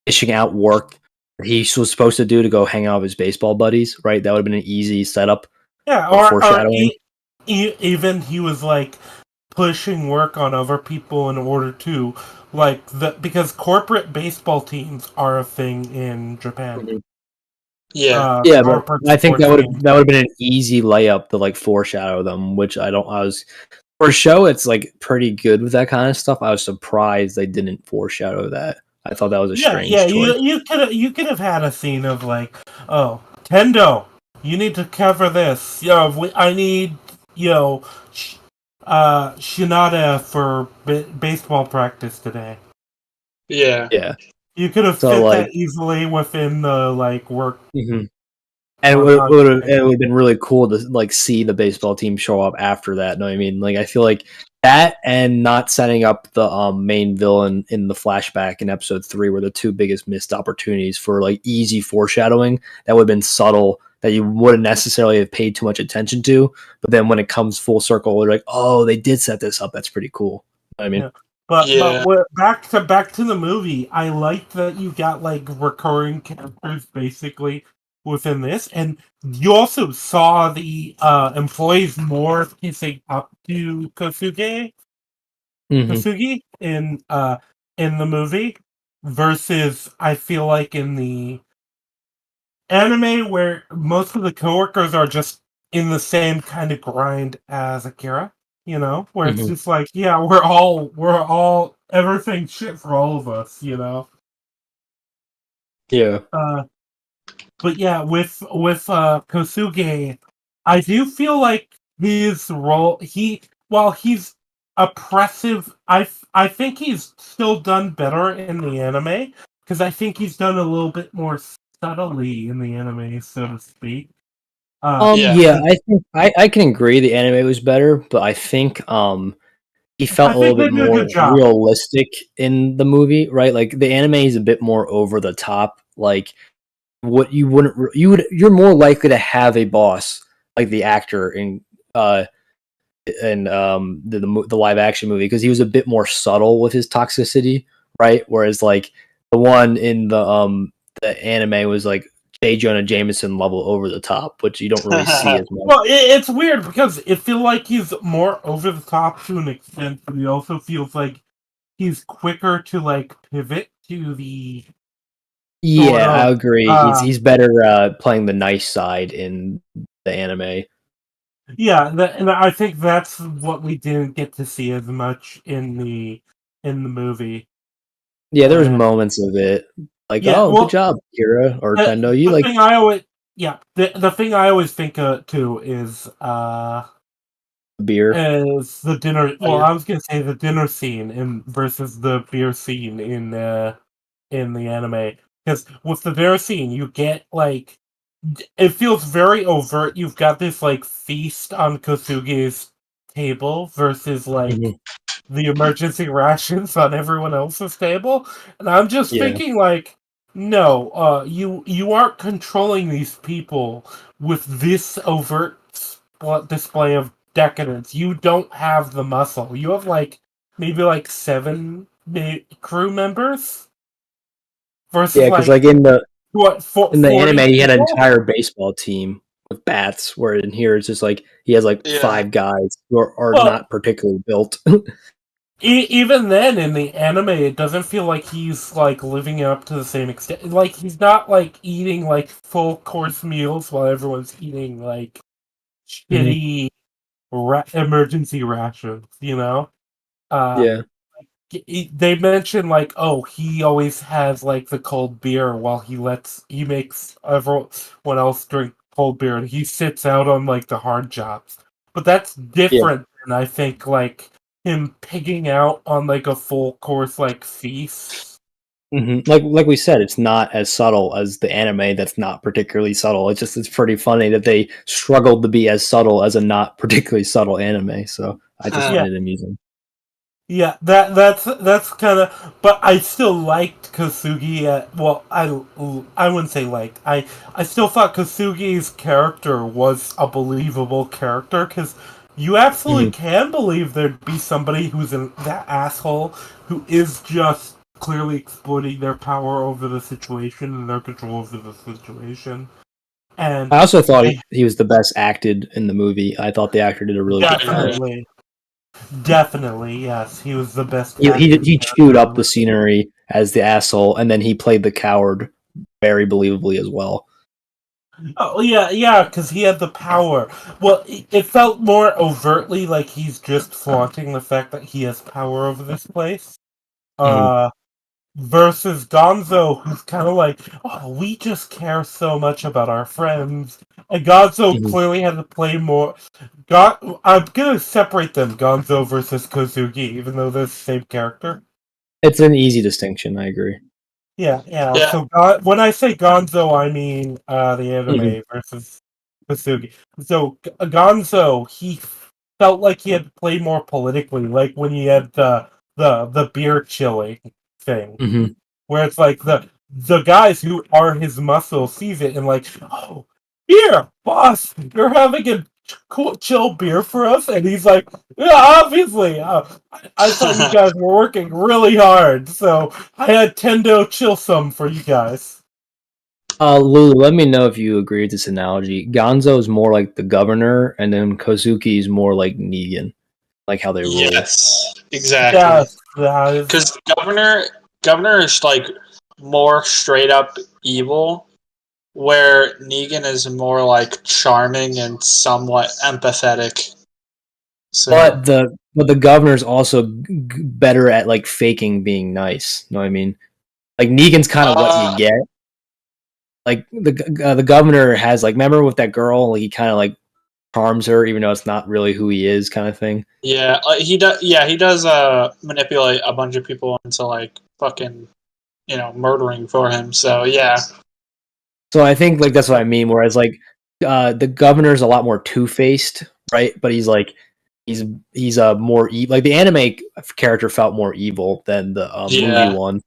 Speaker 2: dishing out work he was supposed to do to go hang out with his baseball buddies, right? That would have been an easy setup.
Speaker 1: Yeah, or foreshadowing. Even he was like pushing work on other people in order to because corporate baseball teams are a thing in Japan.
Speaker 3: Yeah,
Speaker 2: but I think that would have been an easy layup to like foreshadow them, which I was for a show. It's like pretty good with that kind of stuff. I was surprised they didn't foreshadow that. I thought that was a strange choice.
Speaker 1: You could have had a scene of like, oh, Tendo, you need to cover this. I need Shinada for baseball practice today.
Speaker 3: Yeah.
Speaker 1: You could have fit that easily within the like work.
Speaker 2: And it would have been really cool to like see the baseball team show up after that. Know what I mean? Like I feel like that and not setting up the main villain in the flashback in episode 3 were the two biggest missed opportunities for like easy foreshadowing that would have been subtle that you wouldn't necessarily have paid too much attention to. But then when it comes full circle, you're like, oh, they did set this up. That's pretty cool. You know what I mean?
Speaker 1: Yeah. But back to the movie, I like that you got like recurring characters basically within this, and you also saw the employees more kissing up to Kosugi in the movie versus I feel like in the anime where most of the coworkers are just in the same kind of grind as Akira, where it's just like, yeah, we're all everything shit for all of us,
Speaker 2: Yeah.
Speaker 1: But yeah, with Kosuge, I do feel like his role, while he's oppressive, I think he's still done better in the anime, because I think he's done a little bit more subtly in the anime, so to speak.
Speaker 3: Yeah.
Speaker 2: Yeah, I think I can agree the anime was better, but I think he
Speaker 1: I
Speaker 2: felt a little
Speaker 1: think they
Speaker 2: bit
Speaker 1: did a
Speaker 2: more
Speaker 1: good job.
Speaker 2: realistic in the movie, right? Like the anime is a bit more over the top. Like what you're more likely to have a boss like the actor uh the live action movie because he was a bit more subtle with his toxicity, right? Whereas like the one in the anime was like J. Jonah Jameson level over the top, which you don't really see as much.
Speaker 1: Well, it's weird because it feels like he's more over the top to an extent, but he also feels like he's quicker to like pivot to the sort
Speaker 2: Yeah, I
Speaker 1: of
Speaker 2: agree. He's better playing the nice side in the anime.
Speaker 1: yeah, and I think that's what we didn't get to see as much in the movie.
Speaker 2: Yeah, there was
Speaker 1: Uh,
Speaker 2: moments of it like,
Speaker 1: yeah,
Speaker 2: oh, good
Speaker 1: well,
Speaker 2: job, Kira or
Speaker 1: the,
Speaker 2: Tendo. You
Speaker 1: the
Speaker 2: like
Speaker 1: thing I always the thing I always think too
Speaker 2: beer.
Speaker 1: is the dinner. Well,
Speaker 3: Yeah.
Speaker 1: I was gonna say the dinner scene in versus the beer scene in the anime, because with the dinner scene you get like it feels very overt. You've got this like feast on Kosuge's table versus like
Speaker 2: Mhm.
Speaker 1: the emergency rations on everyone else's table, and I'm just
Speaker 2: Yeah.
Speaker 1: thinking like, no, you aren't controlling these people with this overt display of decadence. You don't have the muscle. You have like maybe like seven crew members versus
Speaker 2: Yeah, because
Speaker 1: like
Speaker 2: like in the
Speaker 1: what
Speaker 2: in the
Speaker 1: 40
Speaker 2: anime, he had an
Speaker 1: people.
Speaker 2: entire baseball team with bats. Where in here, it's just like he has like
Speaker 3: Yeah.
Speaker 2: five guys who are
Speaker 1: Well,
Speaker 2: not particularly built.
Speaker 1: even then, in the anime, it doesn't feel like he's like living up to the same extent. Like he's not like eating like full course meals while everyone's eating like
Speaker 2: Mhm.
Speaker 1: shitty emergency rations. Uh,
Speaker 2: Yeah.
Speaker 1: they mention like, oh, he always has like the cold beer while he makes everyone else drink cold beer, and he sits out on like the hard jobs. But that's
Speaker 2: Yeah.
Speaker 1: different than I think like him pigging out on like a full course like feast.
Speaker 2: Like we said, it's not as subtle as the anime. That's not particularly subtle. It's pretty funny that they struggled to be as subtle as a not particularly subtle anime. So I just
Speaker 1: Yeah,
Speaker 2: find it amusing.
Speaker 1: yeah, that's kind of. But I still liked Kosugi. Well, I wouldn't say liked. I still thought Kosugi's character was a believable character because you absolutely
Speaker 2: Mhm.
Speaker 1: can believe there'd be somebody who's that asshole who is just clearly exploiting their power over the situation and their control over the situation. And
Speaker 2: I also thought
Speaker 1: I
Speaker 2: he was the best acted in the movie. I thought the actor did a really good job.
Speaker 1: definitely, definitely, yes, he was the best acting
Speaker 2: He chewed
Speaker 1: character in
Speaker 2: up
Speaker 1: the
Speaker 2: the scenery as the asshole, and then he played the coward very believably as well.
Speaker 1: Oh yeah, yeah, because he had the power. Well, it felt more overtly like he's just flaunting the fact that he has power over this place.
Speaker 2: Mhm.
Speaker 1: Uh, versus Gonzo, who's kind of like, oh, we just care so much about our friends. And Gonzo
Speaker 2: Mhm.
Speaker 1: clearly had to play more. I'm gonna separate them, Gonzo versus Kozuki, even though they're the same character.
Speaker 2: It's an easy distinction. I agree.
Speaker 1: Yeah, yeah.
Speaker 3: Yeah.
Speaker 1: So when I say Gonzo, I mean the
Speaker 2: Mhm.
Speaker 1: anime versus Kasugi. So Gonzo, he felt like he had to play more politically, like when he had the beer chilling thing,
Speaker 2: Mhm.
Speaker 1: where it's like the guys who are his muscle sees it and like, oh, here, boss, you're having a cool chill beer for us, and he's like, yeah, obviously. I thought you guys were working really hard, so I had Tendo chill some for you guys.
Speaker 2: Lulu, let me know if you agree with this analogy. Gonzo is more like the governor, and then Kozuki is more like Negan, like how they rule.
Speaker 3: Yes. Exactly.
Speaker 1: Yes, that is.
Speaker 3: Because governor is like more straight up evil, where Negan is more like charming and somewhat empathetic. So,
Speaker 2: But the governor's also better at like faking being nice. You know what I mean? Like Negan's kind of what you get. Like the governor has like, remember with that girl, like, he kind of like charms her even though it's not really who he is, kind of thing.
Speaker 3: Yeah, he does. Yeah, he does manipulate a bunch of people into like fucking, murdering for him. So yeah.
Speaker 2: So I think like that's what I mean. Whereas like the governor's a lot more two-faced, right? But he's like he's a more like the anime character felt more evil than the movie one.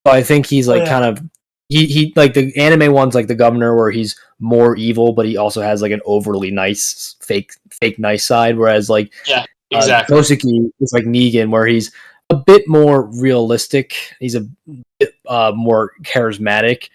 Speaker 2: So I think he's like kind of he like the anime one's like the governor where he's more evil, but he also has like an overly nice fake nice side. Whereas like
Speaker 3: Exactly.
Speaker 2: Kosuke is like Negan, where he's a bit more realistic. He's a bit more charismatic,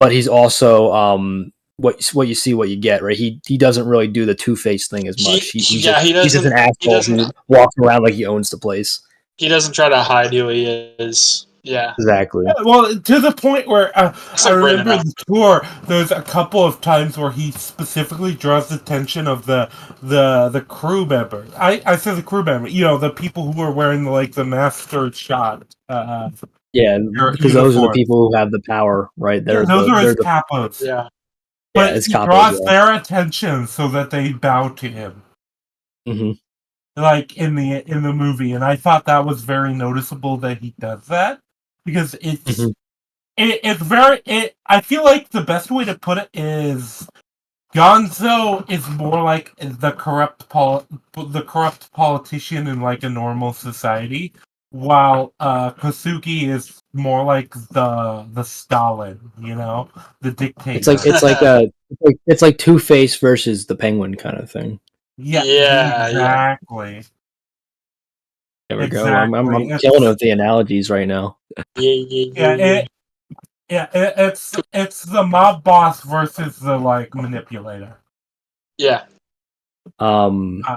Speaker 2: but he's also what you see, what you get. Right? He doesn't really do the two-faced thing as much. He's just an asshole who walks around like he owns the place.
Speaker 3: He doesn't try to hide who he is. Yeah,
Speaker 2: exactly.
Speaker 1: Well, to the point where I remember the tour, there's a couple of times where he specifically draws the attention of the crew members. I say the crew member, the people who are wearing the master shot.
Speaker 2: Yeah, because those are the people who have the power, right?
Speaker 1: Those are his capos.
Speaker 3: Yeah,
Speaker 1: but he draws their attention so that they bow to him.
Speaker 2: Mm-hmm.
Speaker 1: Like in the movie, and I thought that was very noticeable that he does that. Because it's very. I feel like the best way to put it is Gonzo is more like the corrupt politician in like a normal society, while Kosuke is more like the Stalin, the dictator.
Speaker 2: It's like Two-Face versus the Penguin kind of thing.
Speaker 1: Yeah, exactly.
Speaker 2: There we go. I'm killing it with the analogies right now.
Speaker 1: It's the mob boss versus the manipulator.
Speaker 3: Yeah.
Speaker 2: But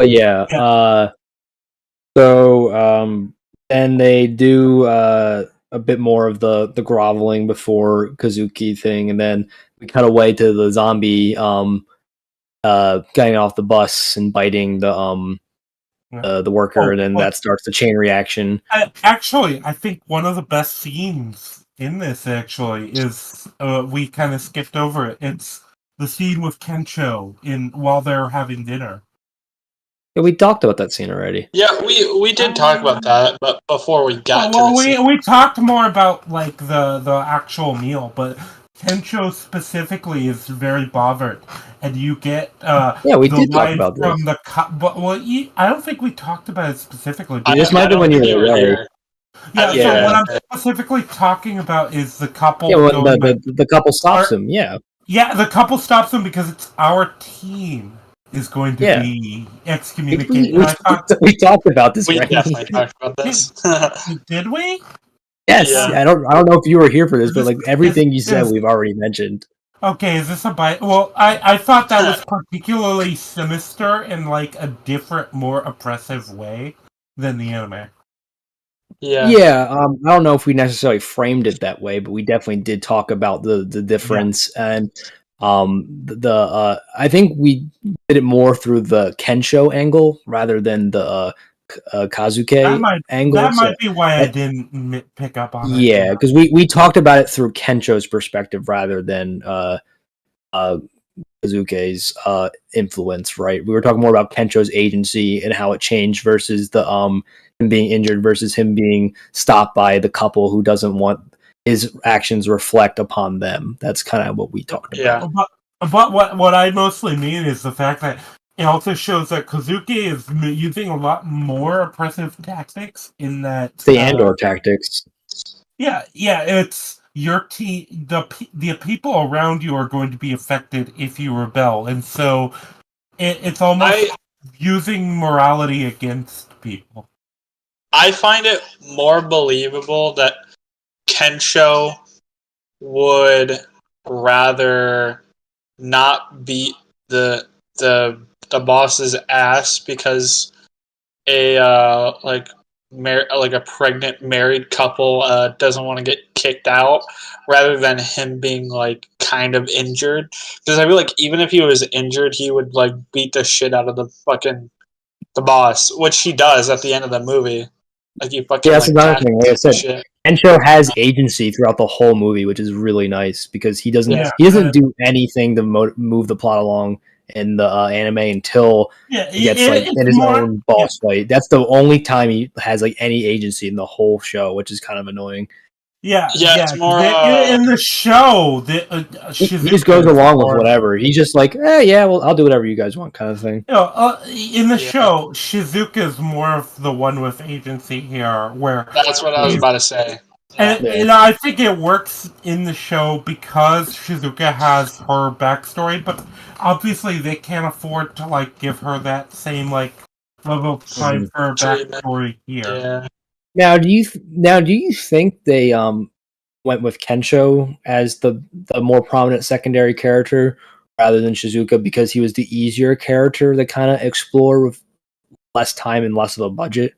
Speaker 2: yeah. So and they do a bit more of the groveling before Kazuki thing, and then we cut away to the zombie getting off the bus and biting the worker, and then that starts the chain reaction.
Speaker 1: I think one of the best scenes in this is we kind of skipped over it. It's the scene with Kencho while they're having dinner.
Speaker 2: Yeah, we talked about that scene already.
Speaker 3: Yeah, we did talk about that, but before we got to the scene.
Speaker 1: We talked more about the actual meal, but Kencho specifically is very bothered, and you get
Speaker 2: we did talk about this.
Speaker 1: From I don't think we talked about it specifically.
Speaker 2: This might be when you were there.
Speaker 1: Yeah, so what I'm specifically talking about is the couple.
Speaker 2: Yeah, well, the couple stops him. Yeah.
Speaker 1: Yeah, the couple stops him because it's our team is going to be excommunicated.
Speaker 2: We talked about this.
Speaker 3: We definitely talked about this.
Speaker 1: Did we?
Speaker 2: Yes. Yeah. I don't know if you were here for this, but everything you said, we've already mentioned.
Speaker 1: Okay, is this a bite? Well, I thought that was particularly sinister in a different, more oppressive way than the anime.
Speaker 2: Yeah. I don't know if we necessarily framed it that way, but we definitely did talk about the difference and. I think we did it more through the Kensho angle rather than the Kazuke angle.
Speaker 1: That might be why I didn't pick up on it.
Speaker 2: Yeah, because we talked about it through Kensho's perspective rather than Kazuke's influence, right? We were talking more about Kensho's agency and how it changed versus the him being injured versus him being stopped by the couple who doesn't want his actions reflect upon them. That's kind of what we talked about.
Speaker 1: Yeah. But what I mostly mean is the fact that it also shows that Kazuki is using a lot more oppressive tactics in that...
Speaker 2: The Andor tactics.
Speaker 1: Yeah, it's your team... The people around you are going to be affected if you rebel, and so it's almost using morality against people.
Speaker 3: I find it more believable that Kensho would rather not beat the boss's ass because a like a pregnant married couple doesn't want to get kicked out, rather than him being like kind of injured. Because I feel like even if he was injured, he would like beat the shit out of the boss, which he does at the end of the movie. Like he fucking
Speaker 2: that's
Speaker 3: like
Speaker 2: another thing. Like I said,
Speaker 3: shit.
Speaker 2: Kensho has agency throughout the whole movie, which is really nice because he doesn't do anything to move the plot along in the anime until he gets like in his own boss fight. That's the only time he has like any agency in the whole show, which is kind of annoying.
Speaker 3: It's more
Speaker 1: in the show.
Speaker 2: He just goes along with whatever. He's just like, yeah, well, I'll do whatever you guys want, kind of thing.
Speaker 1: In the show, Shizuka is more of the one with agency here, where
Speaker 3: that's what I was about to say.
Speaker 1: And I think it works in the show because Shizuka has her backstory, but obviously they can't afford to like give her that same like level of time for her backstory here.
Speaker 3: Yeah.
Speaker 2: Now, do you think they went with Kensho as the more prominent secondary character rather than Shizuka because he was the easier character to kind of explore with less time and less of a budget?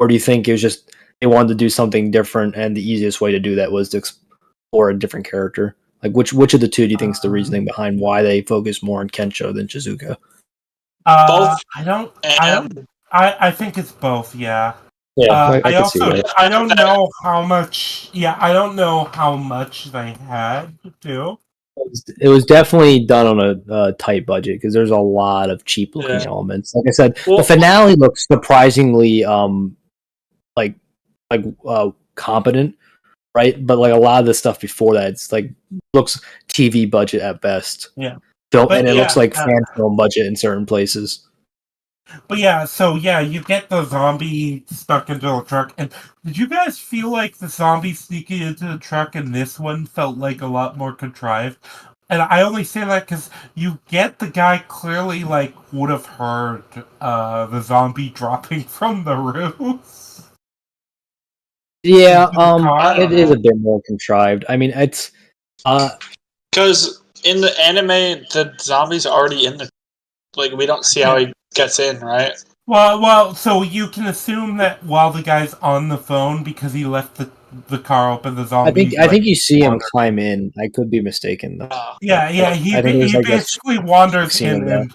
Speaker 2: Or do you think it was just they wanted to do something different and the easiest way to do that was to explore a different character? Like which of the two do you think is the reasoning behind why they focus more on Kensho than Shizuka?
Speaker 3: Both.
Speaker 1: I think it's both, yeah.
Speaker 2: Yeah,
Speaker 1: I don't know how much. Yeah, I don't know how much they had to do.
Speaker 2: It was definitely done on a tight budget because there's a lot of cheap looking elements. Like I said, the finale looks surprisingly competent, right? But like a lot of the stuff before that, it's like looks TV budget at best.
Speaker 1: Yeah,
Speaker 2: it looks like fan film budget in certain places.
Speaker 1: But you get the zombie stuck into the truck. And did you guys feel like the zombie sneaking into the truck in this one felt like a lot more contrived? And I only say that because you get the guy clearly like would have heard the zombie dropping from the roof.
Speaker 2: Yeah, it is a bit more contrived. I mean, it's
Speaker 3: because in the anime, the zombie's already in the like we don't see how he gets in, right?
Speaker 1: Well, so you can assume that while the guy's on the phone because he left the car open, the zombie.
Speaker 2: I think you see him climb in. I could be mistaken though.
Speaker 1: He basically wanders in,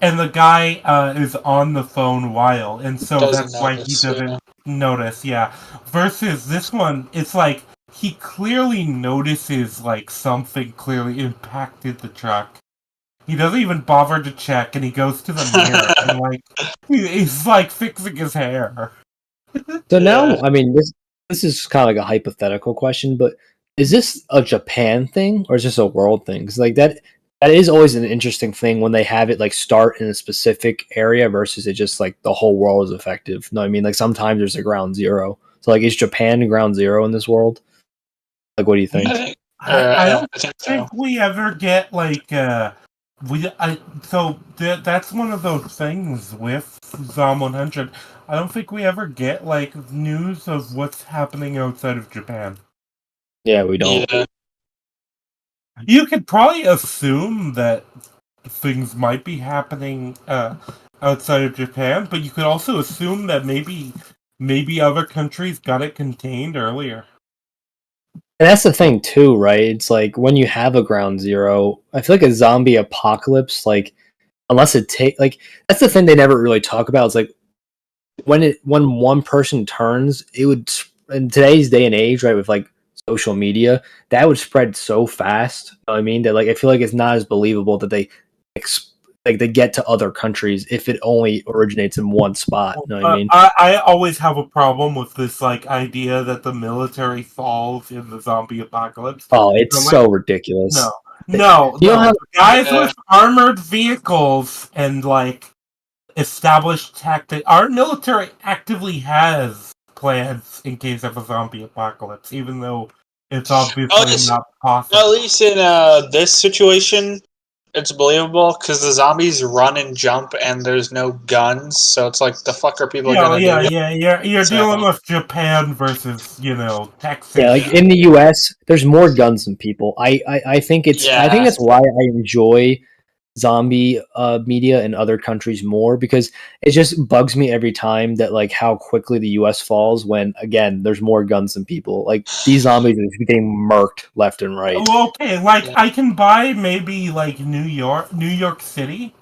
Speaker 1: and the guy is on the phone while, and so that's why he doesn't notice. Yeah, versus this one, it's like he clearly notices like something clearly impacted the truck. He doesn't even bother to check, and he goes to the mirror and like he's like fixing his hair.
Speaker 2: So now, I mean, this is kind of like a hypothetical question, but is this a Japan thing or is this a world thing? Because like that is always an interesting thing when they have it like start in a specific area versus it just like the whole world is effective. No, I mean like sometimes there's a ground zero. So like is Japan ground zero in this world? Like what do you think?
Speaker 1: I don't think we ever get like that's one of those things with Zom 100. I don't think we ever get like news of what's happening outside of Japan.
Speaker 2: Yeah, we don't.
Speaker 3: Yeah.
Speaker 1: You could probably assume that things might be happening outside of Japan, but you could also assume that maybe other countries got it contained earlier.
Speaker 2: And that's the thing too, right? It's like when you have a ground zero, I feel like a zombie apocalypse, like unless it that's the thing they never really talk about. It's like when one person turns, it would in today's day and age, right, with like social media, that would spread so fast. You know what I mean? That like I feel like it's not as believable that they they get to other countries if it only originates in one spot. You know what I mean?
Speaker 1: I always have a problem with this like idea that the military falls in the zombie apocalypse.
Speaker 2: Oh, it's so ridiculous.
Speaker 1: No. Guys with armored vehicles and like established tactics. Our military actively has plans in case of a zombie apocalypse, even though it's obviously not possible.
Speaker 3: At least in this situation, it's believable because the zombies run and jump and there's no guns, so it's like the fuck are people gonna do?
Speaker 1: You're dealing with Japan versus Texas.
Speaker 2: Yeah, like in the U.S., there's more guns than people. I think it's I think that's why I enjoy zombie media in other countries more, because it just bugs me every time that like how quickly the US falls when again there's more guns than people. Like these zombies are getting murked left and right.
Speaker 1: Well, okay, like I can buy maybe like New York City.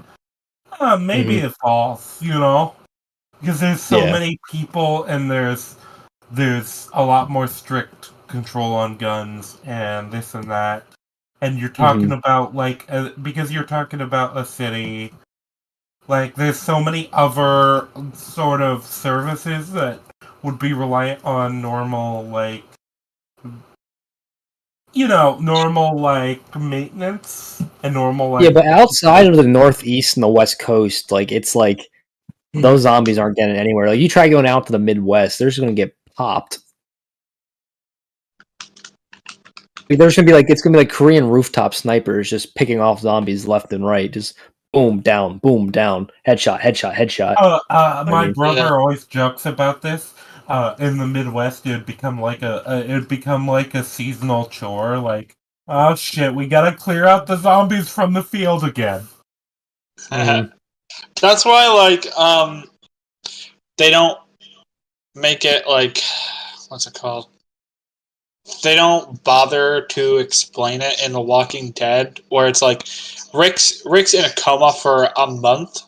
Speaker 1: Maybe it falls, because there's so many people and there's a lot more strict control on guns and this and that. And you're talking about like because you're talking about a city, like there's so many other sort of services that would be reliant on normal like normal like maintenance and normal like
Speaker 2: but outside of the Northeast and the West Coast, like it's like those zombies aren't getting anywhere. Like you try going out to the Midwest, they're just gonna get popped. Like, there's gonna be like it's gonna be like Korean rooftop snipers just picking off zombies left and right, just boom down, headshot, headshot.
Speaker 1: My brother always jokes about this. In the Midwest, it'd become like a seasonal chore. Like, oh shit, we gotta clear out the zombies from the field again.
Speaker 3: That's why, like, they don't make it like, what's it called? They don't bother to explain it in The Walking Dead, where it's like Rick's in a coma for a month,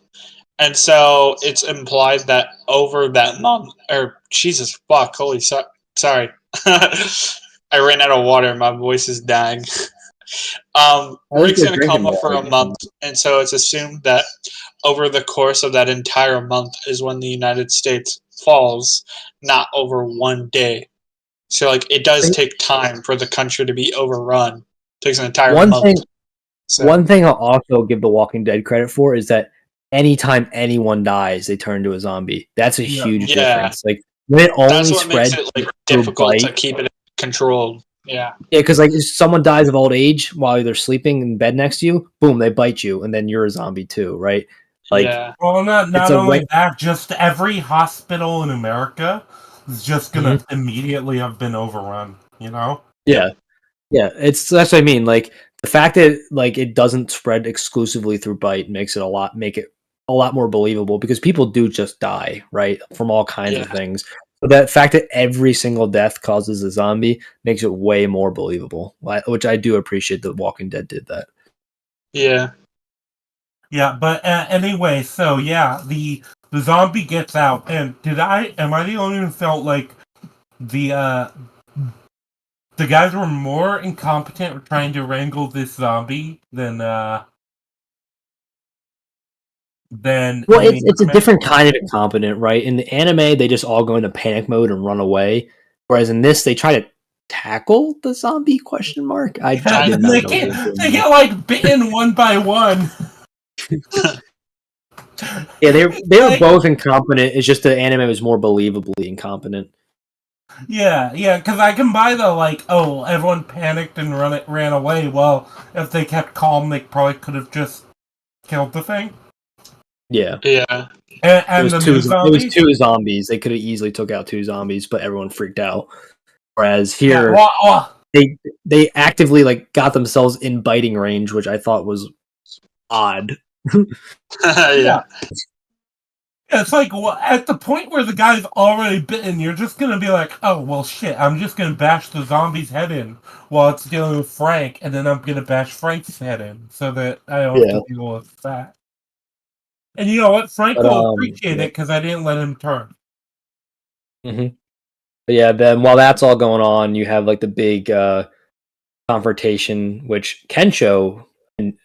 Speaker 3: and so it's implied that over that month, or Jesus fuck, holy sorry, I ran out of water. My voice is dying. Rick's in a coma for a month, and so it's assumed that over the course of that entire month is when the United States falls, not over one day. So, like, it does take time for the country to be overrun. It takes an entire month.
Speaker 2: One thing I'll also give The Walking Dead credit for is that anytime anyone dies, they turn into a zombie. That's a huge difference. Like when it only spreads,
Speaker 3: makes it like difficult to keep it controlled. Yeah,
Speaker 2: because like if someone dies of old age while they're sleeping in bed next to you, boom, they bite you, and then you're a zombie too, right? Like,
Speaker 1: well, not only that, just every hospital in America is just gonna immediately have been overrun.
Speaker 2: Yeah, that's what I mean. Like the fact that like it doesn't spread exclusively through bite makes it a lot more believable, because people do just die, right, from all kinds of things. But that fact that every single death causes a zombie makes it way more believable, which I do appreciate that Walking Dead did that.
Speaker 3: Yeah.
Speaker 1: Yeah, but anyway, so yeah, the zombie gets out, and am I the only one who felt like the guys were more incompetent with trying to wrangle this zombie than
Speaker 2: well, it's a different kind of incompetent, right? In the anime, they just all go into panic mode and run away, whereas in this, they try to tackle the zombie ? I did not know.
Speaker 1: They get like bitten one by one.
Speaker 2: Yeah, they were both incompetent. It's just the anime was more believably incompetent.
Speaker 1: Yeah, because I can buy the like, oh, everyone panicked and ran away. Well, if they kept calm, they probably could have just killed the thing.
Speaker 3: Yeah.
Speaker 1: And it was
Speaker 2: two zombies. They could have easily took out two zombies, but everyone freaked out. Whereas here, they actively like got themselves in biting range, which I thought was odd.
Speaker 1: Yeah. It's like at the point where the guy's already bitten, you're just gonna be like, oh well, shit. I'm just gonna bash the zombie's head in while it's dealing with Frank, and then I'm gonna bash Frank's head in so that I don't have to deal with that. And you know what? Frank will appreciate it because I didn't let him turn.
Speaker 2: Mm-hmm. But yeah, then while that's all going on, you have like the big confrontation, which Kensho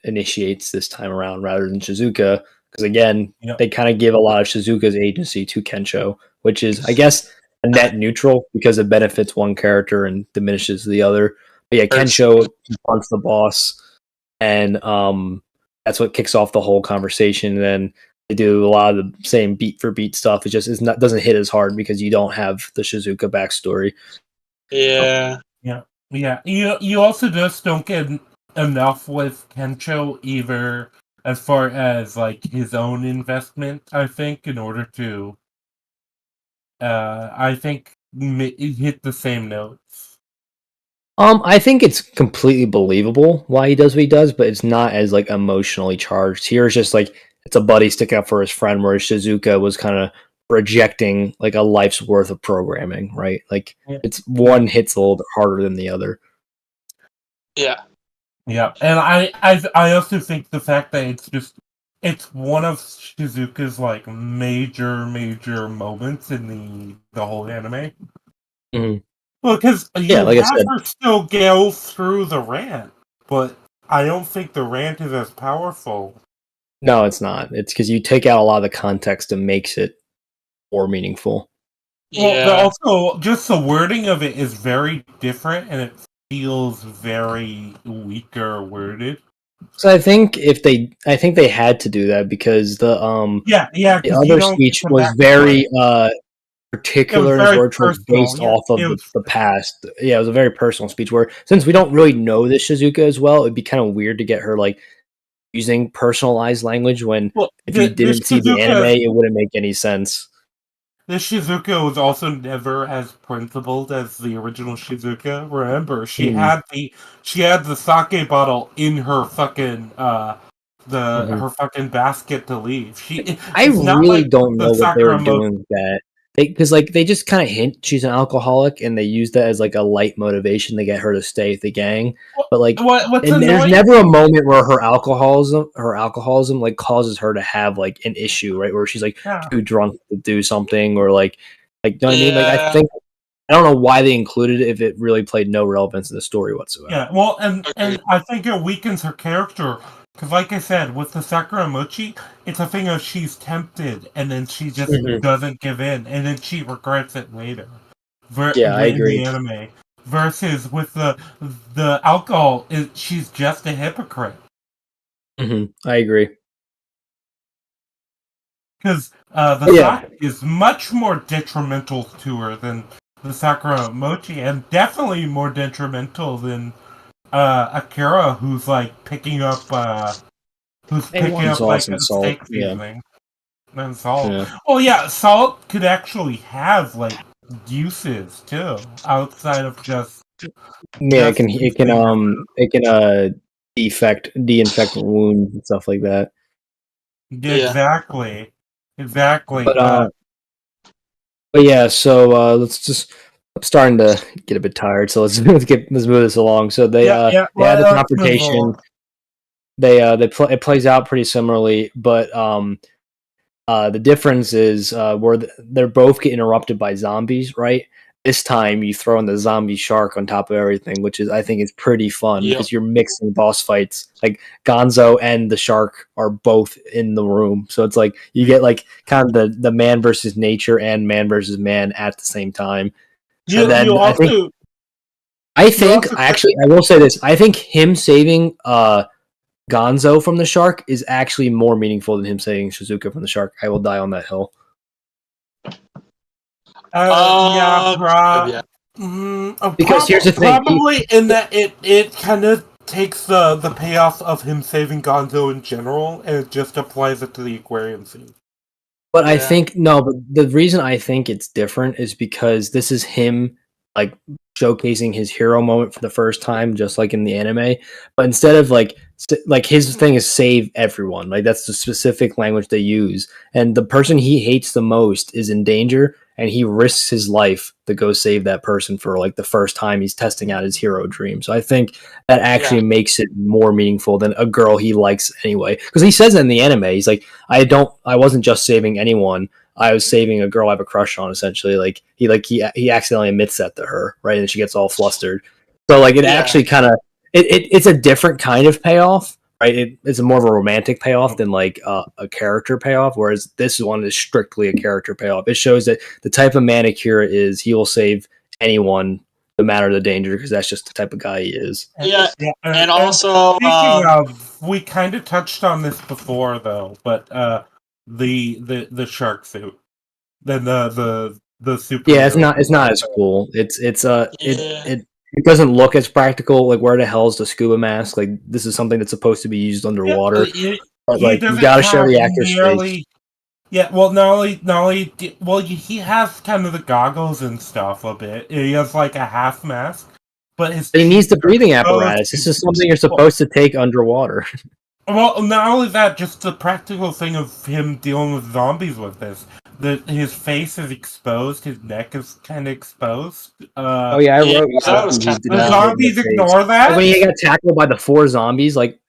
Speaker 2: initiates this time around rather than Shizuka, because again, they kind of give a lot of Shizuka's agency to Kensho, which is, I guess, a net neutral because it benefits one character and diminishes the other. But yeah, Kensho confronts the boss, and that's what kicks off the whole conversation. And then they do a lot of the same beat for beat stuff. It just doesn't hit as hard because you don't have the Shizuka backstory.
Speaker 3: Yeah.
Speaker 1: You also just don't get enough with Kensho either, as far as like his own investment. I think in order to, hit the same notes.
Speaker 2: I think it's completely believable why he does what he does, but it's not as like emotionally charged. Here it's just like it's a buddy sticking up for his friend, whereas Shizuka was kind of rejecting like a life's worth of programming, right? Like it's one hits a little bit harder than the other.
Speaker 3: Yeah.
Speaker 1: Yeah, and I also think the fact that it's one of Shizuka's like major moments in the whole anime.
Speaker 2: Mm-hmm.
Speaker 1: Well, because
Speaker 2: Yeah, like I said,
Speaker 1: her still go through the rant, but I don't think the rant is as powerful.
Speaker 2: no, it's not. It's because you take out a lot of the context and makes it more meaningful.
Speaker 3: Yeah.
Speaker 1: Well, also just the wording of it is very different, and it feels very weaker worded.
Speaker 2: So I think they had to do that because the the other speech was very particular in his word choice based off of the past. Yeah, it was a very personal speech where since we don't really know this Shizuka as well, it'd be kind of weird to get her like using personalized language when if you didn't see the anime, it wouldn't make any sense.
Speaker 1: This Shizuka was also never as principled as the original Shizuka. Remember, she had the sake bottle in her fucking her fucking basket to leave.
Speaker 2: I really don't know what they were doing with that. Because like they just kind of hint she's an alcoholic, and they use that as like a light motivation to get her to stay with the gang. But like, and there's never a moment where her alcoholism like causes her to have like an issue, right? Where she's like too drunk to do something, or like you know what I mean? Like I don't know why they included it if it really played no relevance in the story whatsoever.
Speaker 1: Yeah, well, and I think it weakens her character. Because, like I said, with the Sakura Mochi, it's a thing of she's tempted, and then she just doesn't give in, and then she regrets it later.
Speaker 2: I agree.
Speaker 1: In the anime. Versus with the alcohol, she's just a hypocrite.
Speaker 2: I agree.
Speaker 1: Because the sake is much more detrimental to her than the Sakura Mochi, and definitely more detrimental than Akira, who's like picking up like a steak seasoning and salt.
Speaker 2: Yeah.
Speaker 1: Oh yeah, salt could actually have like uses too outside of just.
Speaker 2: Yeah, it can de-infect wounds and stuff like that.
Speaker 1: Exactly.
Speaker 2: But yeah, so I'm starting to get a bit tired, so let's move this along. So they had the confrontation. It plays out pretty similarly, but the difference is where they're both get interrupted by zombies, right? This time you throw in the zombie shark on top of everything, which is I think is pretty fun because you're mixing boss fights. Like Gonzo and the shark are both in the room, so it's like you get like kind of the man versus nature and man versus man at the same time. And then I think actually I will say this: I think him saving Gonzo from the shark is actually more meaningful than him saving Shizuka from the shark. I will die on that hill. Because here's the thing.
Speaker 1: Probably in that it kind of takes the payoff of him saving Gonzo in general and it just applies it to the aquarium scene.
Speaker 2: But I think but the reason I think it's different is because this is him like showcasing his hero moment for the first time, just like in the anime. But instead of like his thing is save everyone, like that's the specific language they use. And the person he hates the most is in danger, and he risks his life to go save that person for like the first time he's testing out his hero dream. So I think that actually makes it more meaningful than a girl he likes anyway. Because he says in the anime, he's like, I wasn't just saving anyone. I was saving a girl I have a crush on, essentially. Like he accidentally admits that to her, right? And she gets all flustered. So like it actually kind of it's a different kind of payoff, right? It's a more of a romantic payoff than like a character payoff. Whereas this one is strictly a character payoff. It shows that the type of man Akira is, he will save anyone no matter the danger because that's just the type of guy he is.
Speaker 3: And also
Speaker 1: speaking of, we kind of touched on this before though, but the shark suit, then the super.
Speaker 2: Yeah, it's not as cool. It doesn't look as practical. Like, where the hell is the scuba mask? Like, this is something that's supposed to be used underwater. But like, you gotta show the actor's face.
Speaker 1: Yeah, well, he has kind of the goggles and stuff a bit. He has like a half mask, but his
Speaker 2: he needs the
Speaker 1: cheeks are
Speaker 2: breathing
Speaker 1: exposed.
Speaker 2: apparatus. This is something you're supposed to take underwater.
Speaker 1: Well, not only that, just the practical thing of him dealing with zombies with this. His face is exposed, his neck is kind of exposed.
Speaker 2: Oh yeah, I
Speaker 3: Yeah,
Speaker 2: wrote
Speaker 3: that was kind
Speaker 1: The zombies ignore that?
Speaker 2: Like when he got tackled by the 4 zombies, like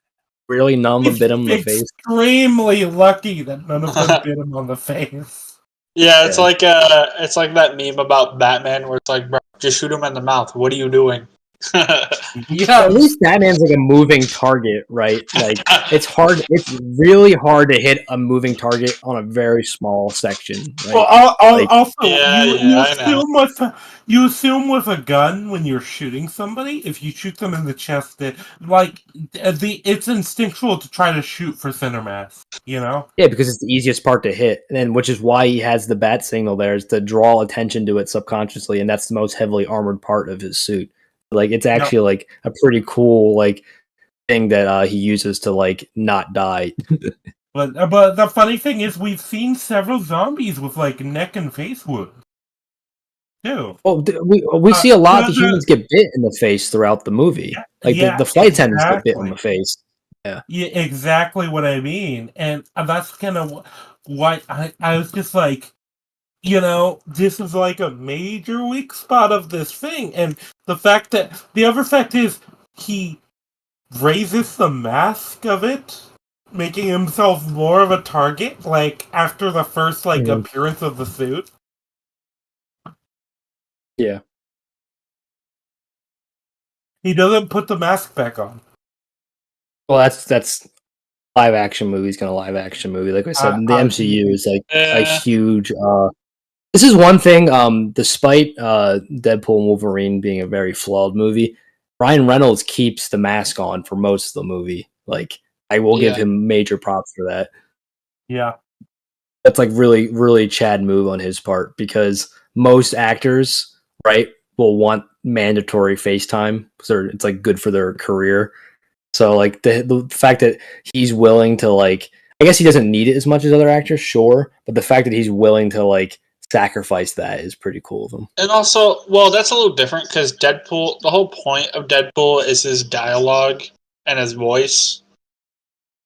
Speaker 2: really none of them bit him in the face.
Speaker 1: Extremely lucky that none of them bit him on the face.
Speaker 3: Yeah, it's like that meme about Batman where it's like, bro, just shoot him in the mouth. What are you doing?
Speaker 1: Yeah,
Speaker 2: at least Batman's like a moving target, right? Like it's hard. It's really hard to hit a moving target on a very small section. Right?
Speaker 1: Well,
Speaker 2: like,
Speaker 1: also,
Speaker 3: Yeah,
Speaker 1: you assume with a gun when you're shooting somebody, if you shoot them in the chest, it's instinctual to try to shoot for center mass. You know?
Speaker 2: Yeah, because it's the easiest part to hit, and which is why he has the bat signal there, is to draw attention to it subconsciously, and that's the most heavily armored part of his suit. Like it's actually like a pretty cool like thing that he uses to like not die.
Speaker 1: But the funny thing is, we've seen several zombies with like neck and face wounds too.
Speaker 2: Well, we see a lot of the humans get bit in the face throughout the movie. Like the flight attendants get bit in the face. Yeah,
Speaker 1: exactly what I mean, and that's kind of why I was just like, this is like a major weak spot of this thing, and the other fact is he raises the mask of it, making himself more of a target, like after the first appearance of the suit.
Speaker 2: Yeah.
Speaker 1: He doesn't put the mask back on.
Speaker 2: Well, that's live action movie's gonna live action movie. Like I said, the MCU is like a huge. This is one thing. Despite Deadpool and Wolverine being a very flawed movie, Ryan Reynolds keeps the mask on for most of the movie. Like I will give him major props for that.
Speaker 1: Yeah,
Speaker 2: that's like really, really Chad move on his part, because most actors, right, will want mandatory FaceTime because it's like good for their career. So like the fact that he's willing to like, I guess he doesn't need it as much as other actors, sure, but the fact that he's willing to like sacrifice that is pretty cool of him.
Speaker 3: And also, well, that's a little different because Deadpool, the whole point of Deadpool is his dialogue and his voice.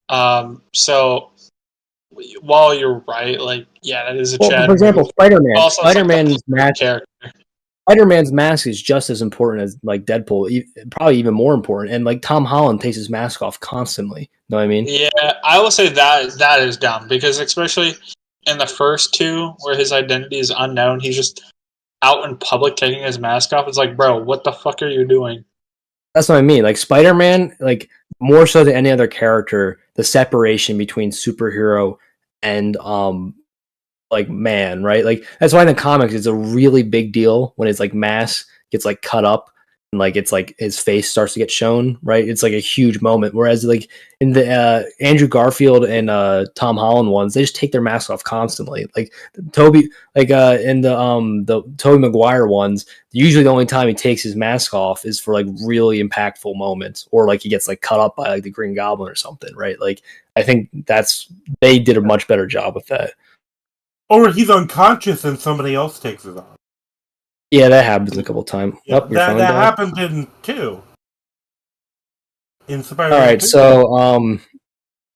Speaker 3: So while you're right, like, yeah, that is a Chad.
Speaker 2: For example,
Speaker 3: move.
Speaker 2: Spider-Man.
Speaker 3: Also,
Speaker 2: Spider-Man's mask. Spider-Man's mask is just as important as like Deadpool, probably even more important. And like Tom Holland takes his mask off constantly. Know what I mean?
Speaker 3: Yeah, I will say that is dumb, because especially in the first two, where his identity is unknown, he's just out in public taking his mask off. It's like, bro, what the fuck are you doing?
Speaker 2: That's what I mean. Like Spider-Man, like more so than any other character, the separation between superhero and like man, right? Like that's why in the comics it's a really big deal when his like mask gets like cut up and like it's like his face starts to get shown, right? It's like a huge moment. Whereas like in the Andrew Garfield and Tom Holland ones, they just take their masks off constantly. Like Toby, like in the Tobey Maguire ones, usually the only time he takes his mask off is for like really impactful moments, or like he gets like cut up by like the Green Goblin or something, right? Like I think they did a much better job with that.
Speaker 1: Or he's unconscious and somebody else takes it off.
Speaker 2: Yeah, that happens a couple times.
Speaker 1: Yeah, that happened in 2. In Spider-Man.
Speaker 2: All right, 2. So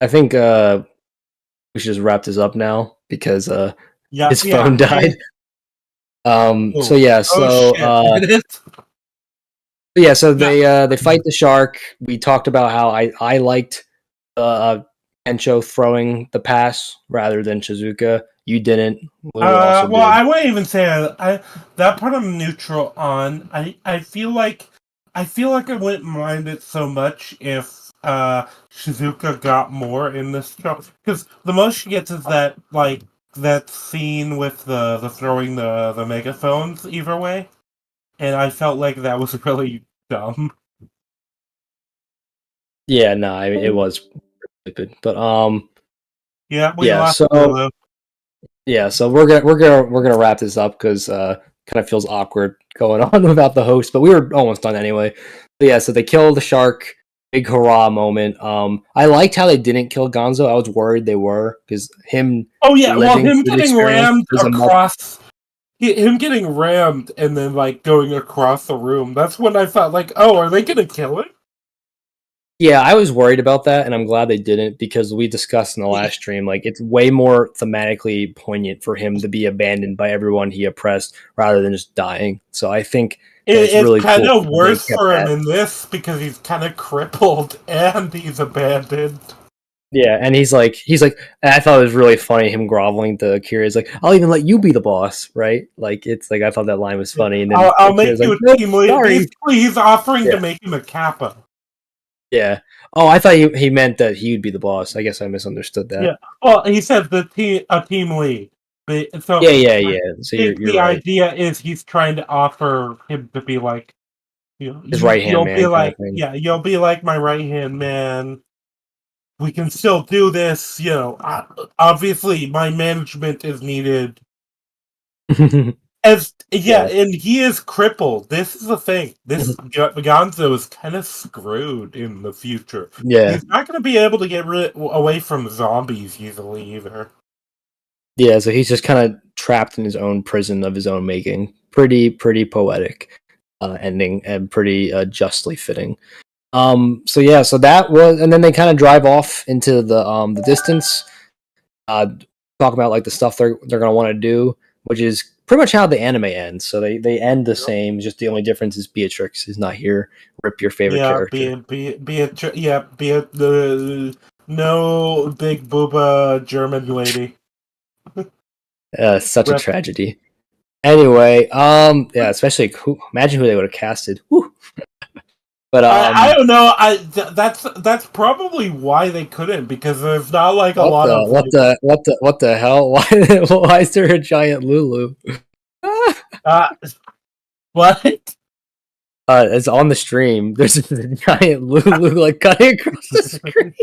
Speaker 2: I think we should just wrap this up now because his phone died. So yeah, they fight the shark. We talked about how I liked Kensho throwing the pass rather than Shizuka. You didn't.
Speaker 1: I wouldn't even say that part I'm neutral on. I feel like I wouldn't mind it so much if Shizuka got more in this show, because the most she gets is that scene with the throwing the megaphones either way, and I felt like that was really dumb.
Speaker 2: Yeah, no, I mean it was stupid, but so we're gonna wrap this up because kind of feels awkward going on without the host, but we were almost done anyway. But yeah, so they kill the shark, big hurrah moment. I liked how they didn't kill Gonzo. I was worried they were, because him.
Speaker 1: Oh yeah, him getting rammed across him getting rammed and then like going across the room. That's when I thought like, oh, are they gonna kill him?
Speaker 2: Yeah, I was worried about that, and I'm glad they didn't because we discussed in the last stream, like it's way more thematically poignant for him to be abandoned by everyone he oppressed rather than just dying. So I think it's really
Speaker 1: kind
Speaker 2: cool
Speaker 1: of worse for him in this because he's kind of crippled and he's abandoned.
Speaker 2: Yeah, and he's like, and I thought it was really funny him groveling to Akira. He's like, "I'll even let you be the boss," right? Like, it's like I thought that line was funny, and then
Speaker 1: I'll make you
Speaker 2: like,
Speaker 1: a team leader. Basically, he's offering to make him a kappa.
Speaker 2: Yeah. Oh, I thought he meant that he would be the boss. I guess I misunderstood that.
Speaker 1: Yeah. Well, he said a team lead. But, so
Speaker 2: yeah. So you're
Speaker 1: the
Speaker 2: right.
Speaker 1: idea is he's trying to offer him to be like,
Speaker 2: his right hand man.
Speaker 1: Be like, you'll be like my right hand man. We can still do this. Obviously, my management is needed. And he is crippled. This is the thing. This Gonzo is kind of screwed in the future.
Speaker 2: Yeah,
Speaker 1: he's not going to be able to get away from zombies easily either.
Speaker 2: Yeah, so he's just kind of trapped in his own prison of his own making. Pretty poetic ending and pretty justly fitting. So that was, and then they kind of drive off into the distance. Talk about like the stuff they're gonna want to do, which is pretty much how the anime ends. So they end the same. Just the only difference is Beatrix is not here. Rip your favorite character.
Speaker 1: No big booba German lady.
Speaker 2: Such a tragedy. Anyway, especially imagine who they would have casted. Whew. But
Speaker 1: I don't know. That's probably why they couldn't, because there's not like a lot of
Speaker 2: what the hell? Why is there a giant Lulu?
Speaker 1: What?
Speaker 2: It's on the stream. There's a giant Lulu like cutting across the screen.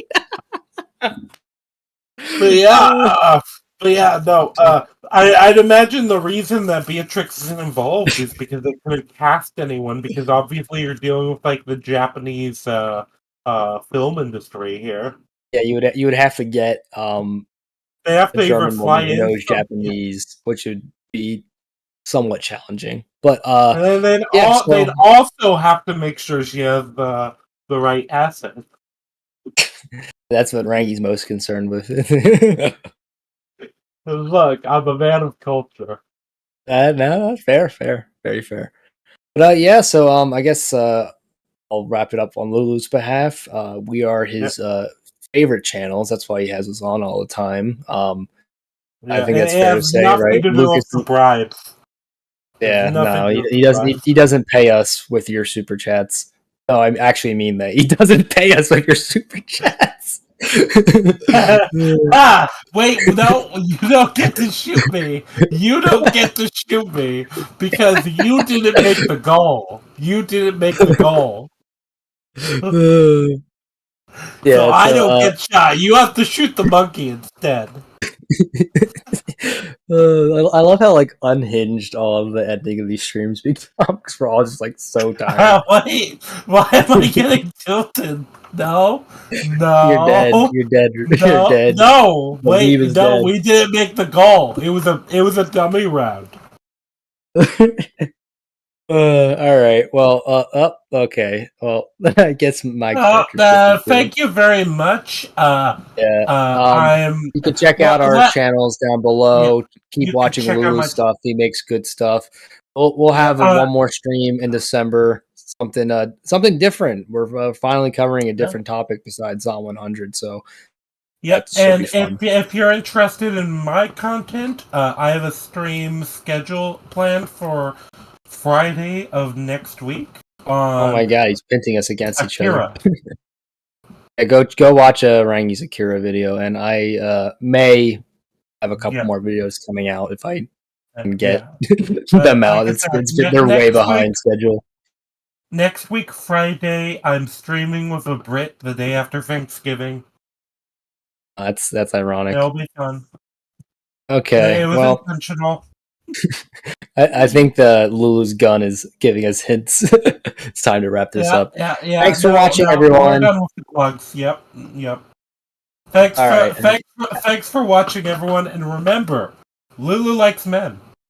Speaker 1: I'd imagine the reason that Beatrix isn't involved is because they couldn't cast anyone, because obviously you're dealing with like the Japanese film industry here.
Speaker 2: Yeah, you would have to get
Speaker 1: they have to
Speaker 2: a German woman who knows Japanese, which would be somewhat challenging. But
Speaker 1: and then they'd also have to make sure she has the right accent.
Speaker 2: That's what Rangi's most concerned with.
Speaker 1: Look, I'm a man of culture.
Speaker 2: No, fair, very fair. But so I guess I'll wrap it up on Lulu's behalf. We are his favorite channels. That's why he has us on all the time. I think that's fair to say, right?
Speaker 1: Lucas bribes.
Speaker 2: Yeah, no, he doesn't. He doesn't pay us with your super chats. No, I actually mean that he doesn't pay us with your super chats.
Speaker 1: Wait, no, you don't get to shoot me. You don't get to shoot me because you didn't make the goal. You didn't make the goal. So I don't get shot. You have to shoot the monkey instead.
Speaker 2: I love how like unhinged all of the ending of these streams become, because we're all just like so tired.
Speaker 1: Wait, why am I getting tilted? No,
Speaker 2: you're dead. You're dead.
Speaker 1: No, wait, no, we didn't make the goal. It was a dummy round.
Speaker 2: All right. Well, okay. Well, I guess my
Speaker 1: thank you very much.
Speaker 2: You can check out our channels down below. Keep watching Lulu's stuff. He makes good stuff. We'll have one more stream in December. Something different. We're finally covering a different topic besides Zom 100. So.
Speaker 1: Yep, and if you're interested in my content, I have a stream schedule planned for Friday of next week.
Speaker 2: Oh my god, he's pinting us against each other. Go watch Rangi's Akira video, and I may have a couple more videos coming out if I can get them out. They're way behind schedule.
Speaker 1: Next week, Friday, I'm streaming with a Brit the day after Thanksgiving.
Speaker 2: That's ironic.
Speaker 1: It'll be fun.
Speaker 2: Okay,
Speaker 1: it was intentional.
Speaker 2: I think the Lulu's gun is giving us hints. It's time to wrap this up.
Speaker 1: Yeah.
Speaker 2: Thanks for watching, everyone.
Speaker 1: We're done with the plugs. Yep. Thanks for watching, everyone, and remember, Lulu likes men.